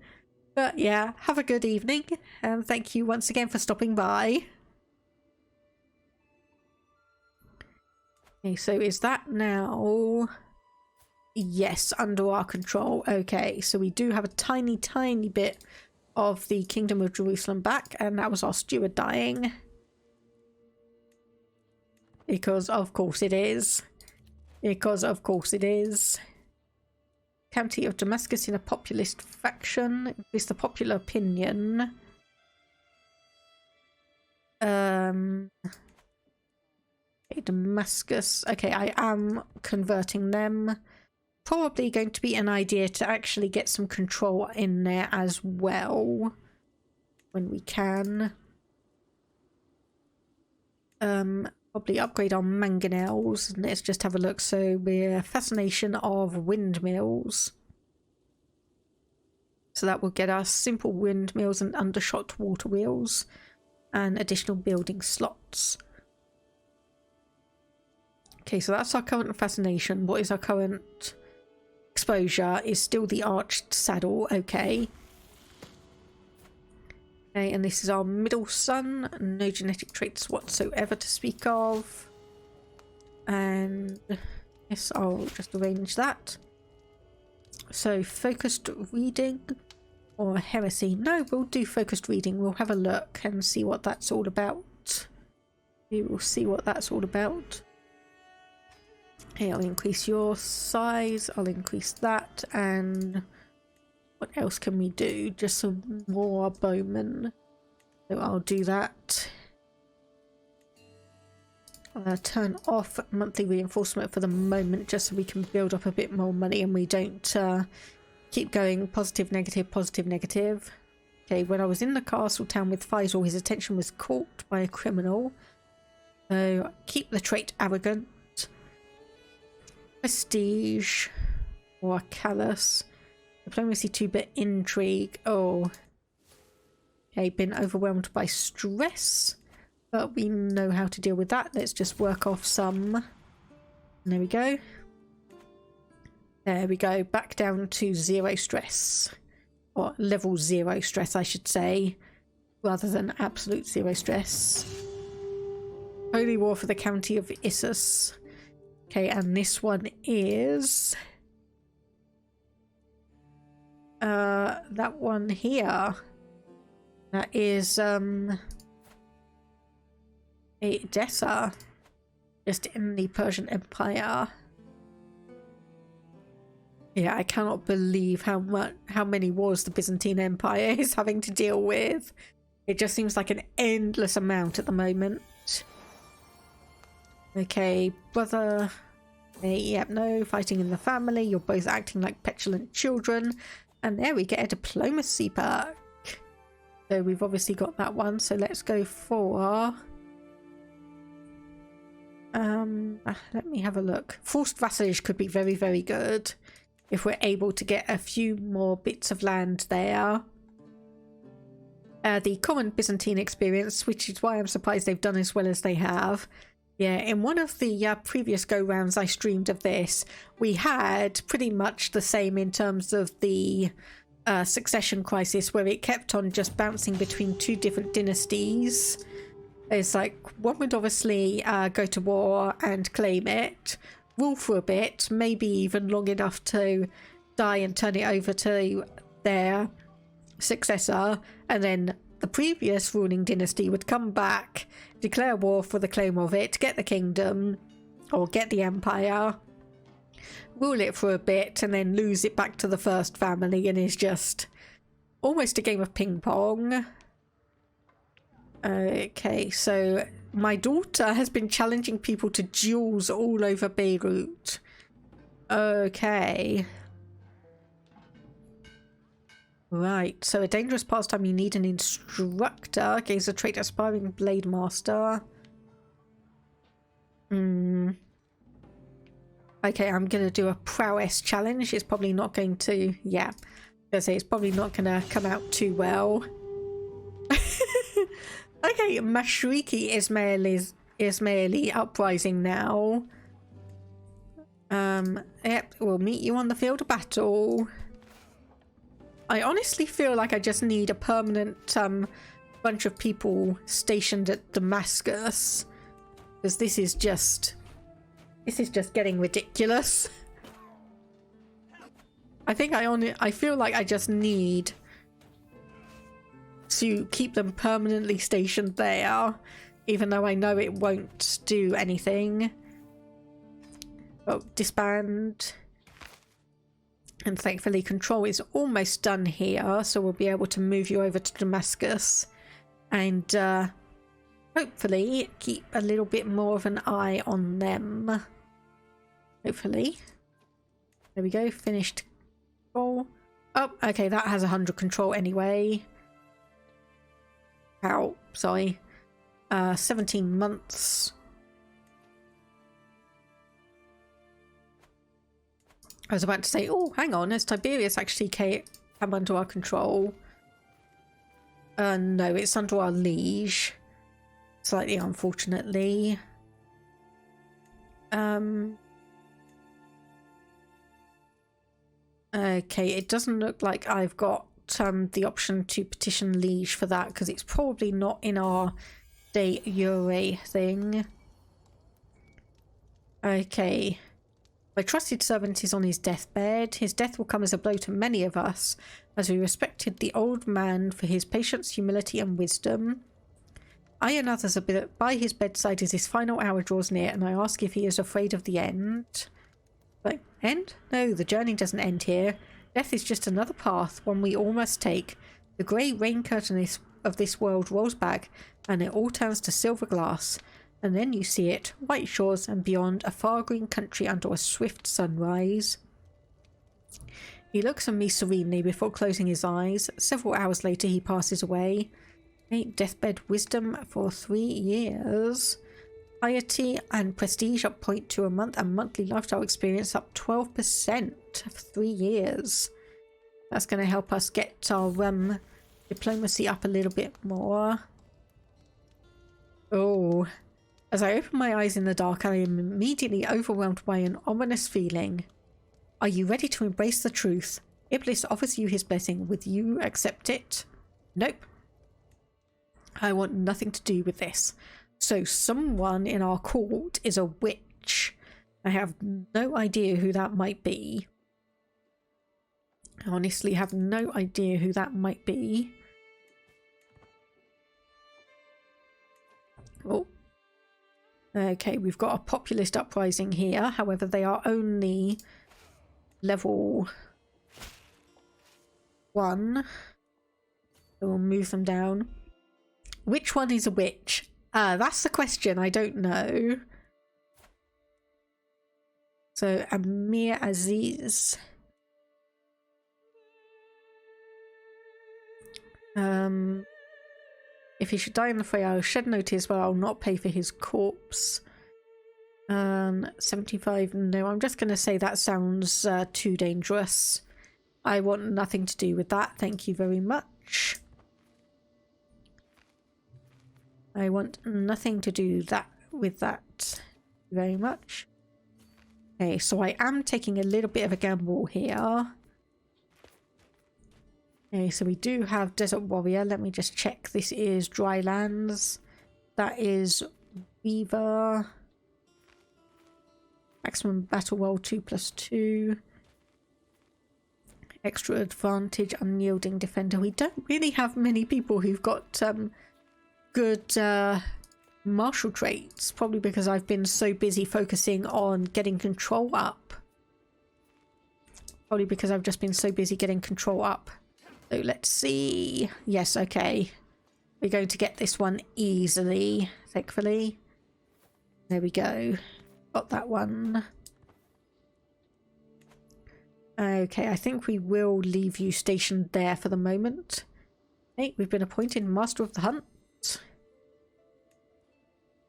But yeah, have a good evening, and thank you once again for stopping by. Okay, so is that now... Yes, under our control. Okay, so we do have a tiny, tiny bit of the Kingdom of Jerusalem back, and that was our steward dying. Because of course it is. Because of course it is. County of Damascus in a populist faction. Increase the popular opinion. Okay, Damascus. Okay, I am converting them. Probably going to be an idea to actually get some control in there as well when we can. Probably upgrade our mangonels. Let's just have a look. So we're fascination of windmills. So that will get us simple windmills and undershot water wheels and additional building slots. Okay, so that's our current fascination. What is our current exposure? Is still the arched saddle. Okay. Okay, and this is our middle son. No genetic traits whatsoever to speak of. And yes, I'll just arrange that. So focused reading or heresy? No, we'll do focused reading. We'll have a look and see what that's all about. We will see what that's all about. Okay, I'll increase your size, I'll increase that, and what else can we do? Just some more bowmen. So I'll do that. Turn off monthly reinforcement for the moment, just so we can build up a bit more money and we don't keep going positive, negative, positive, negative. Okay, when I was in the castle town with Faisal, his attention was caught by a criminal. So keep the trait arrogant. Prestige or callous. Diplomacy 2-bit intrigue. Oh. Okay, been overwhelmed by stress. But we know how to deal with that. Let's just work off some. And there we go. There we go. Back down to 0 stress. Or level 0 stress, I should say. Rather than absolute 0 stress. Holy War for the County of Issus. Okay, and this one is that one here. That is Edessa, just in the Persian Empire. Yeah, I cannot believe how many wars the Byzantine Empire is having to deal with. It just seems like an endless amount at the moment. Okay, brother. Hey, yep, no, fighting in the family. You're both acting like petulant children. And there we get a diplomacy perk. So we've obviously got that one. So let's go for... let me have a look. Forced vassalage could be very, very good. If we're able to get a few more bits of land there. The common Byzantine experience, which is why I'm surprised they've done as well as they have. Yeah, in one of the previous go-rounds I streamed of this, we had pretty much the same in terms of the succession crisis, where it kept on just bouncing between 2 different dynasties. It's like, one would obviously go to war and claim it, rule for a bit, maybe even long enough to die and turn it over to their successor, and then the previous ruling dynasty would come back, declare war for the claim of it, get the kingdom, or get the empire, rule it for a bit, and then lose it back to the first family, and it's just almost a game of ping pong. Okay, so my daughter has been challenging people to duels all over Beirut. Okay. Right, so a dangerous pastime, you need an instructor. Gains a trait aspiring blade master. Okay, I'm going to do a prowess challenge. It's probably not going to... Yeah. I'm going to say it's probably not going to come out too well. Okay, Mashriki Ismaili uprising now. Yep, we'll meet you on the field of battle. I honestly feel like I just need a permanent bunch of people stationed at Damascus, because this is just getting ridiculous. I think I feel like I just need to keep them permanently stationed there, even though I know it won't do anything. Oh, disband. And thankfully control is almost done here, so we'll be able to move you over to Damascus and hopefully keep a little bit more of an eye on them. Hopefully. There we go, finished control. Oh, okay, that has 100 control anyway. Ow, sorry. 17 months. I was about to say, oh, hang on, has Tiberius actually come under our control? No, it's under our liege. Slightly unfortunately. Okay, it doesn't look like I've got the option to petition liege for that, because it's probably not in our de jure thing. Okay. My trusted servant is on his deathbed. His death will come as a blow to many of us, as we respected the old man for his patience, humility, and wisdom. I and others are by his bedside as his final hour draws near, and I ask if he is afraid of the end. Like, end? No, the journey doesn't end here. Death is just another path, one we all must take. The grey rain curtain of this world rolls back, and it all turns to silver glass. And then you see it, white shores and beyond, a far green country under a swift sunrise. He looks at me serenely before closing his eyes. Several hours later he passes away. Deathbed wisdom for 3 years. Piety and prestige up 0.2 a month, and monthly lifestyle experience up 12% for 3 years. That's going to help us get our diplomacy up a little bit more. Oh... As I open my eyes in the dark, I am immediately overwhelmed by an ominous feeling. Are you ready to embrace the truth? Iblis offers you his blessing. Will you accept it? Nope. I want nothing to do with this. So someone in our court is a witch. I have no idea who that might be. I honestly have no idea who that might be. Oh. Okay, we've got a populist uprising here. However, they are only level 1. So we'll move them down. Which one is a witch? That's the question. I don't know. So, Amir Aziz. If he should die in the fray, I'll shed no tears, but I'll not pay for his corpse. 75, no, I'm just going to say that sounds too dangerous. I want nothing to do with that, thank you very much. I want nothing to do with that very much. Okay, so I am taking a little bit of a gamble here. Okay, so we do have Desert Warrior. Let me just check. This is Drylands. That is Weaver. Maximum Battle Roll 2+2. Extra Advantage, Unyielding Defender. We don't really have many people who've got good martial traits. Probably because I've been so busy focusing on getting control up. Probably because I've just been so busy getting control up. So let's see. Yes, okay. We're going to get this one easily, thankfully. There we go. Got that one. Okay, I think we will leave you stationed there for the moment. Hey, we've been appointed Master of the Hunt.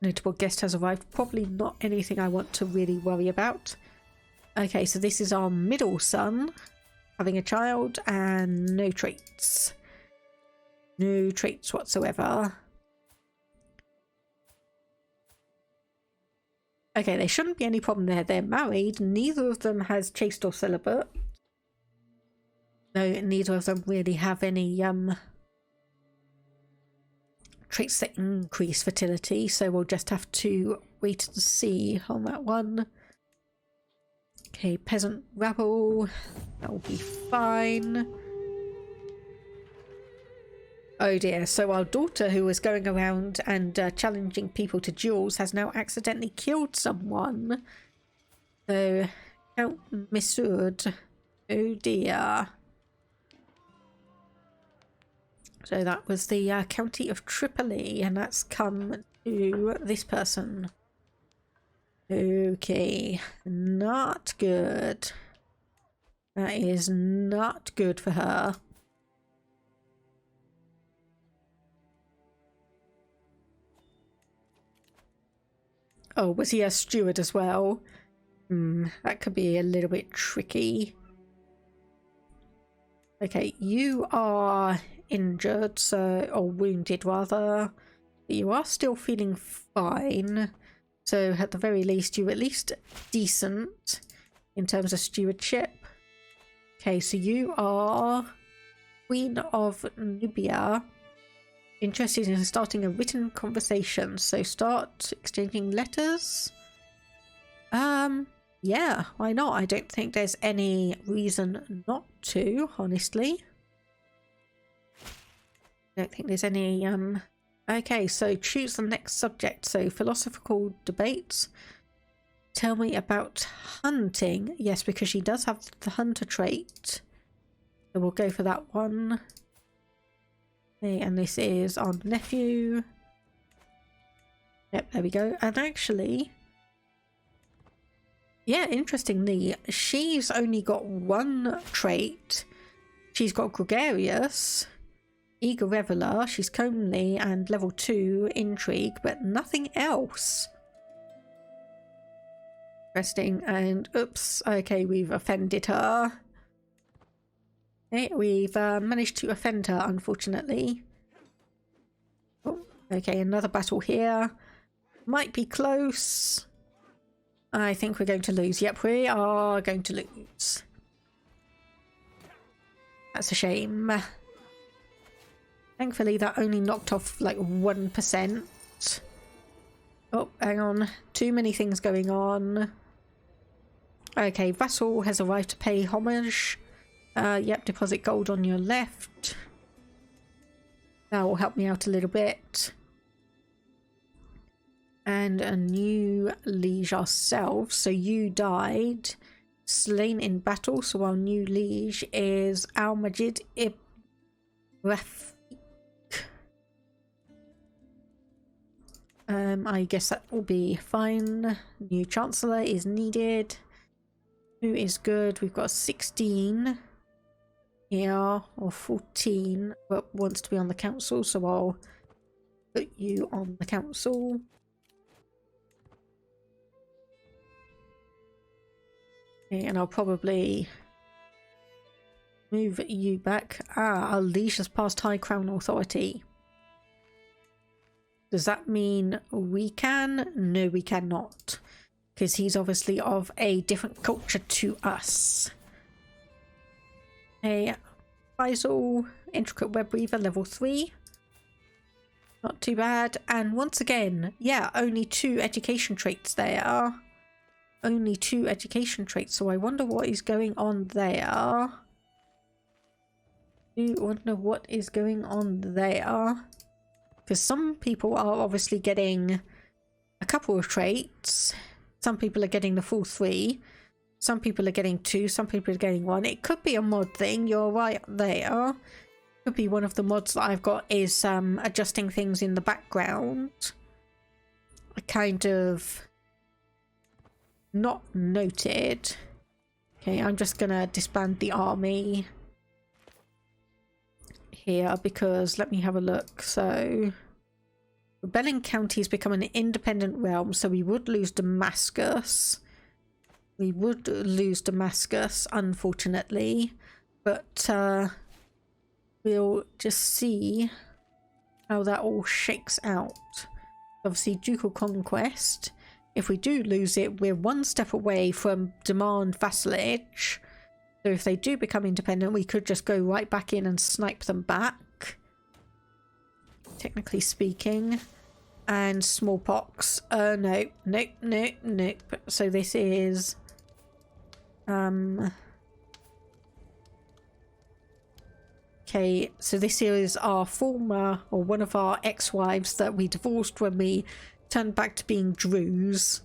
Notable guest has arrived. Probably not anything I want to really worry about. Okay, so this is our middle son having a child and no traits. No traits whatsoever. Okay, there shouldn't be any problem there. They're married. Neither of them has chaste or celibate. No, neither of them really have any traits that increase fertility, so we'll just have to wait and see on that one. Okay, peasant rabble, that will be fine. Oh dear, so our daughter, who was going around and challenging people to duels, has now accidentally killed someone. So, Count Missoud, oh dear. So that was the county of Tripoli, and that's come to this person. Okay, not good. That is not good for her. Oh, was he a steward as well? That could be a little bit tricky. Okay, you are injured, so, or wounded rather. You are still feeling fine. So at the very least, you're at least decent in terms of stewardship. Okay, so you are Queen of Nubia. Interested in starting a written conversation, so start exchanging letters. Yeah, why not? I don't think there's any reason not to, honestly. I don't think there's any okay, so choose the next subject. So philosophical debates. Tell me about hunting. Yes, because she does have the hunter trait, so we'll go for that one. Okay, and this is our nephew. Yep, there we go. And actually, yeah, interestingly, she's only got one trait. She's got gregarious, eager reveler, she's comely, and level 2 intrigue, but nothing else. Interesting. And oops, okay, we've offended her. Okay, we've managed to offend her, unfortunately. Oh, okay, another battle here. Might be close. I think we're going to lose. Yep, we are going to lose. That's a shame. Thankfully, that only knocked off like 1%. Oh, hang on. Too many things going on. Okay, vassal has arrived to pay homage. Yep, deposit gold on your left. That will help me out a little bit. And a new liege ourselves. So you died, slain in battle. So our new liege is Al-Majid ibn Rafiq. I guess that will be fine. New chancellor is needed. Who is good? We've got 16 here, or 14, but wants to be on the council, so I'll put you on the council. Okay, and I'll probably move you back. Our liege has passed high crown authority. Does that mean we can? No, we cannot. Because he's obviously of a different culture to us. A Faisal, intricate web weaver, level 3. Not too bad. And once again, yeah, only 2 education traits there. Only 2 education traits, so I wonder what is going on there. Do wonder what is going on there. Because some people are obviously getting a couple of traits. Some people are getting the full 3. Some people are getting 2. Some people are getting 1. It could be a mod thing. You're right there. Could be one of the mods that I've got is adjusting things in the background. I kind of not noted. Okay, I'm just gonna disband the army here because let me have a look. So Rebellion County has become an independent realm, so we would lose Damascus. We would lose Damascus, unfortunately, but we'll just see how that all shakes out. Obviously, ducal conquest. If we do lose it, we're one step away from demand vassalage. So if they do become independent, we could just go right back in and snipe them back, technically speaking. And smallpox. No. So this is okay, so this is our former, or one of our ex-wives that we divorced when we turned back to being Druze.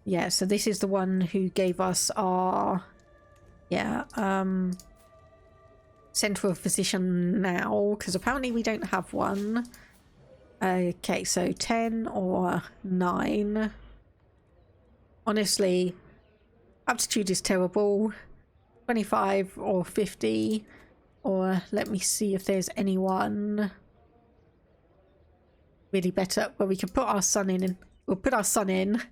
Yeah, so this is the one who gave us our centre of physician now, because apparently we don't have one. Okay, so 10 or 9. Honestly, aptitude is terrible. 25 or 50, or let me see if there's anyone really better where we can put our son in. We'll put our son in.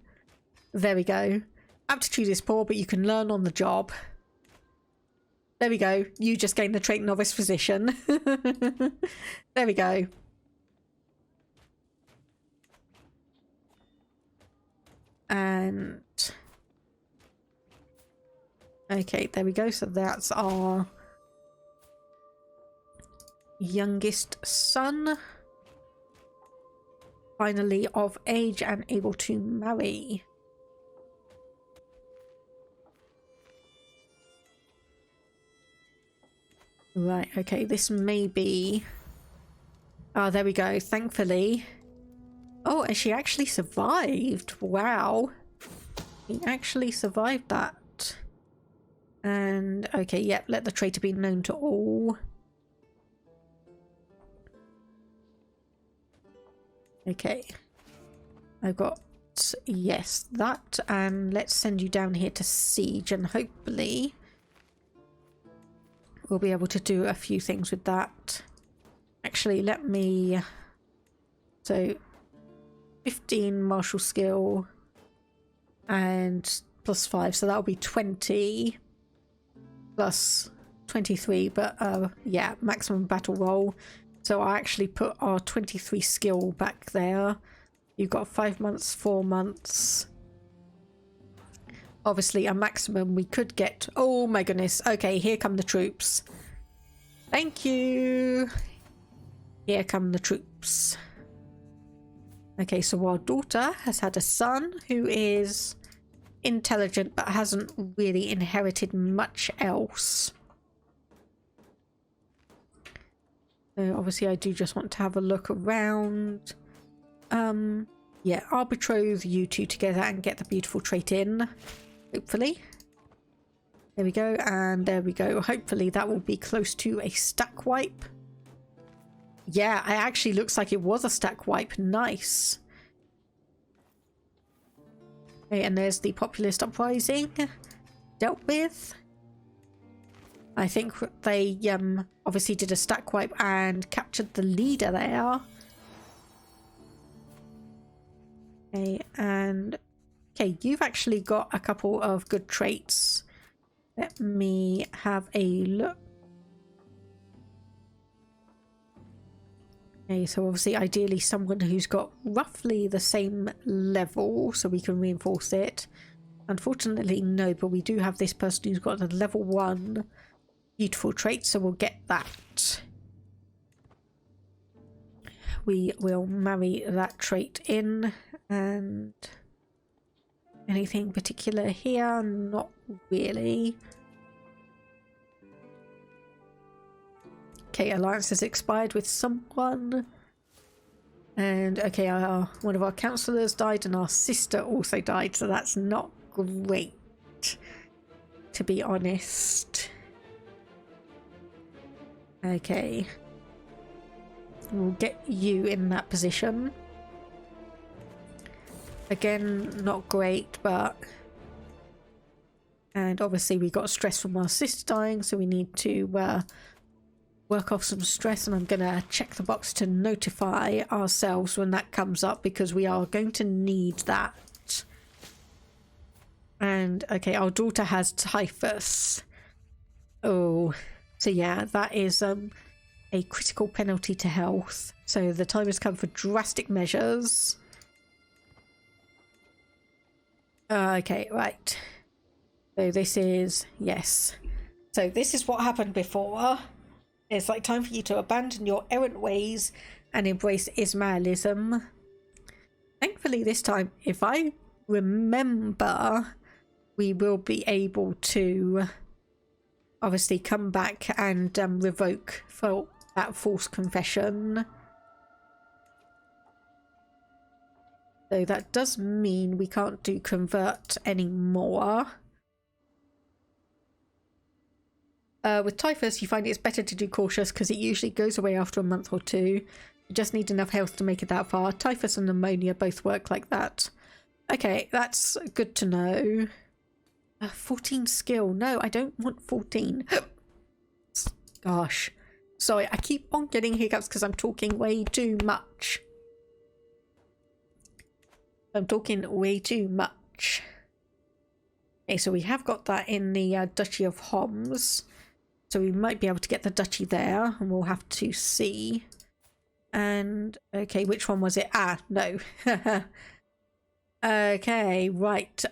There we go. Aptitude is poor, but you can learn on the job. There we go. You just gained the trait novice physician. There we go. And okay, there we go. So that's our youngest son. Finally of age and able to marry. Right, okay, this may be... Oh, there we go, thankfully. Oh, and she actually survived. Wow. He actually survived that. And, okay, yep, let the traitor be known to all. Okay. I've got, yes, that. And let's send you down here to siege, and hopefully we'll be able to do a few things with that. Actually, let me... So, 15 martial skill and plus 5, so that'll be 20 plus 23, but yeah, maximum battle roll. So I actually put our 23 skill back there. You've got 5 months, 4 months. Obviously a maximum we could get. Oh my goodness. Okay, here come the troops. Thank you. Here come the troops. Okay, so our daughter has had a son who is intelligent but hasn't really inherited much else. So obviously I do just want to have a look around. Yeah, I'll betroth you two together and get the beautiful trait in. Hopefully. There we go, and there we go. Hopefully that will be close to a stack wipe. Yeah, it actually looks like it was a stack wipe. Nice. Okay, and there's the populist uprising dealt with. I think they obviously did a stack wipe and captured the leader there. Okay, and okay, you've actually got a couple of good traits. Let me have a look. Okay, so obviously ideally someone who's got roughly the same level so we can reinforce it. Unfortunately no, but we do have this person who's got a level 1 beautiful trait, so we'll get that. We will marry that trait in. And anything particular here? Not really. Okay, alliance has expired with someone. And okay, one of our councillors died and our sister also died, so that's not great, to be honest. Okay. We'll get you in that position. Again, not great, but... And obviously we got stress from our sister dying, so we need to work off some stress, and I'm going to check the box to notify ourselves when that comes up, because we are going to need that. And okay, our daughter has typhus. Oh, so yeah, that is a critical penalty to health. So the time has come for drastic measures. Okay, right. So this is, yes. So this is what happened before. It's like time for you to abandon your errant ways and embrace Ismailism. Thankfully this time, if I remember, we will be able to obviously come back and revoke for that false confession. So that does mean we can't do convert anymore. With typhus, you find it's better to do cautious because it usually goes away after a month or two. You just need enough health to make it that far. Typhus and pneumonia both work like that. Okay, that's good to know. 14 skill. No, I don't want 14. Gosh. Sorry, I keep on getting hiccups because I'm talking way too much. I'm talking way too much. Okay, so we have got that in the Duchy of Homs. So we might be able to get the duchy there, and we'll have to see. And, okay, which one was it? Ah, no. Okay, right.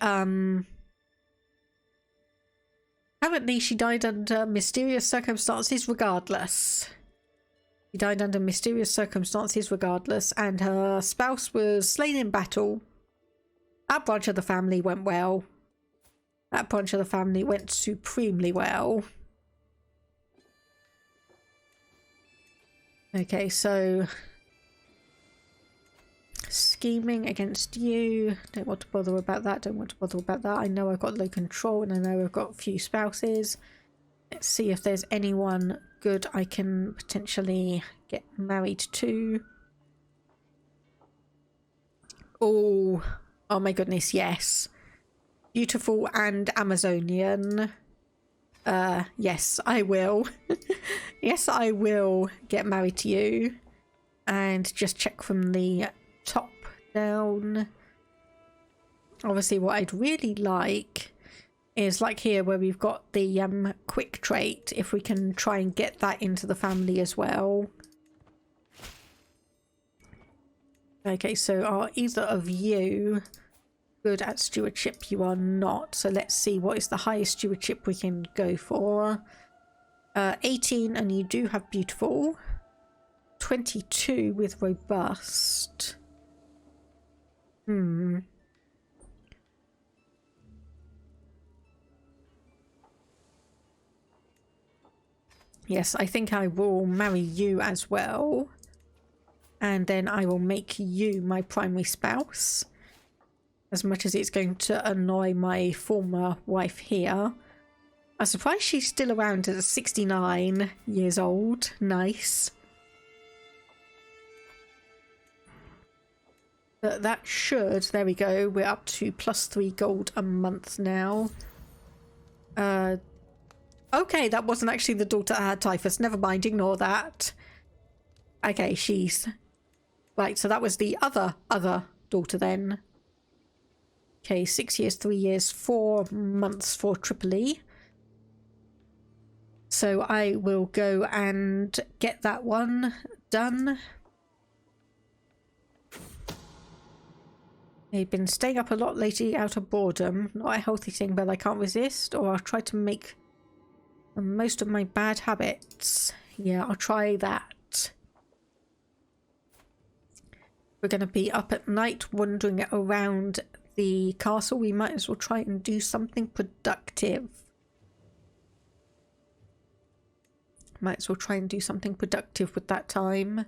Apparently she died under mysterious circumstances regardless. She died under mysterious circumstances regardless, and her spouse was slain in battle. That branch of the family went well. That branch of the family went supremely well. Okay, so scheming against you. Don't want to bother about that. Don't want to bother about that. I know I've got low control and I know I've got a few spouses. Let's see if there's anyone good I can potentially get married to. Oh my goodness, yes. Beautiful and Amazonian. Yes, I will. Yes, I will get married to you. And just check from the top down. Obviously, what I'd really like is like here where we've got the quick trait. If we can try and get that into the family as well. Okay, so are either of you good at stewardship? You are not. So let's see what is the highest stewardship we can go for. 18, and you do have beautiful. 22 with robust. Yes, I think I will marry you as well. And then I will make you my primary spouse. As much as it's going to annoy my former wife here. I'm surprised she's still around at 69 years old. Nice. But that should, there we go, we're up to +3 gold a month now. Okay, that wasn't actually the daughter that had typhus. Never mind, ignore that. Okay, she's... Right, so that was the other daughter then. Okay, 6 years, 3 years, 4 months for Tripoli. So I will go and get that one done. I've been staying up a lot lately out of boredom. Not a healthy thing, but I can't resist. Or I'll try to make the most of my bad habits. Yeah, I'll try that. We're going to be up at night wandering around the castle. We might as well try and do something productive. Might as well try and do something productive with that time.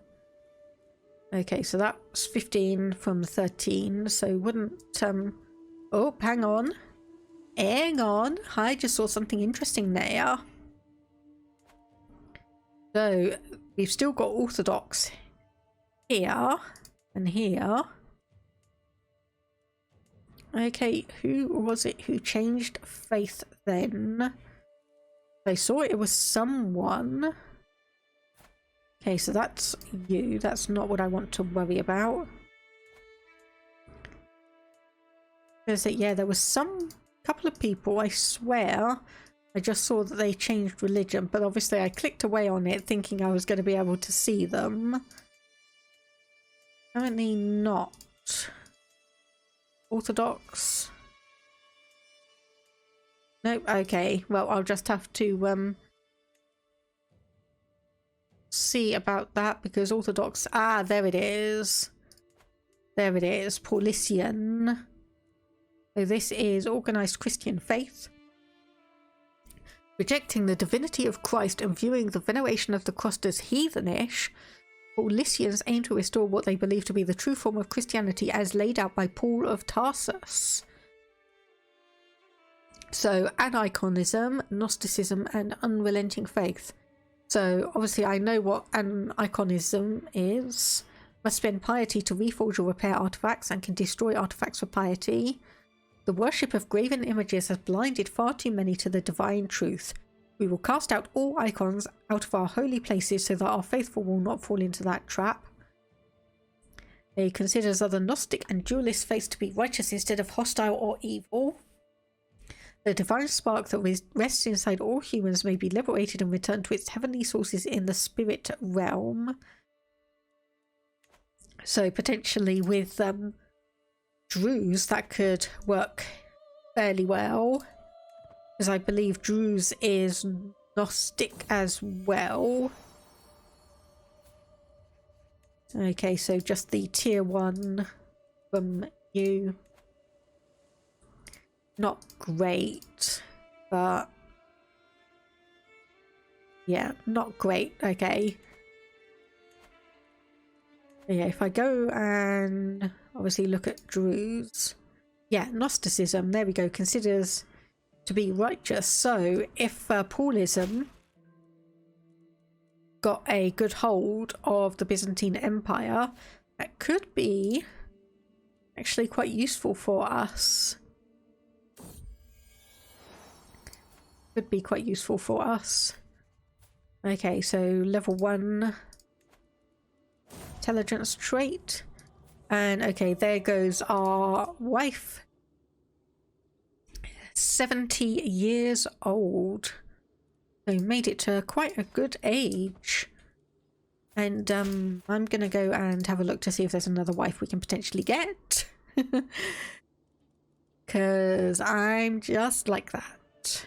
Okay, so that's 15 from 13, so wouldn't... Oh, hang on. Hang on. I just saw something interesting there. So, we've still got Orthodox here and here. Okay, who was it who changed faith then? I saw it was someone. Okay, so that's you. That's not what I want to worry about. Is it? Yeah, there was some couple of people, I swear, I just saw that they changed religion, but obviously I clicked away on it thinking I was going to be able to see them. Apparently not. Orthodox. Nope, okay. Well, I'll just have to see about that, because Orthodox... Ah, there it is. There it is. Paulician. So this is organised Christian faith. Rejecting the divinity of Christ and viewing the veneration of the cross as heathenish, Paulicians aim to restore what they believe to be the true form of Christianity as laid out by Paul of Tarsus. So, aniconism, Gnosticism, and unrelenting faith. So, obviously I know what aniconism is. Must spend piety to reforge or repair artifacts and can destroy artifacts for piety. The worship of graven images has blinded far too many to the divine truth. We will cast out all icons out of our holy places so that our faithful will not fall into that trap. It considers other Gnostic and dualist faiths to be righteous instead of hostile or evil. The divine spark that rests inside all humans may be liberated and returned to its heavenly sources in the spirit realm. So potentially with Druze that could work fairly well, because I believe Druze is Gnostic as well. Okay, so just the tier 1 from you. Not great, but yeah, not great. Okay. Yeah, if I go and obviously look at Druze, yeah, Gnosticism, there we go, considers to be righteous. So if Paulism got a good hold of the Byzantine Empire, that could be actually quite useful for us. Could be quite useful for us. Okay, so level 1 intelligence trait. And okay, there goes our wife. 70 years old. So made it to quite a good age. And I'm gonna go and have a look to see if there's another wife we can potentially get. Because I'm just like that.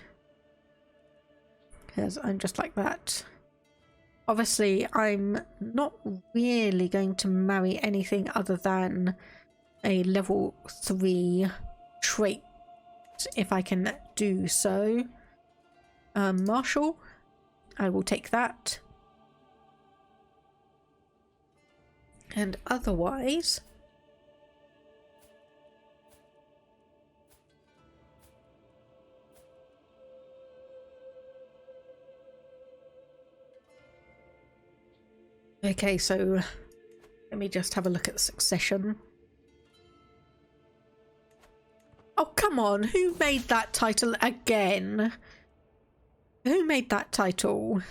Obviously, I'm not really going to marry anything other than a level 3 trait, if I can do so. Marshal, I will take that. And otherwise... Okay, so let me just have a look at succession. Oh, come on, who made that title again? Who made that title?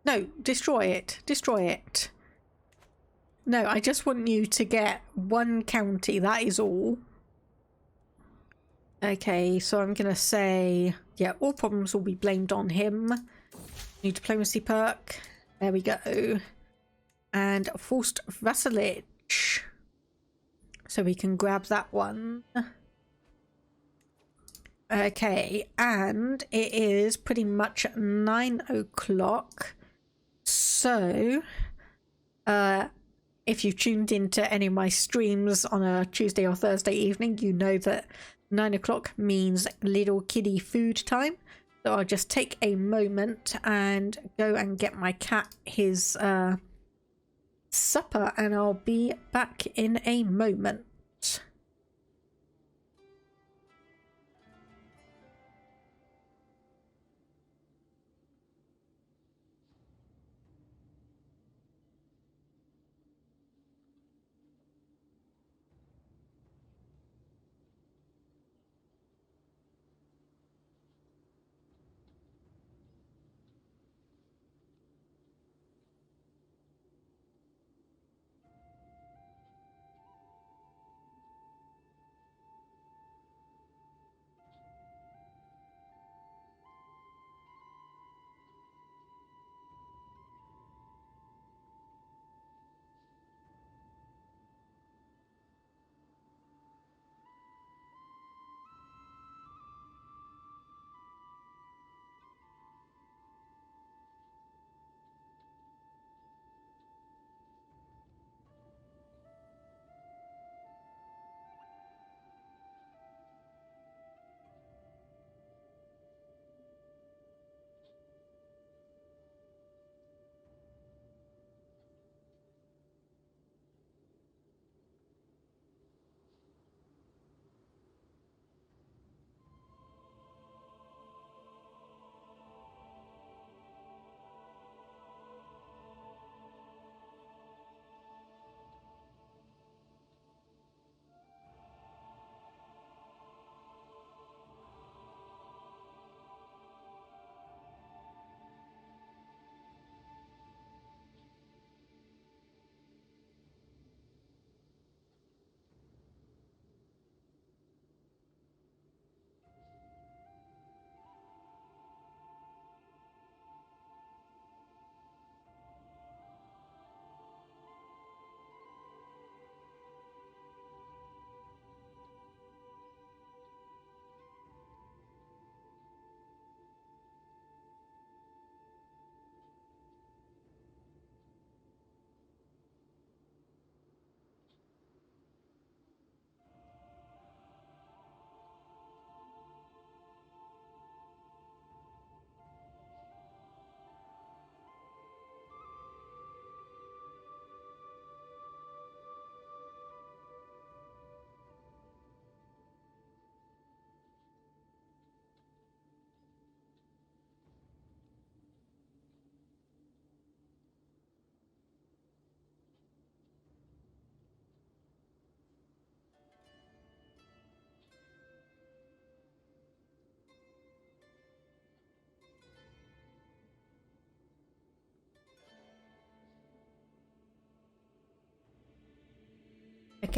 No, destroy it. Destroy it. No, I just want you to get one county, that is all. Okay, so I'm going to say, yeah, all problems will be blamed on him. New diplomacy perk. There we go. And forced vassalage. So we can grab that one. Okay, and it is pretty much 9 o'clock. So, if you've tuned into any of my streams on a Tuesday or Thursday evening, you know that 9 o'clock means little kiddie food time. So I'll just take a moment and go and get my cat his supper, and I'll be back in a moment.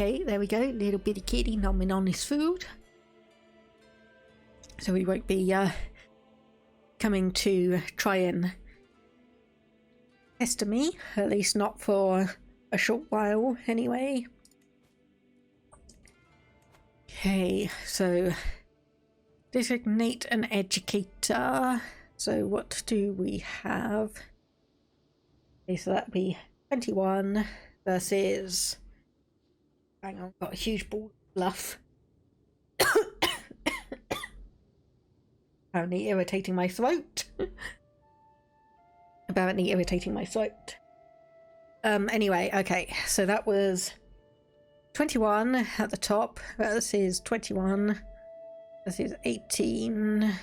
Okay, there we go. Little bitty kitty nomming on his food. So we won't be coming to try and pester me, at least not for a short while anyway. Okay, so designate an educator. So what do we have? Okay, so that'd be 21 versus... Hang on, got a huge ball of bluff. Apparently irritating my throat. Apparently irritating my throat. Anyway, okay, so that was 21 at the top. This is 21. This is 18.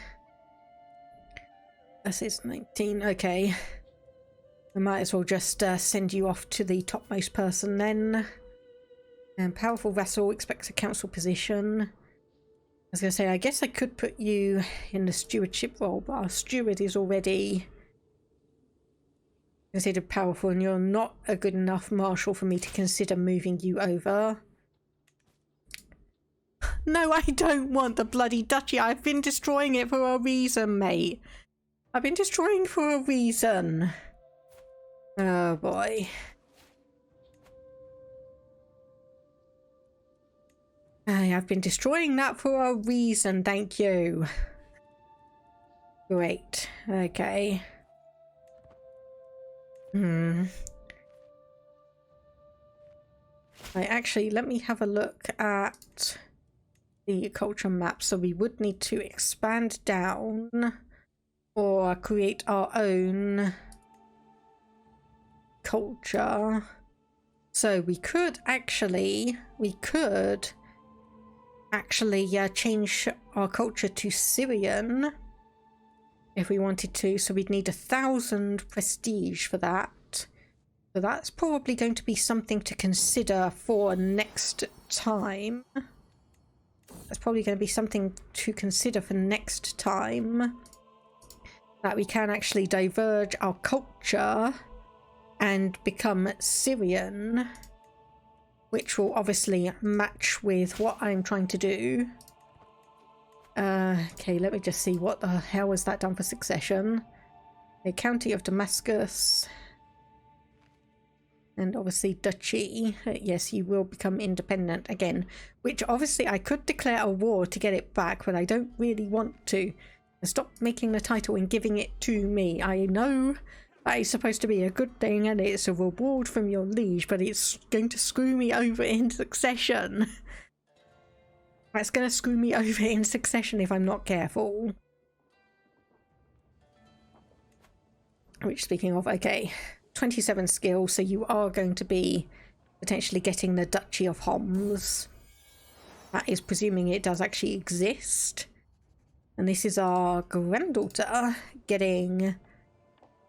This is 19. Okay. I might as well just send you off to the topmost person then. And powerful vassal expects a council position. I was going to say, I guess I could put you in the stewardship role, but our steward is already considered powerful, and you're not a good enough marshal for me to consider moving you over. No, I don't want the bloody duchy. I've been destroying it for a reason, mate. I've been destroying for a reason. Oh boy. I have been destroying that for a reason, thank you. Great, okay. Right, actually, let me have a look at the culture map. So we would need to expand down or create our own culture. So we could actually change our culture to Syrian if we wanted to, so we'd need 1,000 prestige for that. So that's probably going to be something to consider for next time. That's probably going to be something to consider for next time, that we can actually diverge our culture and become Syrian, which will obviously match with what I'm trying to do. Okay, let me just see, what the hell was that done for succession? The county of Damascus. And obviously duchy. Yes, you will become independent again. Which obviously I could declare a war to get it back, but I don't really want to. Stop making the title and giving it to me. I know that is supposed to be a good thing and it's a reward from your liege, but it's going to screw me over in succession. That's going to screw me over in succession if I'm not careful. Which, speaking of, okay, 27 skill, so you are going to be potentially getting the Duchy of Homs. That is presuming it does actually exist. And this is our granddaughter getting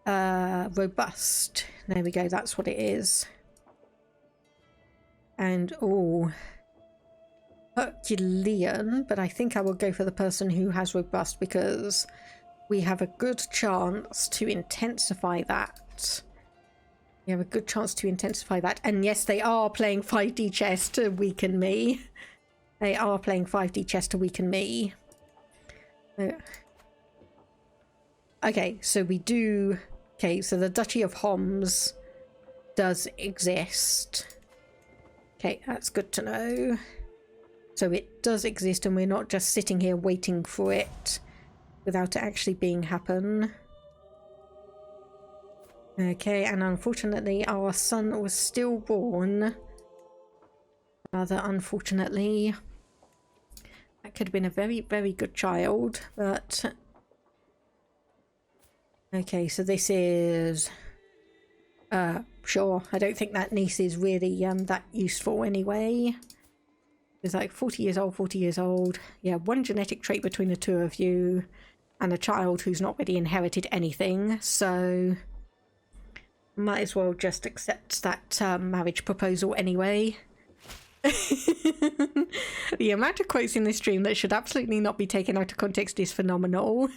robust. There we go, that's what it is. And, oh, Herculean, but I think I will go for the person who has robust because we have a good chance to intensify that. We have a good chance to intensify that. And yes, they are playing 5D chess to weaken me. They are playing 5D chess to weaken me. Okay, so we do... Okay, so the Duchy of Homs does exist. Okay, that's good to know. So it does exist and we're not just sitting here waiting for it without it actually being happen. Okay, and unfortunately our son was stillborn. Rather unfortunately. That could have been a very, very good child, but... Okay, so this is... sure, I don't think that niece is really that useful anyway. It's like 40 years old, 40 years old. Yeah, one genetic trait between the two of you and a child who's not really inherited anything, so might as well just accept that marriage proposal anyway. The amount of quotes in this stream that should absolutely not be taken out of context is phenomenal.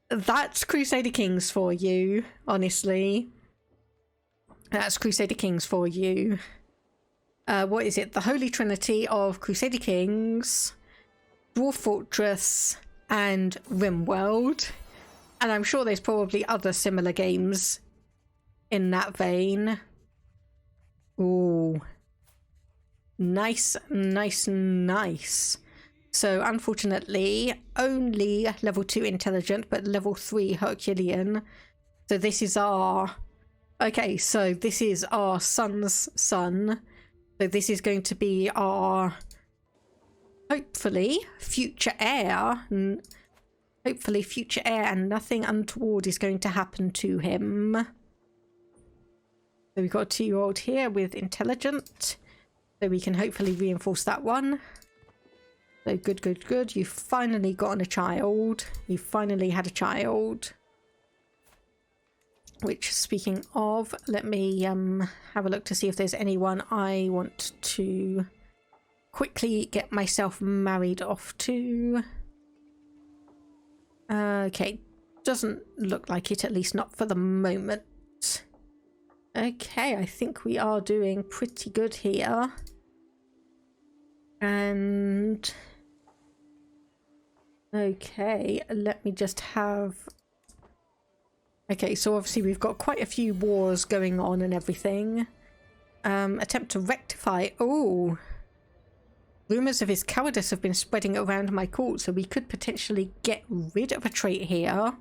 That's Crusader Kings for you, honestly. That's Crusader Kings for you. What is it? The Holy Trinity of Crusader Kings, Dwarf Fortress, and Rimworld. And I'm sure there's probably other similar games in that vein. Ooh. Nice, nice, nice. So unfortunately, only level 2 intelligent, but level 3 Herculean. So this is our... Okay, so this is our son's son. So this is going to be our... Hopefully, future heir. Hopefully future heir, and nothing untoward is going to happen to him. So we've got a 2-year-old here with intelligent. So we can hopefully reinforce that one. So good, good, good. You've finally gotten a child. You've finally had a child. Which, speaking of, let me have a look to see if there's anyone I want to quickly get myself married off to. Okay, doesn't look like it, at least not for the moment. Okay, I think we are doing pretty good here. And... okay, let me just have... Okay, so obviously we've got quite a few wars going on and everything. Attempt to rectify... Oh! Rumours of his cowardice have been spreading around my court, so we could potentially get rid of a trait here.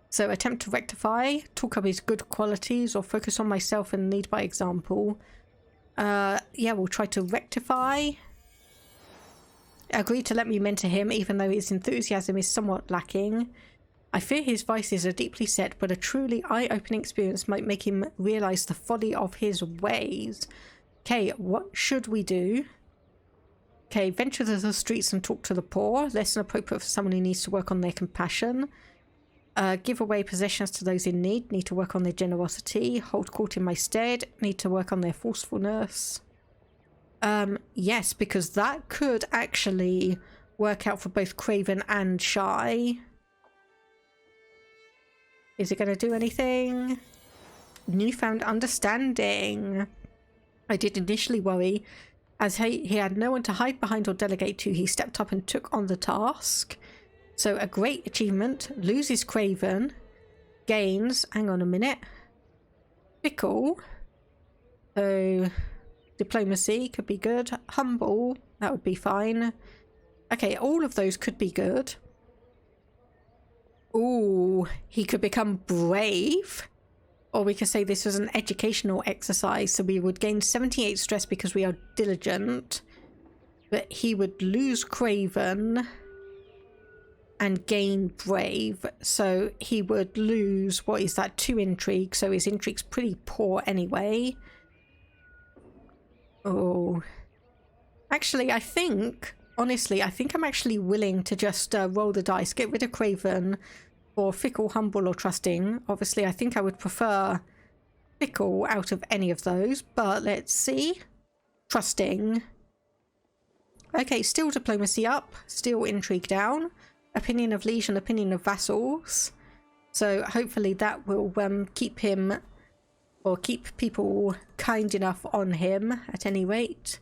So attempt to rectify, talk up his good qualities, or focus on myself and lead by example. Yeah, we'll try to rectify. Agree to let me mentor him, even though his enthusiasm is somewhat lacking. I fear his vices are deeply set, but a truly eye-opening experience might make him realise the folly of his ways. Okay, what should we do? Okay, venture to the streets and talk to the poor. Less than appropriate for someone who needs to work on their compassion. Give away possessions to those in need. Need to work on their generosity. Hold court in my stead. Need to work on their forcefulness. Yes, because that could actually work out for both Craven and Shy. Is it going to do anything? Newfound understanding. I did initially worry. As he had no one to hide behind or delegate to, he stepped up and took on the task. So a great achievement. Loses Craven. Gains, hang on a minute. Fickle. So diplomacy could be good. Humble, that would be fine. Okay, all of those could be good. Ooh, he could become brave. Or we could say this was an educational exercise, so we would gain 78 stress because we are diligent. But he would lose Craven and gain brave. So he would lose, what is that, 2 intrigue. So his intrigue's pretty poor anyway. Oh. Actually, I think, honestly, I think I'm actually willing to just roll the dice, get rid of Craven, or fickle, humble, or trusting. Obviously, I think I would prefer fickle out of any of those, but let's see. Trusting. Okay, still diplomacy up, still intrigue down. Opinion of liege and opinion of vassals. So hopefully that will keep him, or keep people kind enough on him at any rate.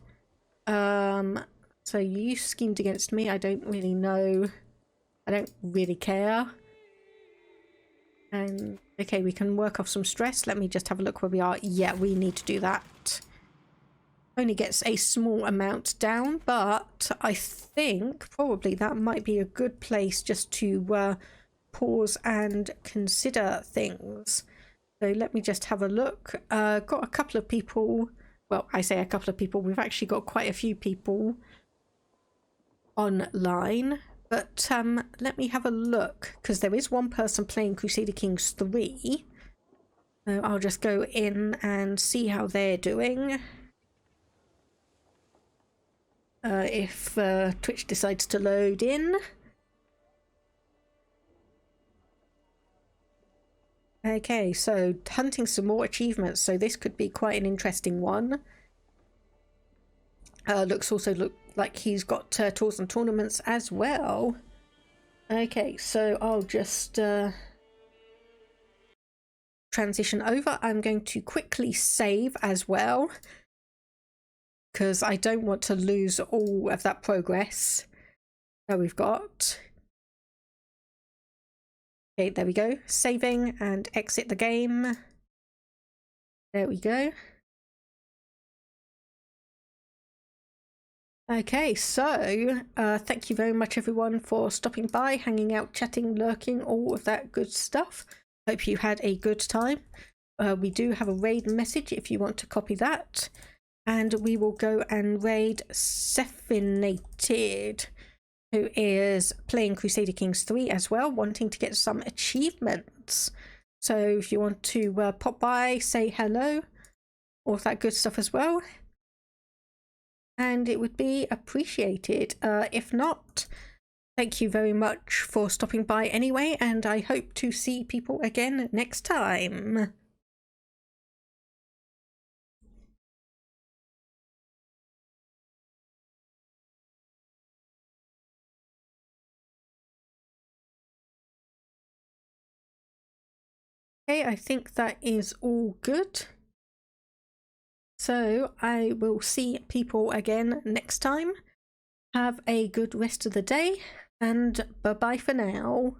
So you schemed against me. I don't really know. I don't really care. And okay, we can work off some stress. Let me just have a look where we are. Yeah, we need to do that. Only gets a small amount down, but I think probably that might be a good place just to pause and consider things. So let me just have a look. Got a couple of people. Well, I say a couple of people. We've actually got quite a few people online. But let me have a look, because there is one person playing Crusader Kings 3. So I'll just go in and see how they're doing. If Twitch decides to load in. Okay, so hunting some more achievements. So this could be quite an interesting one. Looks like he's got tours and tournaments as well. Okay, so I'll just transition over. I'm going to quickly save as well. because I don't want to lose all of that progress that we've got. Okay, there we go. Saving and exit the game. There we go. Okay, so thank you very much everyone for stopping by, hanging out, chatting, lurking, all of that good stuff. Hope you had a good time. We do have a raid message if you want to copy that. And we will go and raid Sephinated, who is playing Crusader Kings 3 as well, wanting to get some achievements. So if you want to pop by, say hello, all that good stuff as well. And it would be appreciated. If not, thank you very much for stopping by anyway, and I hope to see people again next time. Okay, I think that is all good. So I will see people again next time. Have a good rest of the day, and bye-bye for now.